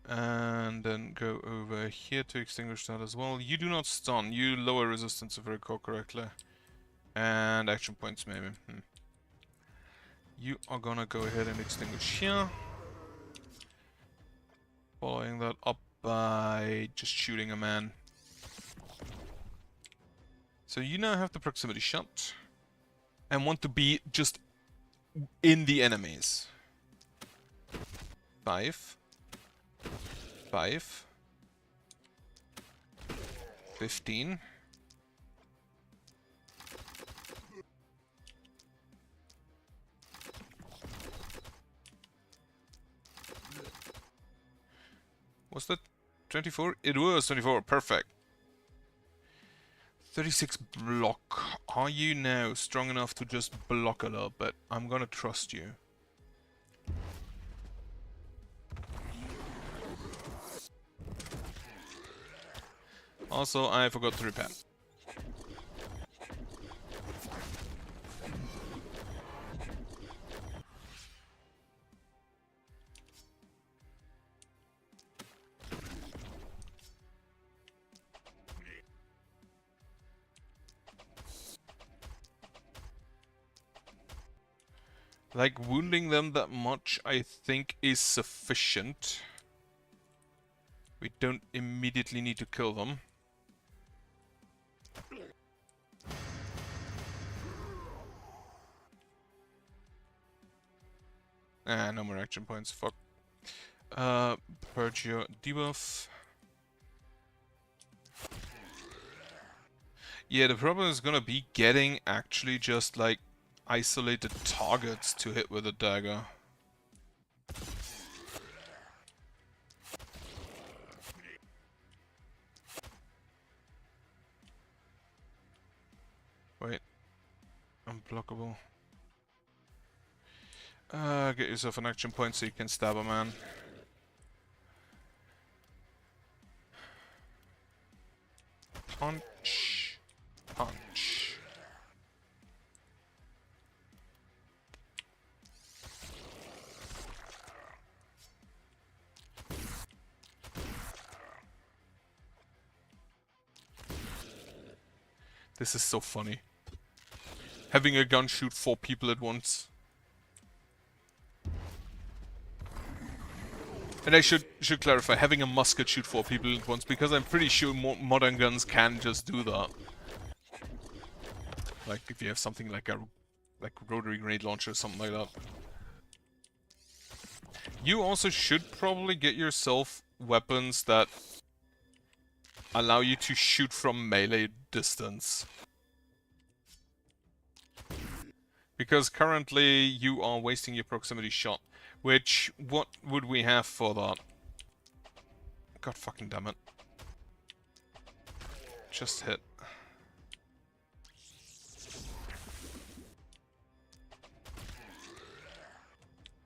And then go over here to extinguish that as well. You do not stun, you lower resistance if I recall correctly. And action points maybe. You are gonna go ahead and extinguish here. Following that up by just shooting a man. So you now have the proximity shot. And want to be just in the enemies. 5. 5. 15. Was that 24? It was 24, perfect. 36 block. Are you now strong enough to just block a little bit? I'm gonna trust you. Also, I forgot to repair. Like, wounding them that much, I think, is sufficient. We don't immediately need to kill them. Ah, no more action points, fuck. Purge your debuff. Yeah, the problem is gonna be getting actually just, like, isolated targets to hit with a dagger. Wait. Unblockable. Get yourself an action point so you can stab a man. Punch. Punch. This is so funny. Having a gun shoot 4 people at once. And I should clarify, having a musket shoot 4 people at once, because I'm pretty sure modern guns can just do that. Like if you have something like a rotary grenade launcher or something like that. You also should probably get yourself weapons that allow you to shoot from melee distance. Because currently you are wasting your proximity shot. Which, what would we have for that? God fucking damn it. Just hit.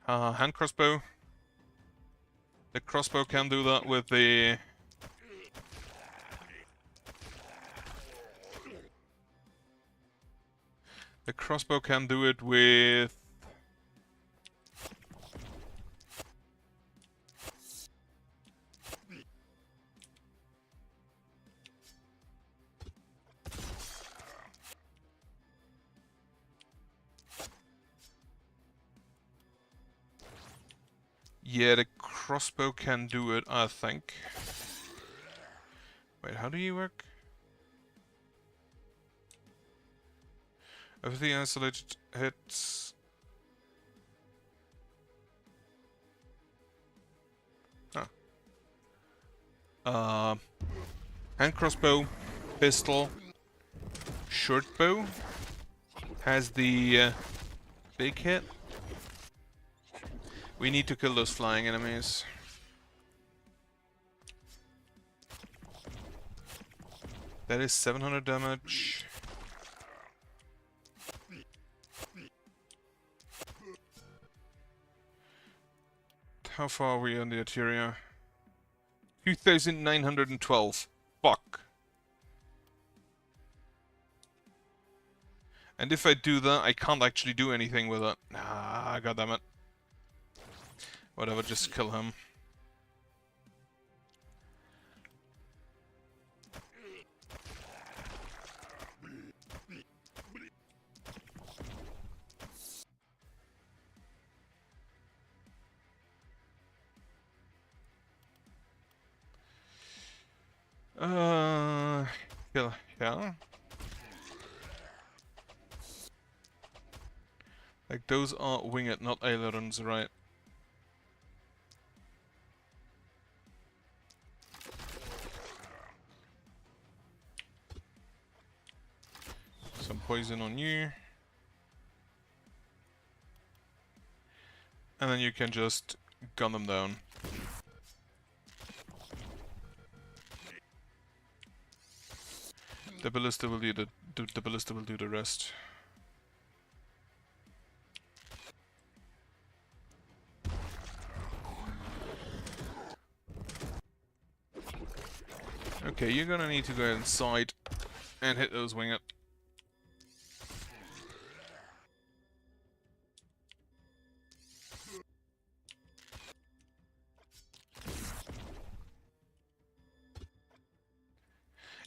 Hand crossbow. The crossbow can do that with the... The crossbow can do it with... Yeah, the crossbow can do it, I think. Wait, how do you work? Everything isolated hits... Huh. Hand crossbow, pistol, short bow has the big hit. We need to kill those flying enemies. That is 700 damage. How far are we on the arteria? 2,912. Fuck. And if I do that, I can't actually do anything with it. Ah, goddammit. Whatever, just kill him. Yeah. Like, those are winged, not ailerons, right? Some poison on you. And then you can just gun them down. The ballista will do the ballista will do the rest. Okay, you're gonna need to go inside and hit those winged.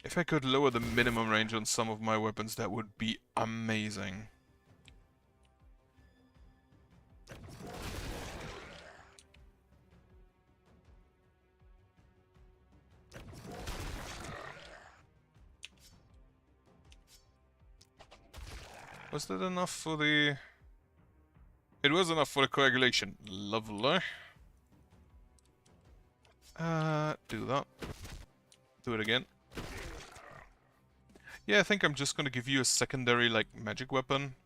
If I could lower the minimum range on some of my weapons, that would be amazing. Was that enough for the... It was enough for the coagulation. Lovely. Do that. Do it again. Yeah, I think I'm just gonna give you a secondary, like, magic weapon.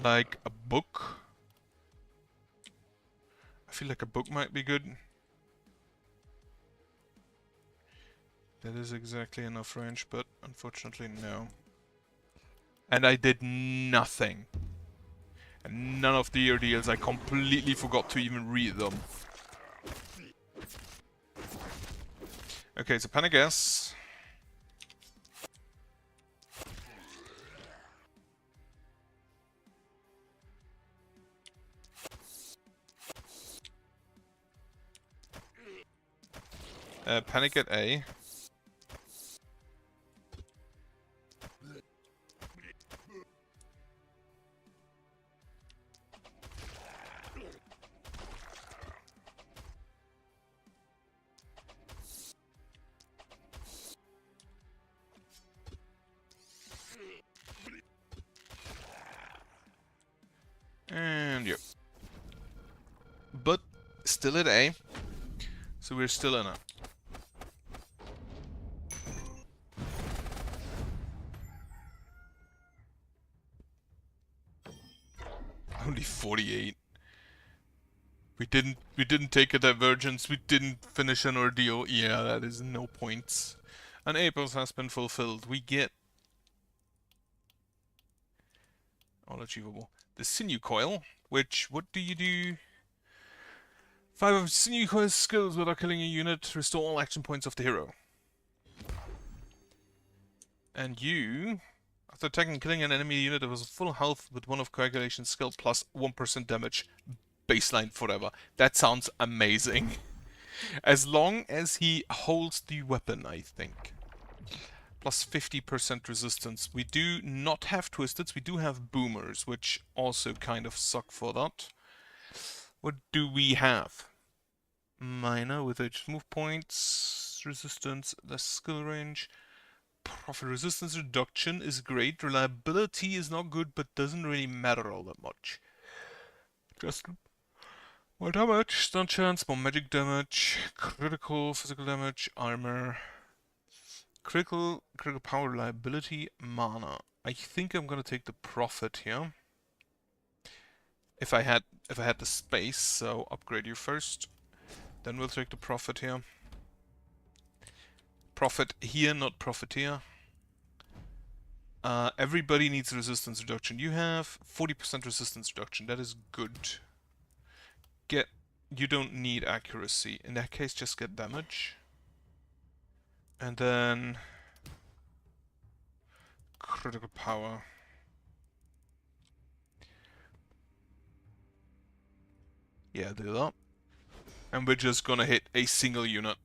Like a book. I feel like a book might be good. That is exactly enough range, but unfortunately no. And I did nothing. And none of the ear deals, I completely forgot to even read them. Okay, so panic gas. Panic at A. And yep. But still at A. So we're still in it. Only 48. We didn't take a divergence, we didn't finish an ordeal. Yeah, that is no points. An Apos has been fulfilled. We get all achievable. The sinew coil, which what do you do? 5 of sinew coil's skills without killing a unit, restore all action points of the hero. And you, after attacking and killing an enemy unit that was full health with one of coagulation skill plus 1% damage, baseline forever. That sounds amazing. As long as he holds the weapon, I think. Plus 50% resistance. We do not have twisteds, we do have boomers, which also kind of suck for that. What do we have? Minor with H move points, resistance, less skill range. Profit resistance reduction is great. Reliability is not good, but doesn't really matter all that much. Just more damage, stun chance, more magic damage, critical physical damage, armor, critical power, reliability, mana. I think I'm gonna take the profit here. If I had the space, so upgrade you first. Then we'll take the profit here. Profit here, not profiteer. Everybody needs resistance reduction. You have 40% resistance reduction. That is good. You don't need accuracy. In that case, just get damage. And then critical power. Yeah, do that. And we're just gonna hit a single unit.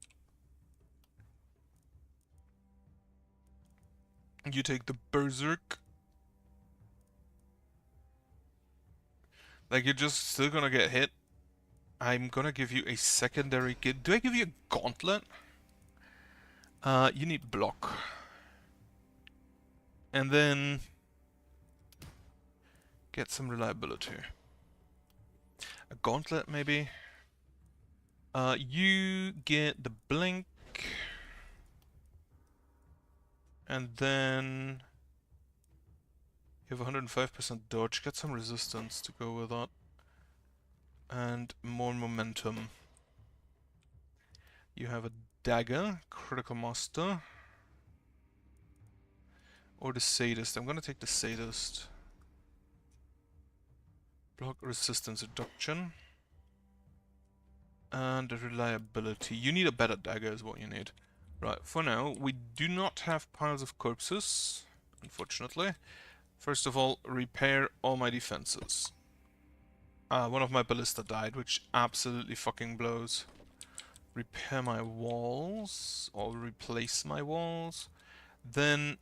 You take the Berserk. Like, you're just still gonna get hit. I'm gonna give you a secondary... Do I give you a Gauntlet? You need block. And then... get some reliability. A Gauntlet, maybe? You get the Blink. And then... you have 105% dodge. Get some resistance to go with that. And more momentum. You have a Dagger, Critical Master. Or the Sadist. I'm gonna take the Sadist. Block resistance reduction. And reliability. You need a better dagger is what you need. Right, for now, we do not have piles of corpses, unfortunately. First of all, repair all my defenses. One of my ballista died, which absolutely fucking blows. Repair my walls, or replace my walls. Then,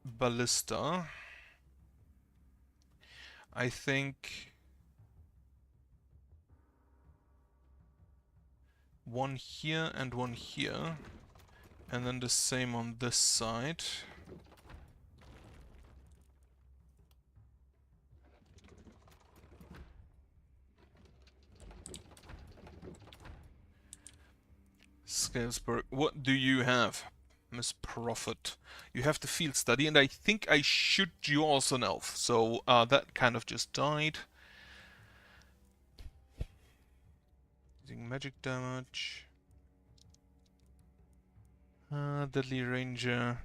ballista. I think... one here and one here. And then the same on this side. Scalesburg, what do you have, Miss Prophet? You have the field study, and I think I shoot you also an elf. So that kind of just died. Using magic damage. Deadly Ranger.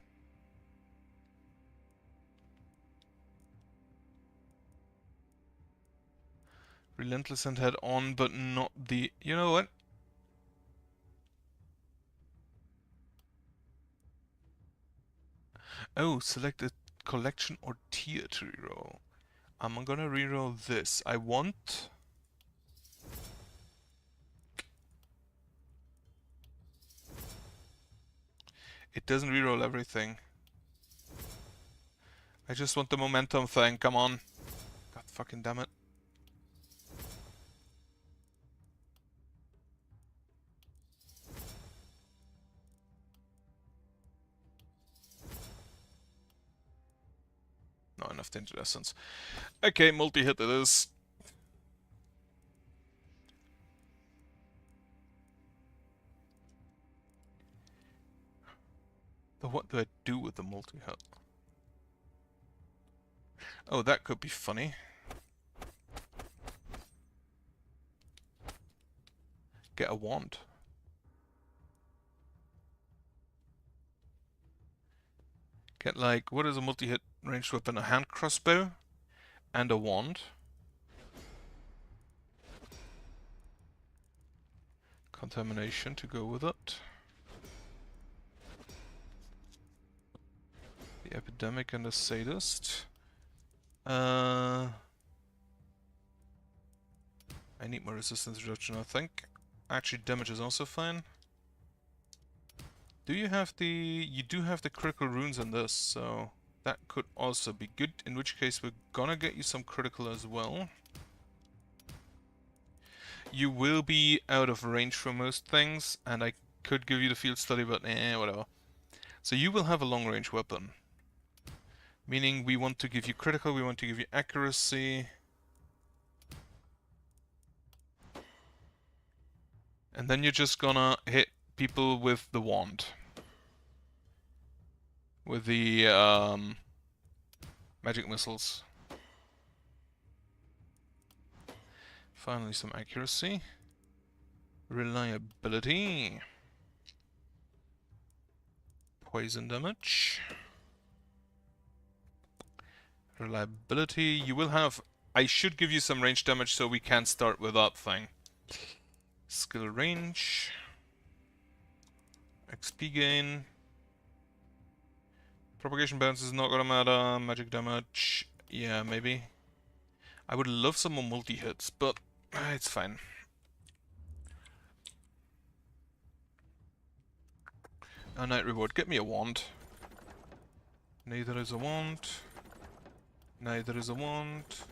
Relentless and head on, but not the... you know what? Oh, select a collection or tier to reroll. I'm gonna reroll this. I want... it doesn't reroll everything. I just want the momentum thing, come on. God fucking damn it. Not enough Tainted Essence. Okay, multi-hit it is. But what do I do with the multi-hit? Oh, that could be funny. Get a wand. Get like, what is a multi-hit ranged weapon? A hand crossbow and a wand. Contamination to go with it. The epidemic and the sadist. I need more resistance reduction, I think. Actually, damage is also fine. Do you have the... you do have the critical runes on this, so that could also be good, in which case we're gonna get you some critical as well. You will be out of range for most things, and I could give you the field study, but whatever. So you will have a long range weapon. Meaning we want to give you critical, we want to give you accuracy. And then you're just gonna hit people with the wand. With the magic missiles. Finally some accuracy. Reliability. Poison damage. Reliability. You will have... I should give you some range damage so we can start with that thing. Skill range. XP gain. Propagation bounce is not gonna matter. Magic damage. Yeah, maybe. I would love some more multi-hits, but it's fine. A night reward. Get me a wand. Neither is a want. Neither is a want.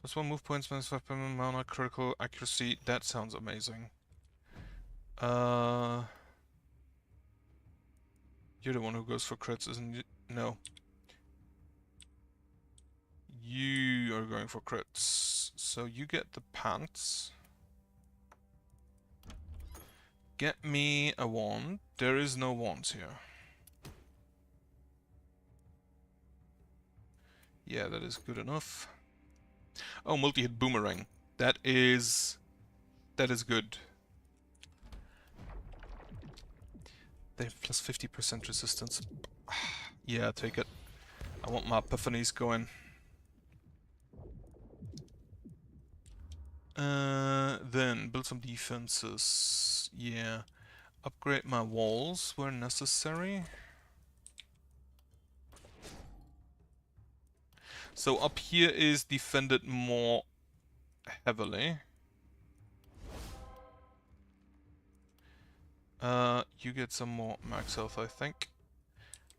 Plus 1 move points, minus 5 mana, critical accuracy. That sounds amazing. You're the one who goes for crits, isn't you? No. You are going for crits. So you get the pants. Get me a wand. There is no wands here. Yeah, that is good enough. Oh, multi-hit boomerang. That is good. They have plus 50% resistance. Yeah, take it. I want my epiphanies going. Then build some defenses. Yeah. Upgrade my walls where necessary. So up here is defended more heavily. You get some more max health, I think.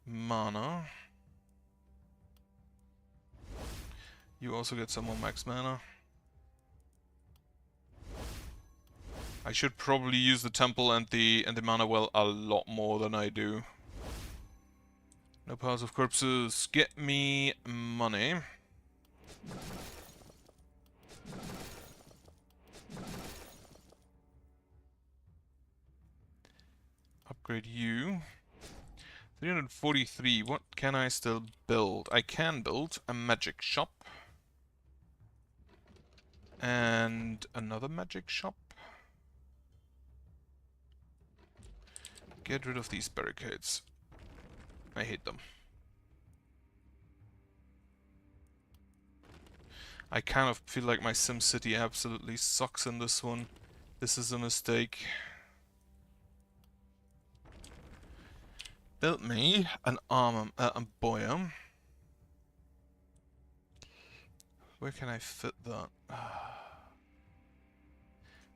Mana. You also get some more max mana. I should probably use the temple and the mana well a lot more than I do. No piles of corpses. Get me money. Upgrade you. 343. What can I still build? I can build a magic shop. And another magic shop. Get rid of these barricades. I hate them. I kind of feel like my SimCity absolutely sucks in this one. This is a mistake. Built me an armor, a boya. Where can I fit that?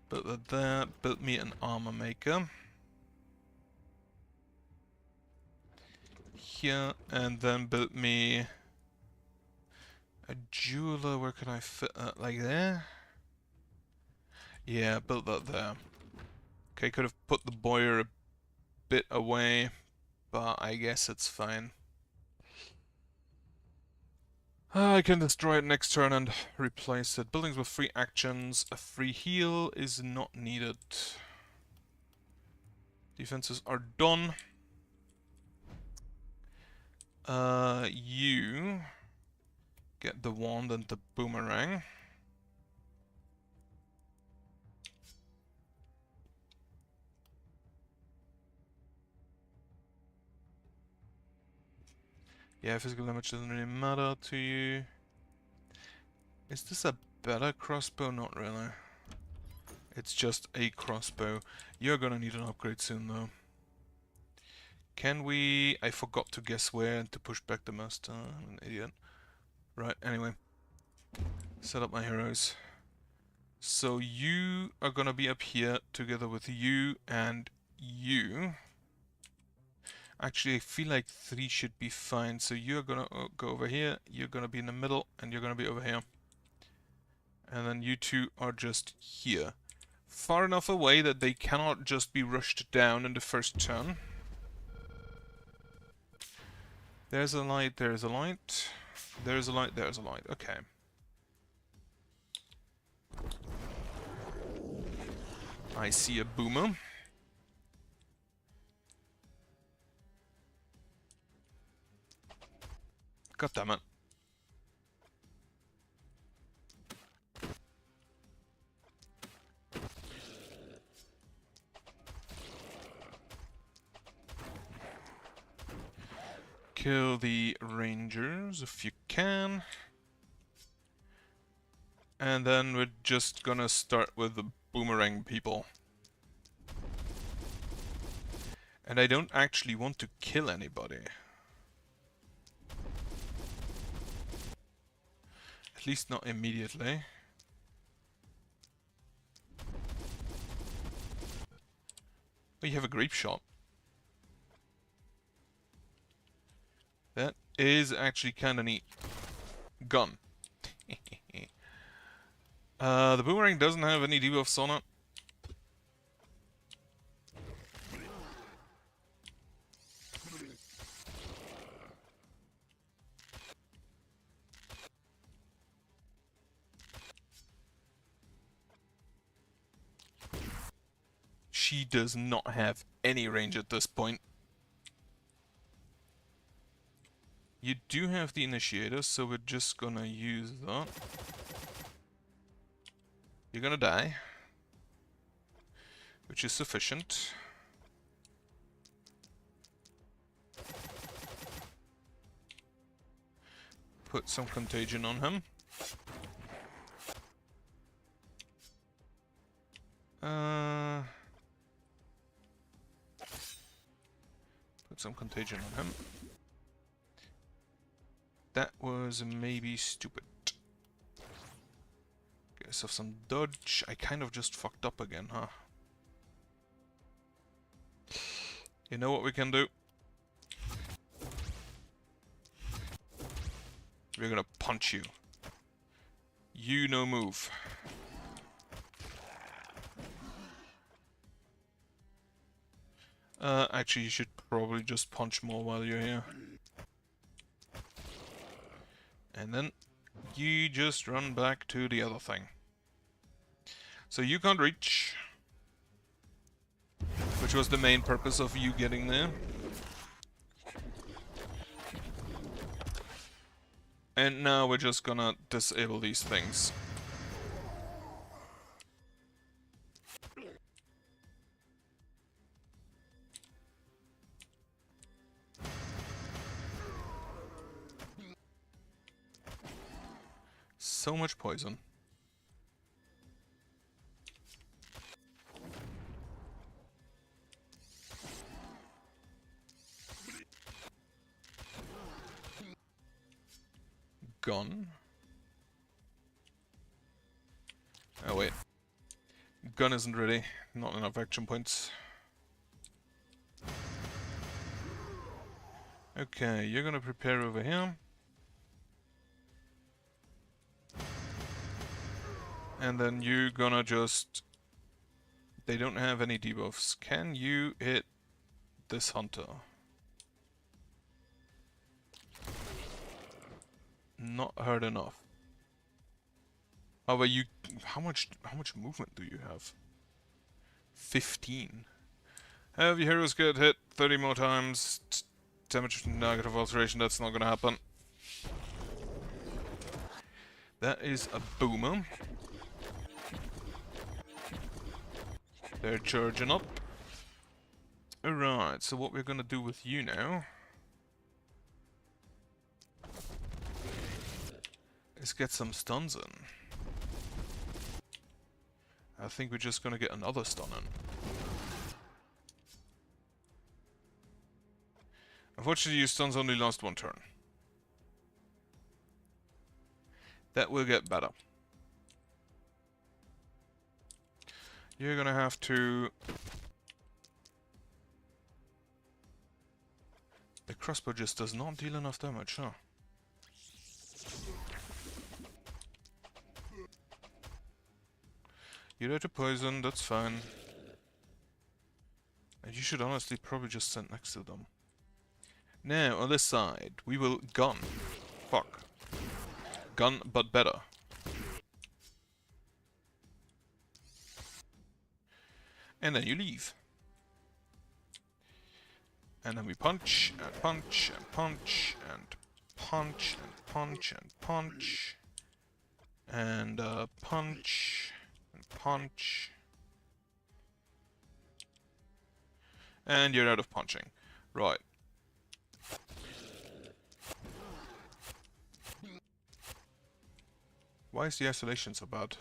Built that there. Built me an armor maker. Here, and then built me a jeweler. Where can I fit that? Like there? Yeah, built that there. Okay, could have put the boiler a bit away, but I guess it's fine. I can destroy it next turn and replace it. Buildings with free actions. A free heal is not needed. Defenses are done. You get the wand and the boomerang. Yeah, physical damage doesn't really matter to you. Is this a better crossbow? Not really. It's just a crossbow. You're gonna need an upgrade soon though. Can we... I forgot to guess where and to push back the master. I'm an idiot. Right, anyway. Set up my heroes. So you are gonna be up here together with you and you. Actually, I feel like 3 should be fine. So you're gonna go over here, you're gonna be in the middle, and you're gonna be over here. And then you two are just here. Far enough away that they cannot just be rushed down in the first turn. There's a light, there's a light. There's a light, there's a light. Okay. I see a boomer. God damn it. Kill the rangers if you can. And then we're just gonna start with the boomerang people. And I don't actually want to kill anybody. At least not immediately. Oh, you have a grape shot. That is actually kinda neat. Gun. The boomerang doesn't have any debuffs on it. She does not have any range at this point. You do have the initiator, so we're just gonna use that. You're gonna die, which is sufficient. Put some contagion on him. Put some contagion on him. That was maybe stupid. Guess of some dodge. I kind of just fucked up again, huh? You know what we can do? We're gonna punch you. You no move. Actually, you should probably just punch more while you're here. And then you just run back to the other thing. So you can't reach, which was the main purpose of you getting there. And now we're just gonna disable these things. So much poison. Gun. Oh wait. Gun isn't ready. Not enough action points. Okay, you're gonna prepare over here. And then you're gonna just... They don't have any debuffs. Can you hit this hunter? Not hard enough. Oh, but you... How much movement do you have? 15. Have your heroes get hit 30 more times. Damage negative alteration, that's not gonna happen. That is a boomer. They're charging up. Alright, so what we're gonna do with you now is get some stuns in. I think we're just gonna get another stun in. Unfortunately, your stuns only last one turn. That will get better. You're gonna have to... The crossbow just does not deal enough damage, huh? You're out of poison, that's fine. And you should honestly probably just stand next to them. Now, on this side, we will gun. Fuck. Gun, but better. And then you leave. And then we punch, and punch, and punch, and punch, and punch, and punch. And punch, and punch. And you're out of punching. Right. Why is the isolation so bad?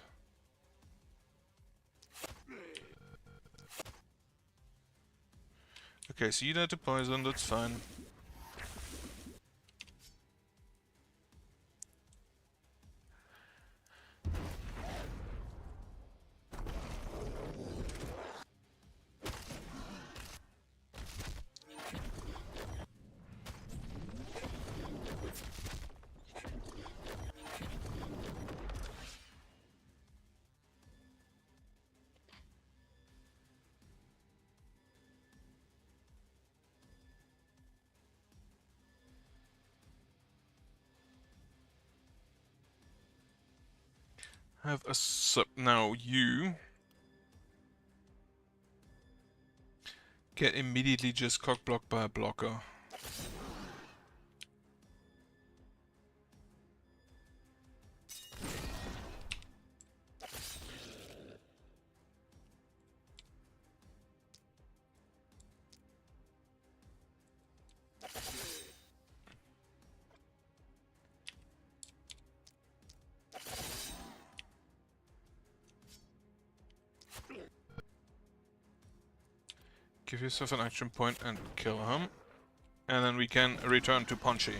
Okay, so you don't have to poison, that's fine. have a sub. Now you get immediately just cock blocked by a blocker. Give yourself an action point and kill him. And then we can return to Punchy.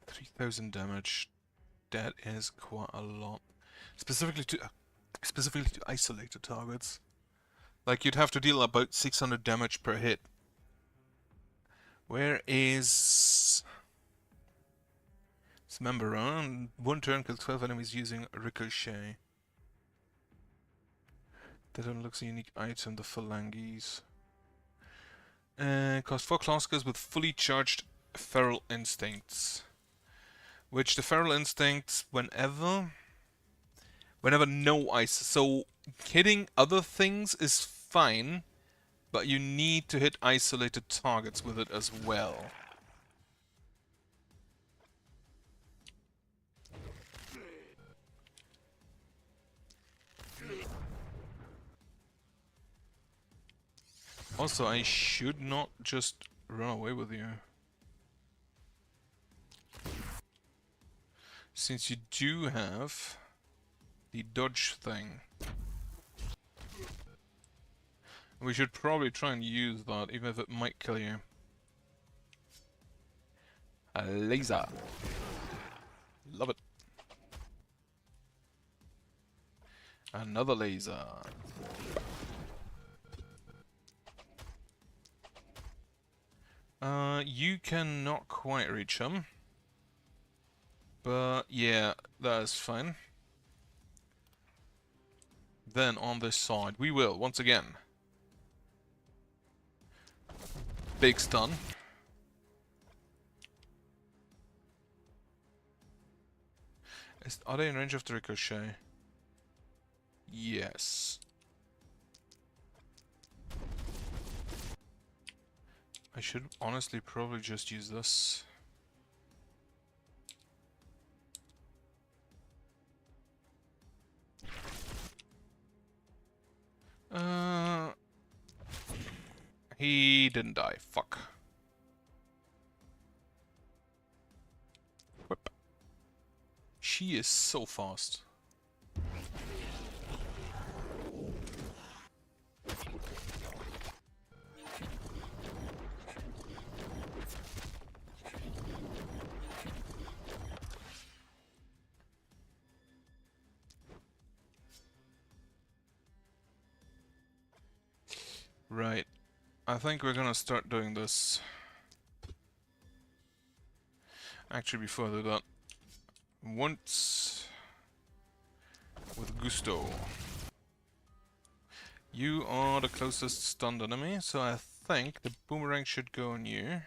$3,000 damage. That is quite a lot. Specifically to isolated targets. Like, you'd have to deal about 600 damage per hit. Where is... Dismember on one turn kills 12 enemies using Ricochet. That unlocks a unique item, the Phalanges. Cost 4 claskers with fully charged Feral Instincts. Which the Feral Instincts, whenever no ice. So hitting other things is fine, but you need to hit isolated targets with it as well. Also, I should not just run away with you. Since you do have the dodge thing. We should probably try and use that, even if it might kill you. A laser. Love it. Another laser. You cannot quite reach him. But yeah, that is fine. Then on this side, we will, once again. Big stun. Are they in range of the ricochet? Yes. I should honestly probably just use this. He didn't die. Fuck. Whip. She is so fast. Right. I think we're gonna start doing this. Actually, before I do that, once with gusto. You are the closest stunned enemy, so I think the boomerang should go on you.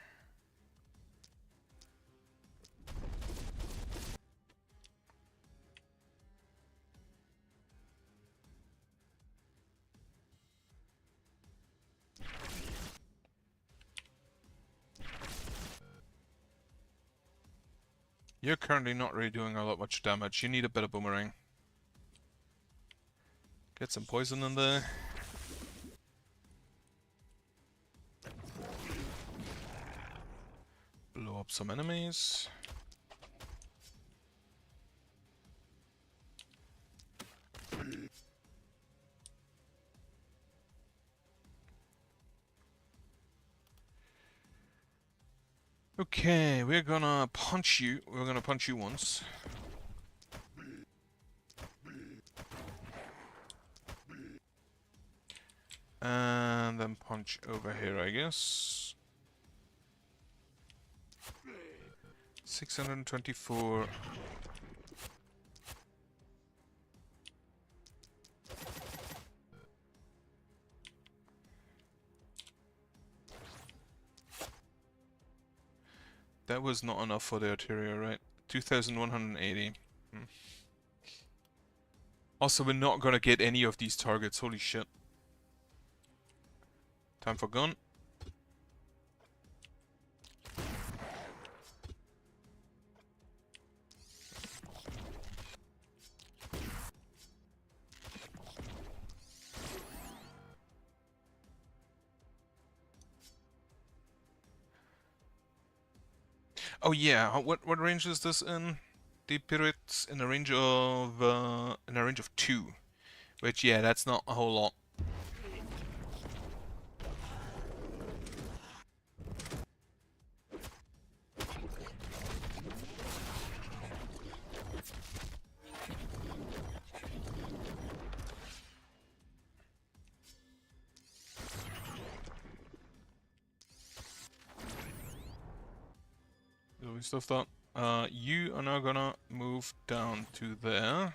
You're currently not really doing a lot much damage. You need a bit of boomerang. Get some poison in there. Blow up some enemies. Okay, we're gonna punch you. We're gonna punch you once. And then punch over here, I guess. 624. That was not enough for the artillery, right? 2,180. Also, we're not gonna get any of these targets, holy shit. Time for gun. Oh yeah, what range is this in? The pirates in a range of 2. Which yeah, that's not a whole lot. So we stuff that. You are now gonna move down to there.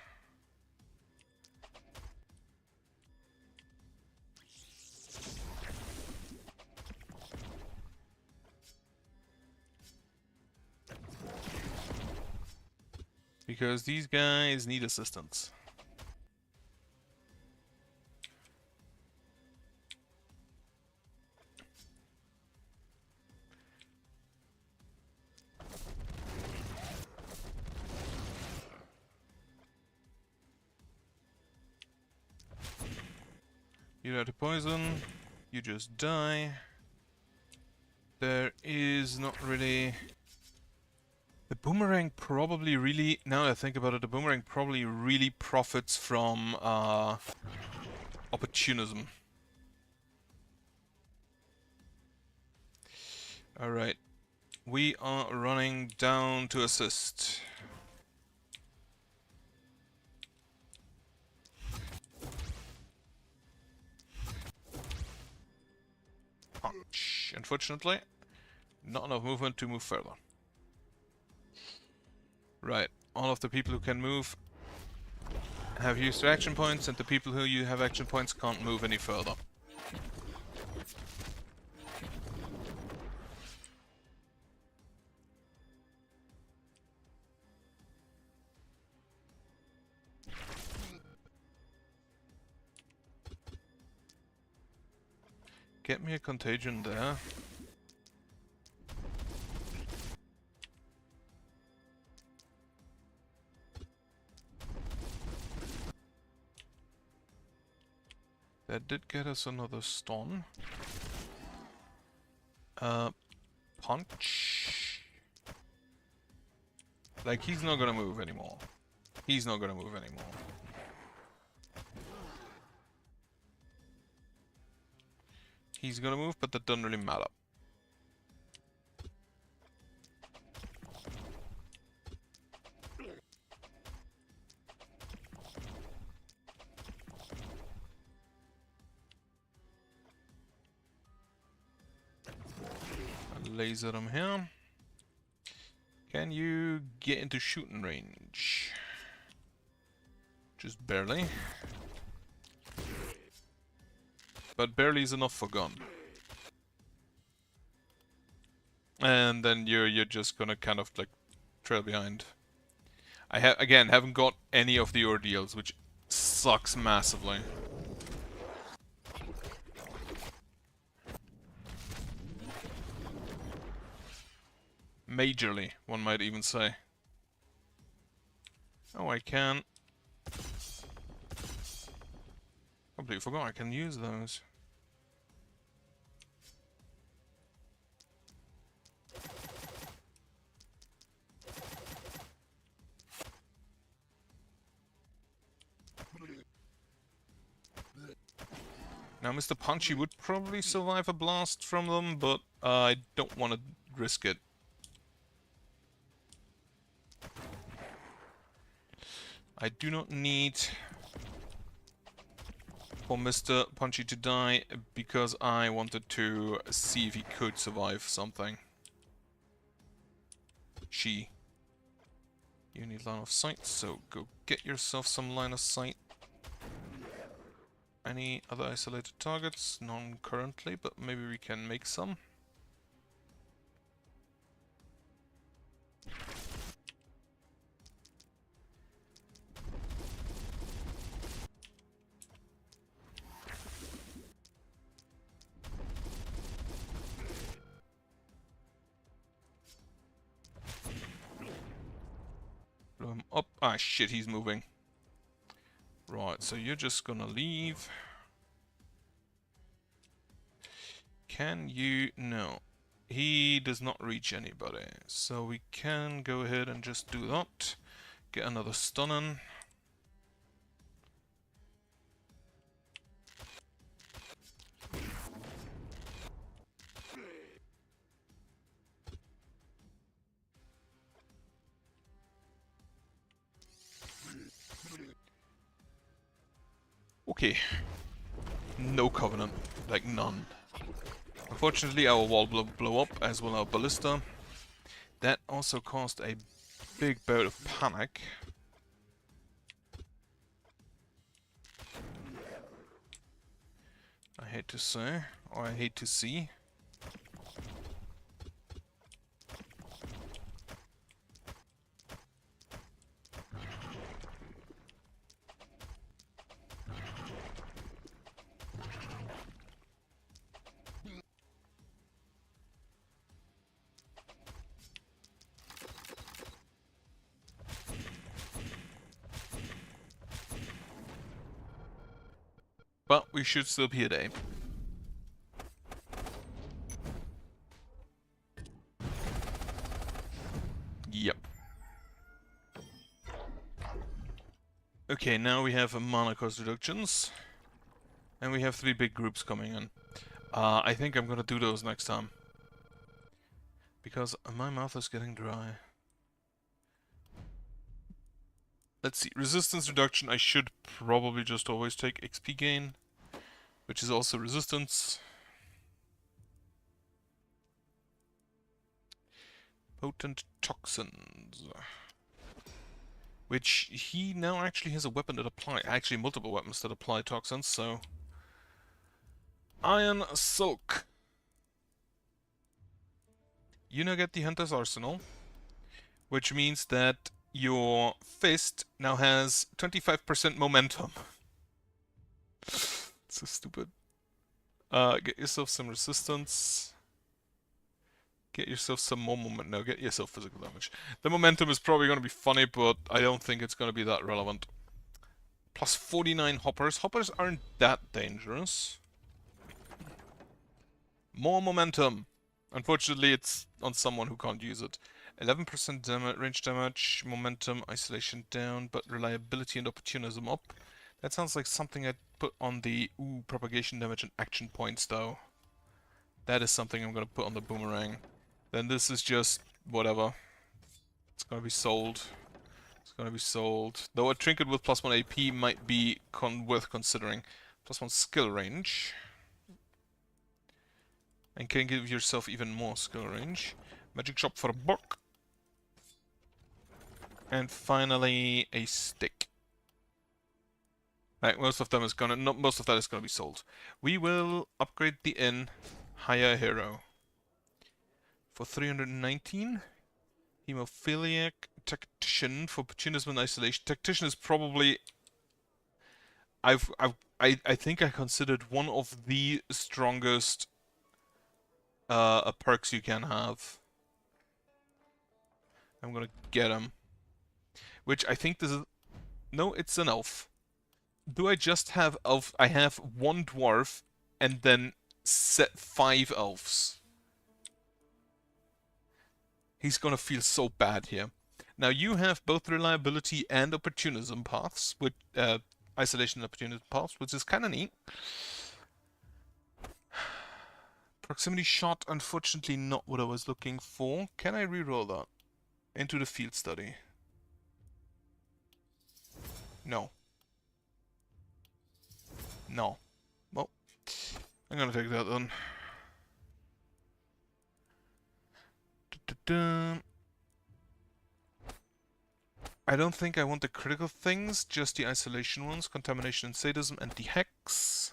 Because these guys need assistance. You had a poison, you just die. There is not really... The boomerang probably really, now that I think about it, the boomerang probably really profits from opportunism. Alright, we are running down to assist. Punch. Unfortunately, not enough movement to move further. Right, all of the people who can move have used their action points, and the people who you have action points can't move any further. Get me a contagion there. That did get us another stun. Punch. Like, he's not gonna move anymore. He's not gonna move anymore. He's gonna move, but that doesn't really matter. Laser him here. Can you get into shooting range? Just barely. But barely is enough for gun. And then you're just gonna kind of like trail behind. I again haven't got any of the ordeals, which sucks massively. Majorly, one might even say. Oh, I can. Completely forgot I can use those. Now, Mr. Punchy would probably survive a blast from them, but I don't want to risk it. I do not need for Mr. Punchy to die because I wanted to see if he could survive something. You need line of sight, so go get yourself some line of sight. Any other isolated targets? None currently, but maybe we can make some. Ah, shit, he's moving. Right, so you're just gonna leave. Can you... No. He does not reach anybody. So we can go ahead and just do that. Get another stunning. Okay. No covenant. Like, none. Unfortunately, our wall blew up, as will our ballista. That also caused a big bout of panic. I hate to say, or I hate to see. But we should still be a day. Yep. Okay, now we have mana cost reductions. And we have 3 big groups coming in. I think I'm gonna do those next time. Because my mouth is getting dry. Let's see, resistance reduction, I should probably just always take XP gain. Which is also resistance. Potent toxins. Which he now actually has a weapon that apply, actually multiple weapons that apply toxins, so... Iron Silk. You now get the Hunter's Arsenal, which means that your fist now has 25% momentum. So stupid. Get yourself some resistance. Get yourself some more moment. No, get yourself physical damage. The momentum is probably going to be funny, but I don't think it's going to be that relevant. Plus 49 hoppers. Hoppers aren't that dangerous. More momentum. Unfortunately, it's on someone who can't use it. 11% damage, range damage, momentum, isolation down, but reliability and opportunism up. That sounds like something I'd put on the propagation damage and action points, though. That is something I'm going to put on the boomerang. Then this is just whatever. It's going to be sold. It's going to be sold. Though a trinket with plus 1 AP might be worth considering. Plus 1 skill range. And can give yourself even more skill range. Magic shop for a buck. And finally, a stick. Right, most of them is gonna, not most of that is gonna be sold. We will upgrade the inn, hire a hero. For 319, hemophiliac tactician for opportunism and isolation. Tactician is probably, I think I considered one of the strongest perks you can have. I'm gonna get him. Which I think this is... No, it's an elf. Do I just have elf? I have 1 dwarf and then set 5 elves. He's gonna feel so bad here. Now you have both reliability and opportunism paths, with isolation and opportunism paths, which is kinda neat. Proximity shot, unfortunately not what I was looking for. Can I reroll that? Into the field study. No. No. Well, I'm gonna take that then. I don't think I want the critical things, just the isolation ones. Contamination and sadism and the hex.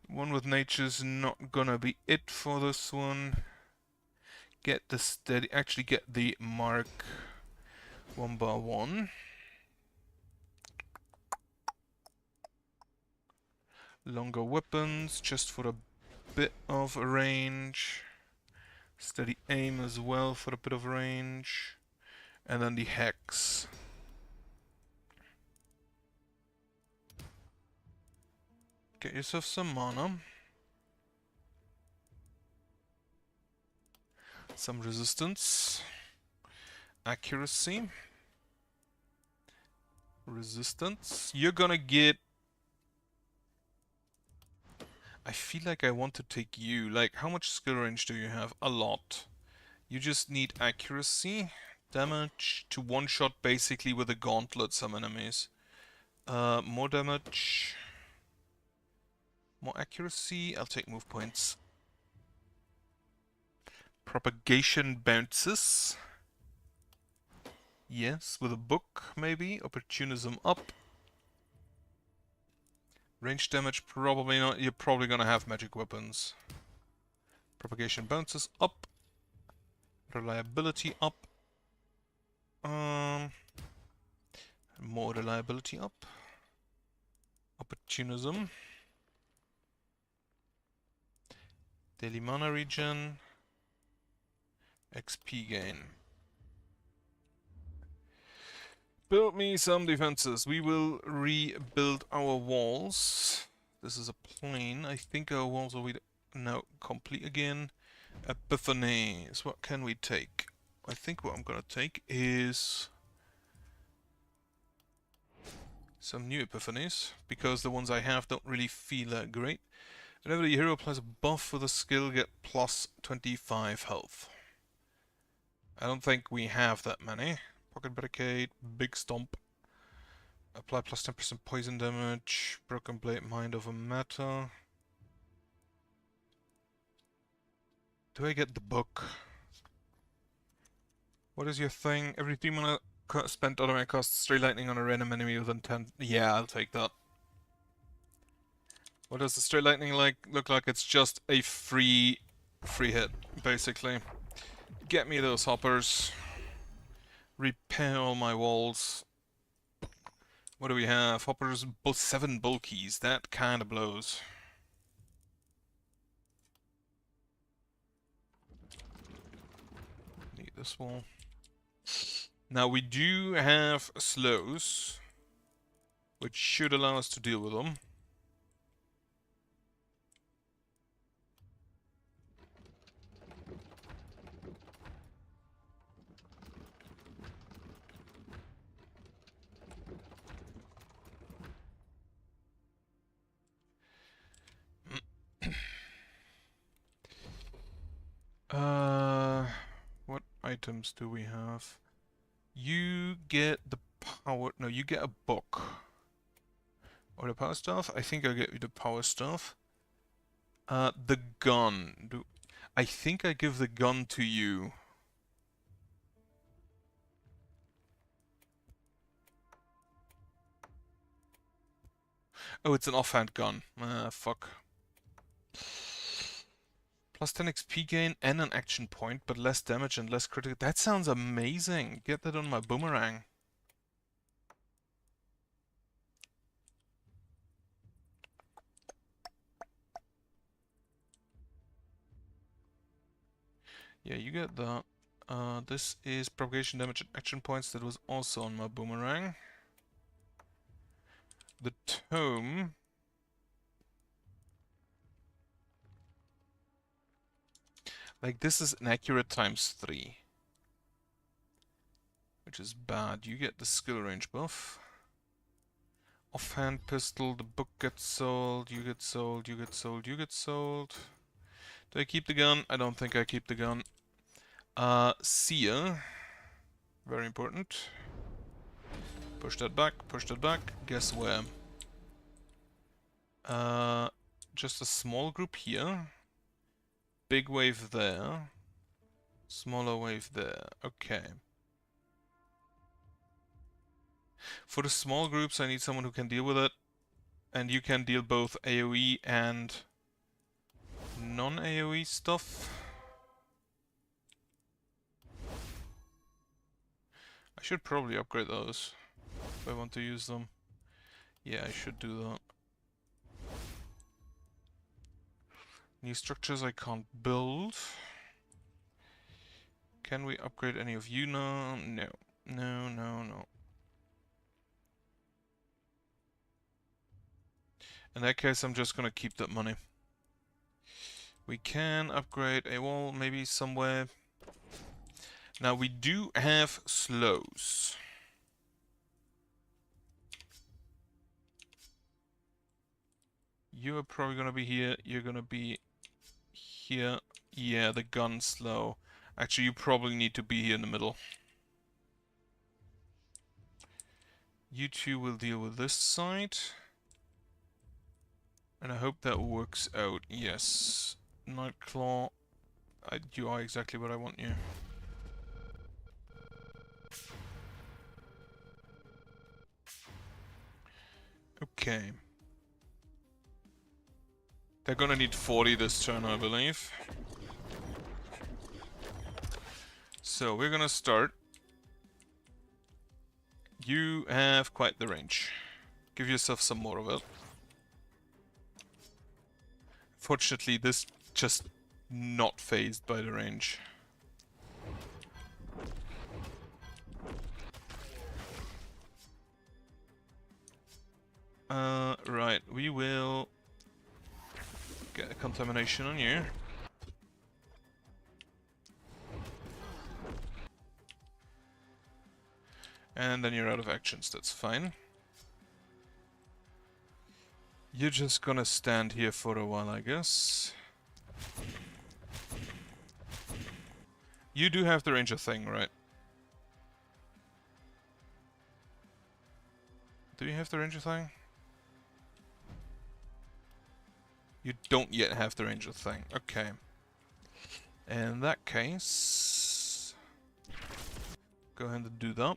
One with nature's not gonna be it for this one. Get the steady, actually get the mark 1x1. Longer weapons, just for a bit of range. Steady aim as well for a bit of range. And then the Hex. Get yourself some mana. Some resistance. Accuracy. Resistance. You're gonna get... I feel like I want to take you. Like, how much skill range do you have? A lot. You just need accuracy. Damage to one-shot basically with a gauntlet some enemies. More damage. More accuracy. I'll take move points. Propagation bounces. Yes, with a book, maybe. Opportunism up. Range damage, probably not. You're probably gonna have magic weapons. Propagation bounces up. Reliability up. More reliability up. Opportunism. Daily mana regen. XP gain. Build me some defenses. We will rebuild our walls. This is a plain. I think our walls will be now complete again. Epiphanies. What can we take? I think what I'm gonna take is some new epiphanies, because the ones I have don't really feel that great. Whenever the hero applies a buff with a skill, get plus 25 health. I don't think we have that many. Pocket Barricade, Big Stomp. Apply plus 10% poison damage. Broken Blade, Mind over Matter. Do I get the book? What is your thing? Every 3 mana spent automatic costs Stray Lightning on a random enemy within 10. Yeah, I'll take that. What does the Stray Lightning look like? It's just a free hit, basically. Get me those hoppers. Repair all my walls. What do we have? Hoppers, 7 bulkies. That kind of blows. Need this wall. Now we do have slows, which should allow us to deal with them. What items do we have? You get the power... No, you get a book. Or the power staff? I think I'll get you the power staff. The gun. I think I give the gun to you. Oh, it's an offhand gun. Fuck. Plus 10 XP gain and an action point, but less damage and less critical. That sounds amazing. Get that on my boomerang. Yeah, you get that. This is propagation damage and action points. That was also on my boomerang. The tome. Like, this is inaccurate times 3. Which is bad. You get the skill range buff. Offhand pistol, the book gets sold, you get sold, you get sold, you get sold. Do I keep the gun? I don't think I keep the gun. Seer. Very important. Push that back, push that back. Guess where? Just a small group here. Big wave there. Smaller wave there. Okay. For the small groups, I need someone who can deal with it. And you can deal both AoE and non-AoE stuff. I should probably upgrade those if I want to use them. Yeah, I should do that. New structures I can't build. Can we upgrade any of you now? No. No, no, no. In that case, I'm just gonna keep that money. We can upgrade a wall, maybe somewhere. Now, we do have slows. You're probably gonna be here, you're gonna be here. Yeah, the gun slow. Actually, you probably need to be here in the middle. You two will deal with this side. And I hope that works out. Yes. Nightclaw. You are exactly what I want you. Okay. They're gonna need 40 this turn, I believe. So we're gonna start. You have quite the range. Give yourself some more of it. Fortunately, this just not phased by the range. Right, we will get a contamination on you. And then you're out of actions, that's fine. You're just gonna stand here for a while, I guess. You do have the ranger thing, right? Do you have the ranger thing? You don't yet have the ranger thing. Okay. In that case, go ahead and do that.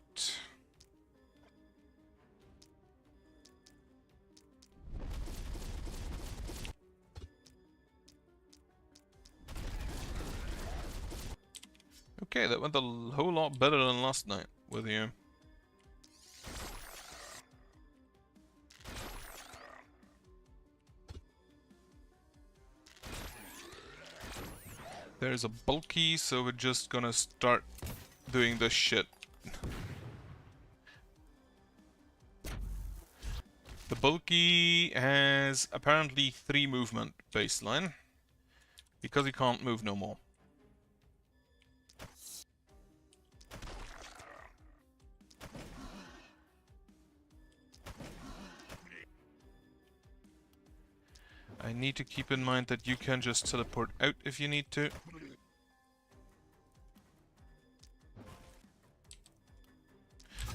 Okay, that went a whole lot better than last night with you. There's a bulky, so we're just gonna start doing this shit. The bulky has apparently 3 movement baseline, because he can't move no more. I need to keep in mind that you can just teleport out if you need to.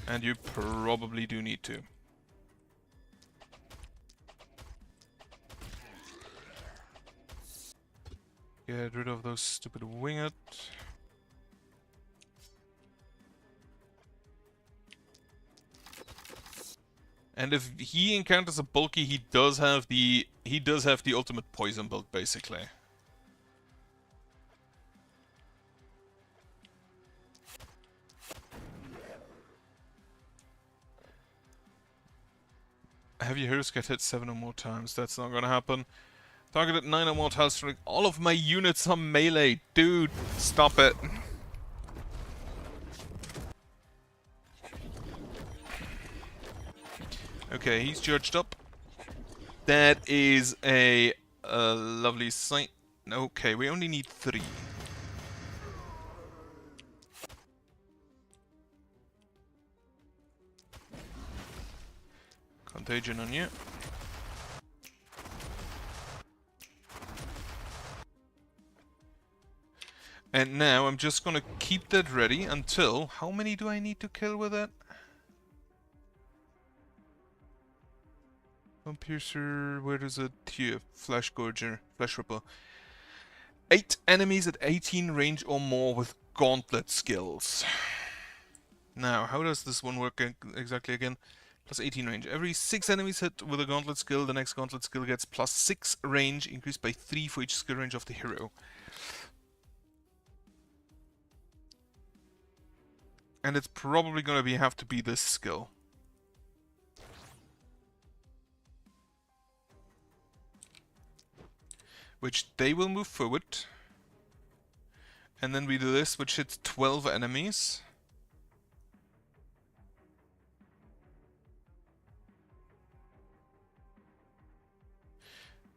And you probably do need to. Get rid of those stupid winged. And if he encounters a bulky, he does have the ultimate poison build, basically. Have your heroes get hit 7 or more times? That's not gonna happen. Targeted 9 or more tiles. All of my units are melee. Dude, stop it. Okay, he's judged up. That is a lovely sight. Okay, we only need 3. Contagion on you. And now I'm just gonna keep that ready until... How many do I need to kill with it? Bone Piercer, where is it? Here, Flesh Gorger, Flesh Ripper. 8 enemies at 18 range or more with gauntlet skills. Now, how does this one work exactly again? Plus 18 range. Every 6 enemies hit with a gauntlet skill, the next gauntlet skill gets plus 6 range, increased by 3 for each skill range of the hero. And it's probably gonna have to be this skill. Which they will move forward. And then we do this, which hits 12 enemies.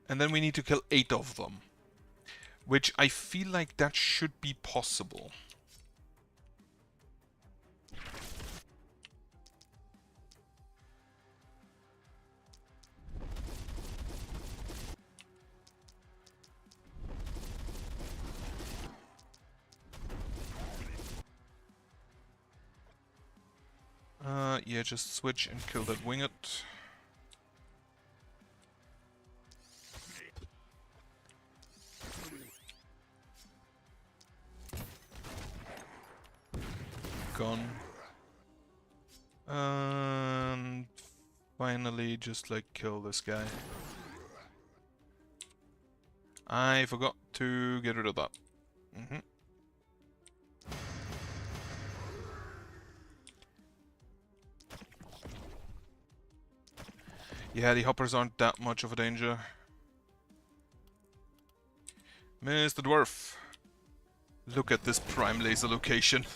And then we need to kill 8 of them. Which I feel like that should be possible. Yeah, just switch and kill that winged. Gone. And finally just like kill this guy. I forgot to get rid of that. Yeah, the hoppers aren't that much of a danger. Mr. Dwarf. Look at this prime laser location.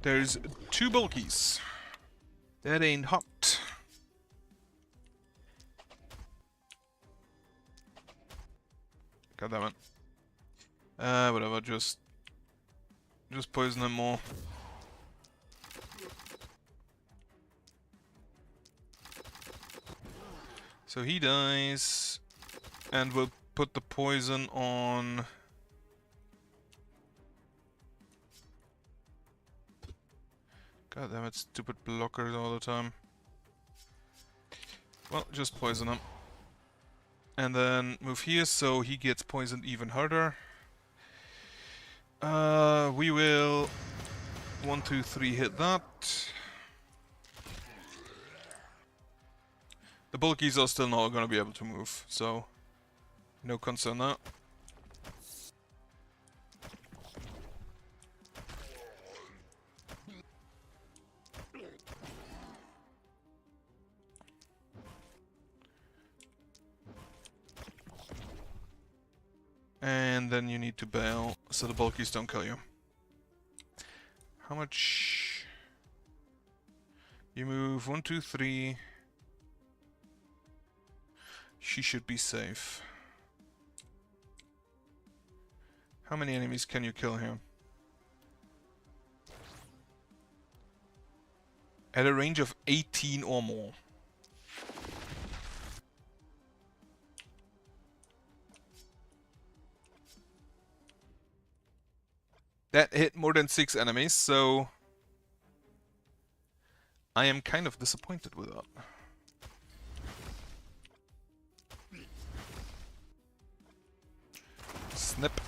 There's 2 bulkies. That ain't hot. God damn it. Whatever, just poison them more. So he dies, and we'll put the poison on... God damn it, stupid blockers all the time. Well, just poison him. And then move here so he gets poisoned even harder. We will 1, 2, 3 hit that. The bulkies are still not gonna be able to move, so no concern there. And then you need to bail so the bulkies don't kill you. How much? You move 1, 2, 3. She should be safe. How many enemies can you kill here? At a range of 18 or more. That hit more than 6 enemies, so I am kind of disappointed with that. Snip.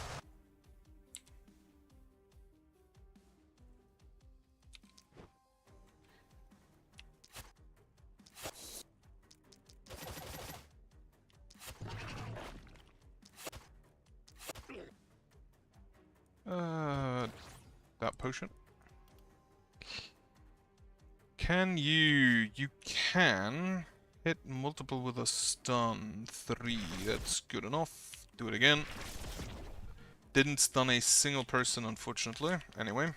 That potion. Can you... You can hit multiple with a stun. 3, that's good enough. Do it again. Didn't stun a single person, unfortunately. Anyway.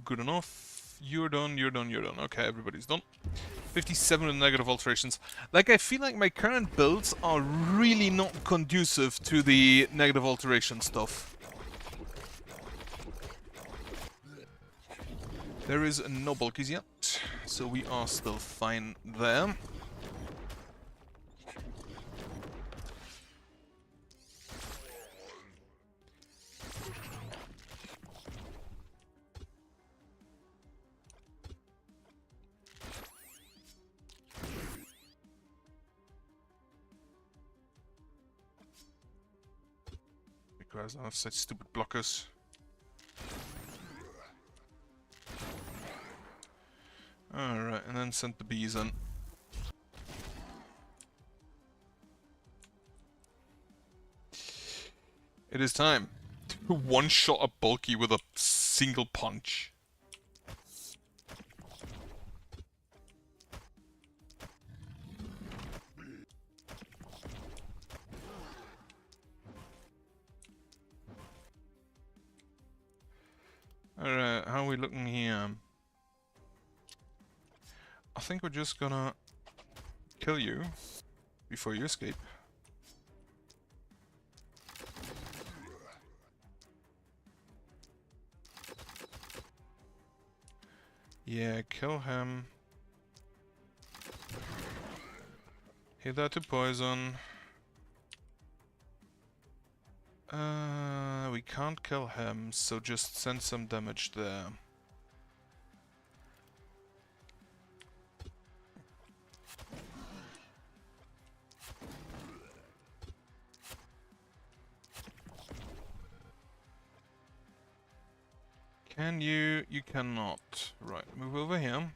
Good enough. You're done, you're done, you're done. Okay, everybody's done. 57 with negative alterations. Like, I feel like my current builds are really not conducive to the negative alteration stuff. There is no bulkies yet, so we are still fine there. Because I have such stupid blockers. Alright, and then send the bees in. It is time to one-shot a bulky with a single punch. Alright, how are we looking here? I think we're just gonna kill you before you escape. Yeah, kill him. Hit that to poison. We can't kill him, so just send some damage there. Can you? You cannot. Right, move over here.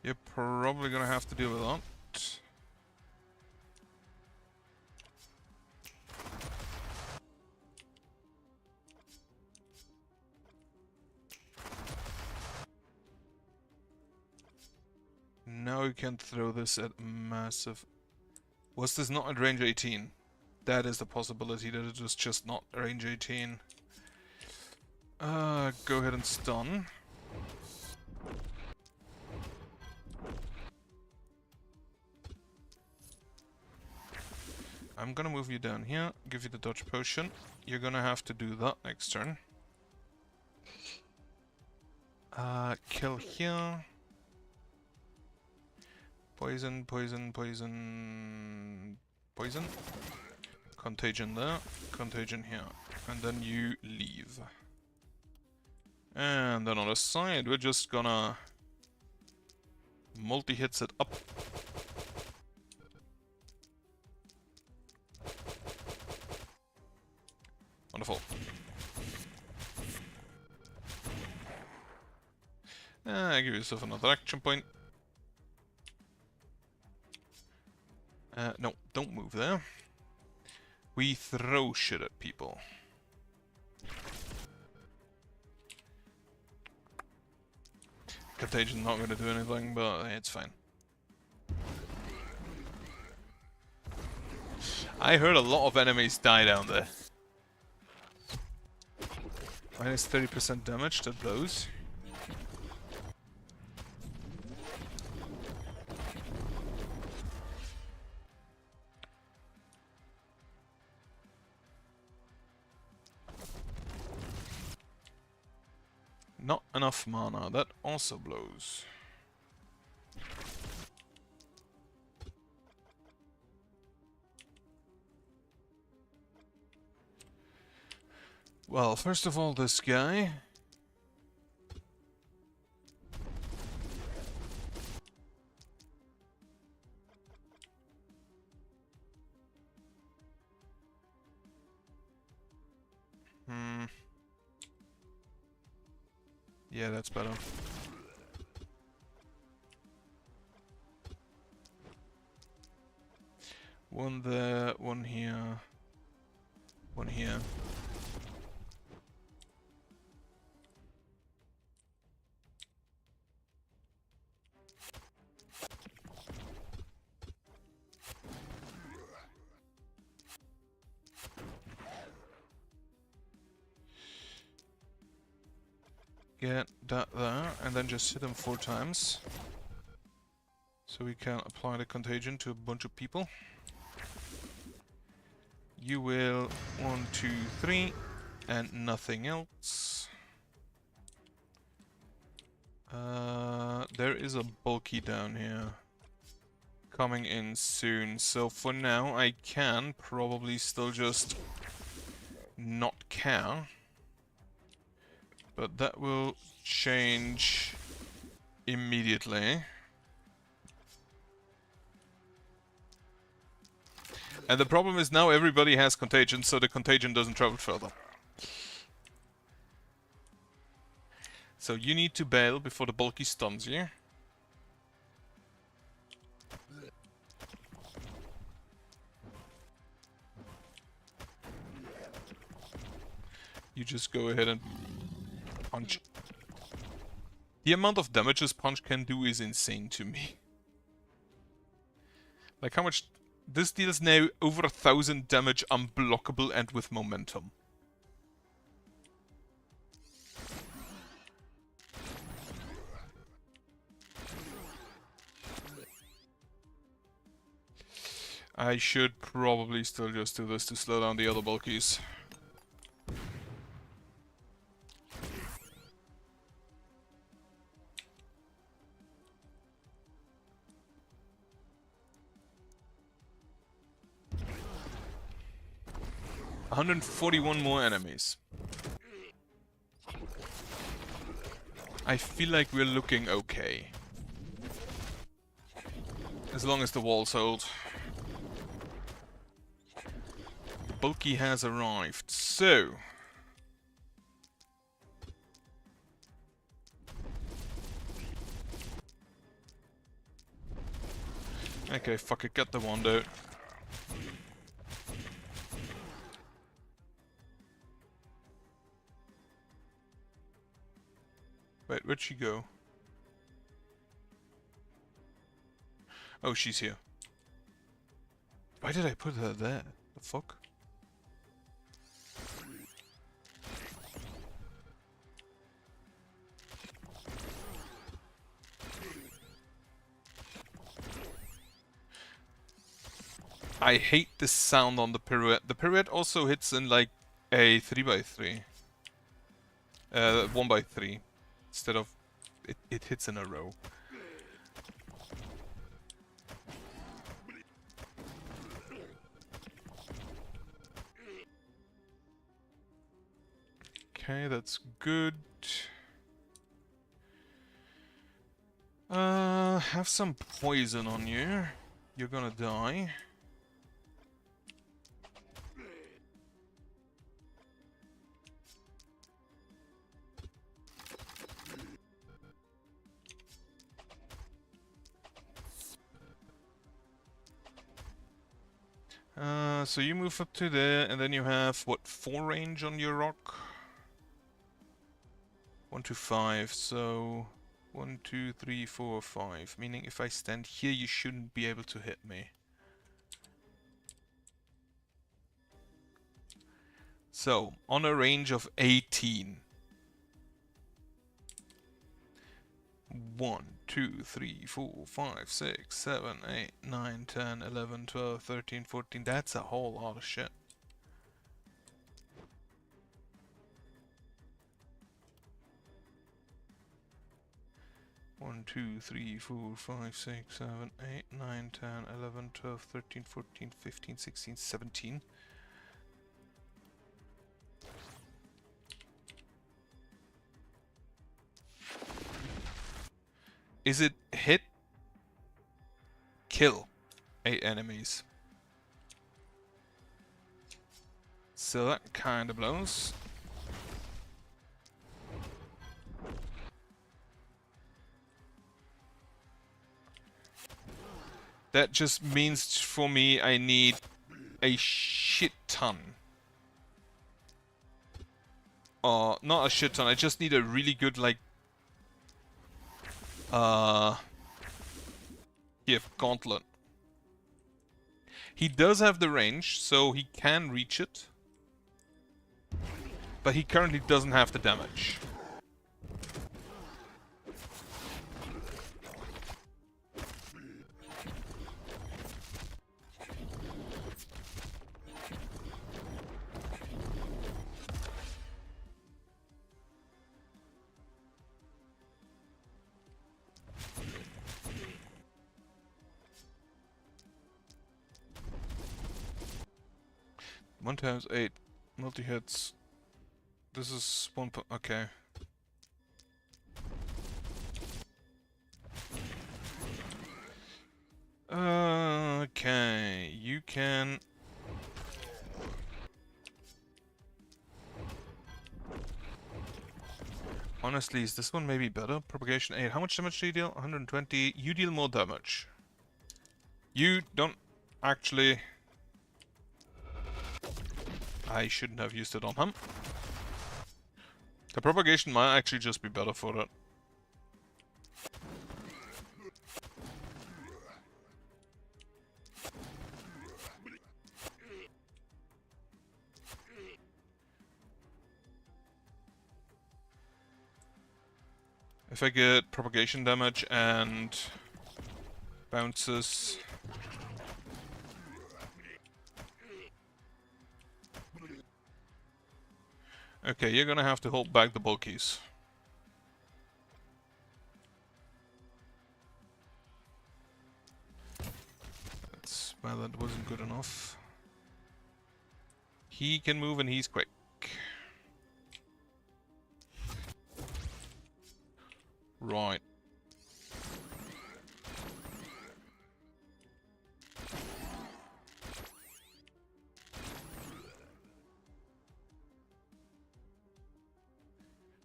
You're probably gonna have to deal with that. Now you can throw this at massive... Was this not at range 18? That is the possibility that it was just not range 18. Go ahead and stun. I'm gonna move you down here, give you the dodge potion. You're gonna have to do that next turn. Kill here. Poison, poison, poison, poison. Contagion there, contagion here. And then you leave. And then on the side, we're just gonna multi-hits it up. Wonderful. Give yourself another action point. No, don't move there. We throw shit at people. Contagion's not going to do anything, but it's fine. I heard a lot of enemies die down there. Minus 30% damage to those. Not enough mana, that also blows. Well, first of all, this guy. Yeah, that's better. One there, one here, one here. Get that there, and then just hit him 4 times. So we can apply the contagion to a bunch of people. You will 1, 2, 3, and nothing else. There is a bulky down here coming in soon, so for now I can probably still just not care. But that will change immediately. And the problem is now everybody has contagion, so the contagion doesn't travel further. So you need to bail before the bulky stuns you. you just go ahead and punch. The amount of damage this punch can do is insane to me. Like how much... This deals now over 1,000 damage unblockable and with momentum. I should probably still just do this to slow down the other bulkies. $141 more enemies. I feel like we're looking okay. As long as the walls hold. The bulky has arrived, so... Okay, fuck it, get the wand out. Wait, where'd she go? Oh, she's here. Why did I put her there? The fuck? I hate the sound on the pirouette. The pirouette also hits in like a 3x3. 1x3. Instead of... It hits in a row. Okay, that's good. Have some poison on you. You're gonna die. So you move up to there, and then you have, what, 4 range on your rock? 1 to 5, so... 1, 2, 3, 4, 5. Meaning if I stand here, you shouldn't be able to hit me. So, on a range of 18. 1, 2, 3, 4, 5, 6, 7, 8, 9, 10, 11, 12, 13, 14. That's a whole lot of shit. One, 2, 3, 4, 5, 6, 7, 8, 9, 10, 11, 12, 13, 14, 15, 16, 17. Is it hit? Kill 8 enemies. So that kind of blows. That just means for me I need a shit ton. Not a shit ton, I just need a really good, like... Here, gauntlet. He does have the range, so he can reach it. But he currently doesn't have the damage. One times 8 multi-hits. This is 1 point. Okay. Okay, you can... Honestly, is this one maybe better? Propagation 8. How much damage do you deal? 120. You deal more damage. You don't actually... I shouldn't have used it on him. The propagation might actually just be better for that. If I get propagation damage and bounces... Okay, you're gonna have to hold back the bulkies. Well, that wasn't good enough. He can move and he's quick. Right.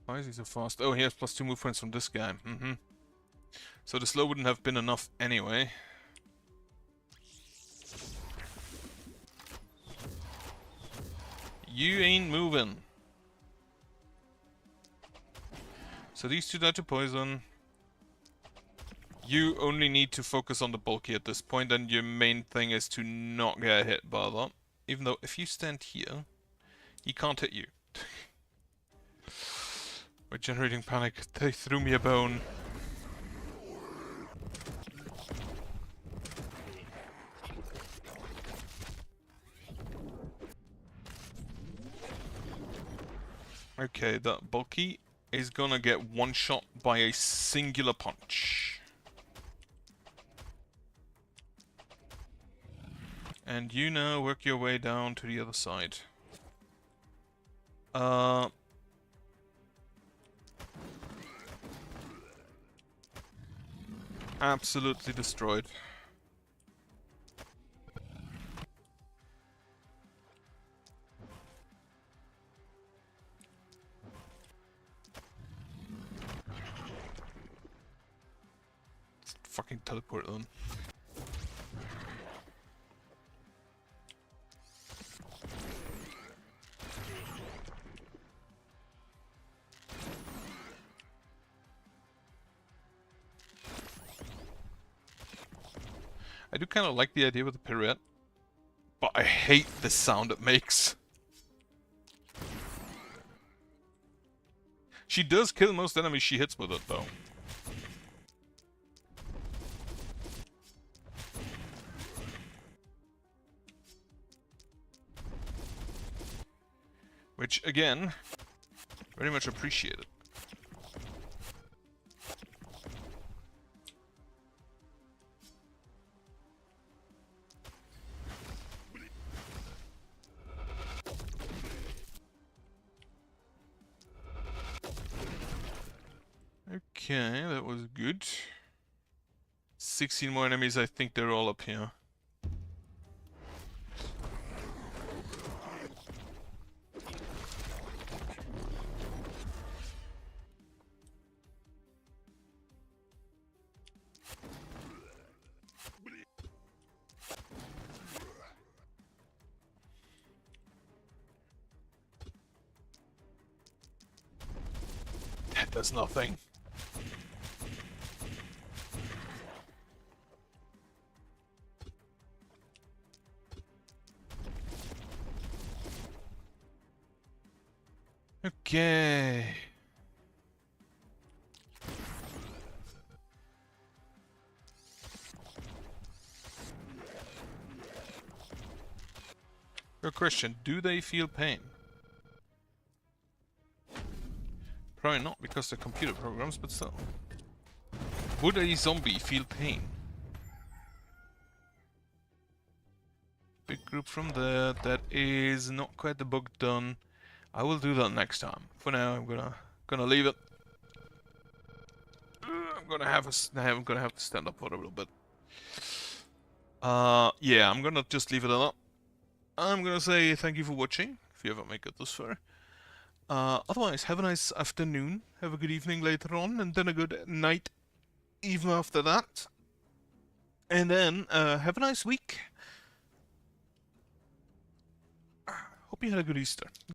Why is he so fast? Oh, he has +2 move points from this guy. So the slow wouldn't have been enough anyway. You ain't moving. So these two die to poison. You only need to focus on the bulky at this point, and your main thing is to not get hit by that. Even though if you stand here, he can't hit you. We're generating panic. They threw me a bone. Okay, that bulky is gonna get one shot by a singular punch. And you now work your way down to the other side. Absolutely destroyed. Fucking teleport them. I do kind of like the idea with the pirouette, but I hate the sound it makes. She does kill most enemies she hits with it, though. Which, again, very much appreciated. Okay, that was good. 16 more enemies, I think they're all up here. That does nothing. Okay. Good question. Do they feel pain? Probably not, because they're computer programs, but still. Would a zombie feel pain? Big group from there. That is not quite the book done. I will do that next time. For now, I'm gonna leave it. I'm gonna have to stand up for a little bit. Yeah, I'm gonna just leave it at that. I'm gonna say thank you for watching, if you ever make it this far. Otherwise, have a nice afternoon, have a good evening later on, and then a good night even after that. And then, have a nice week. Hope you had a good Easter.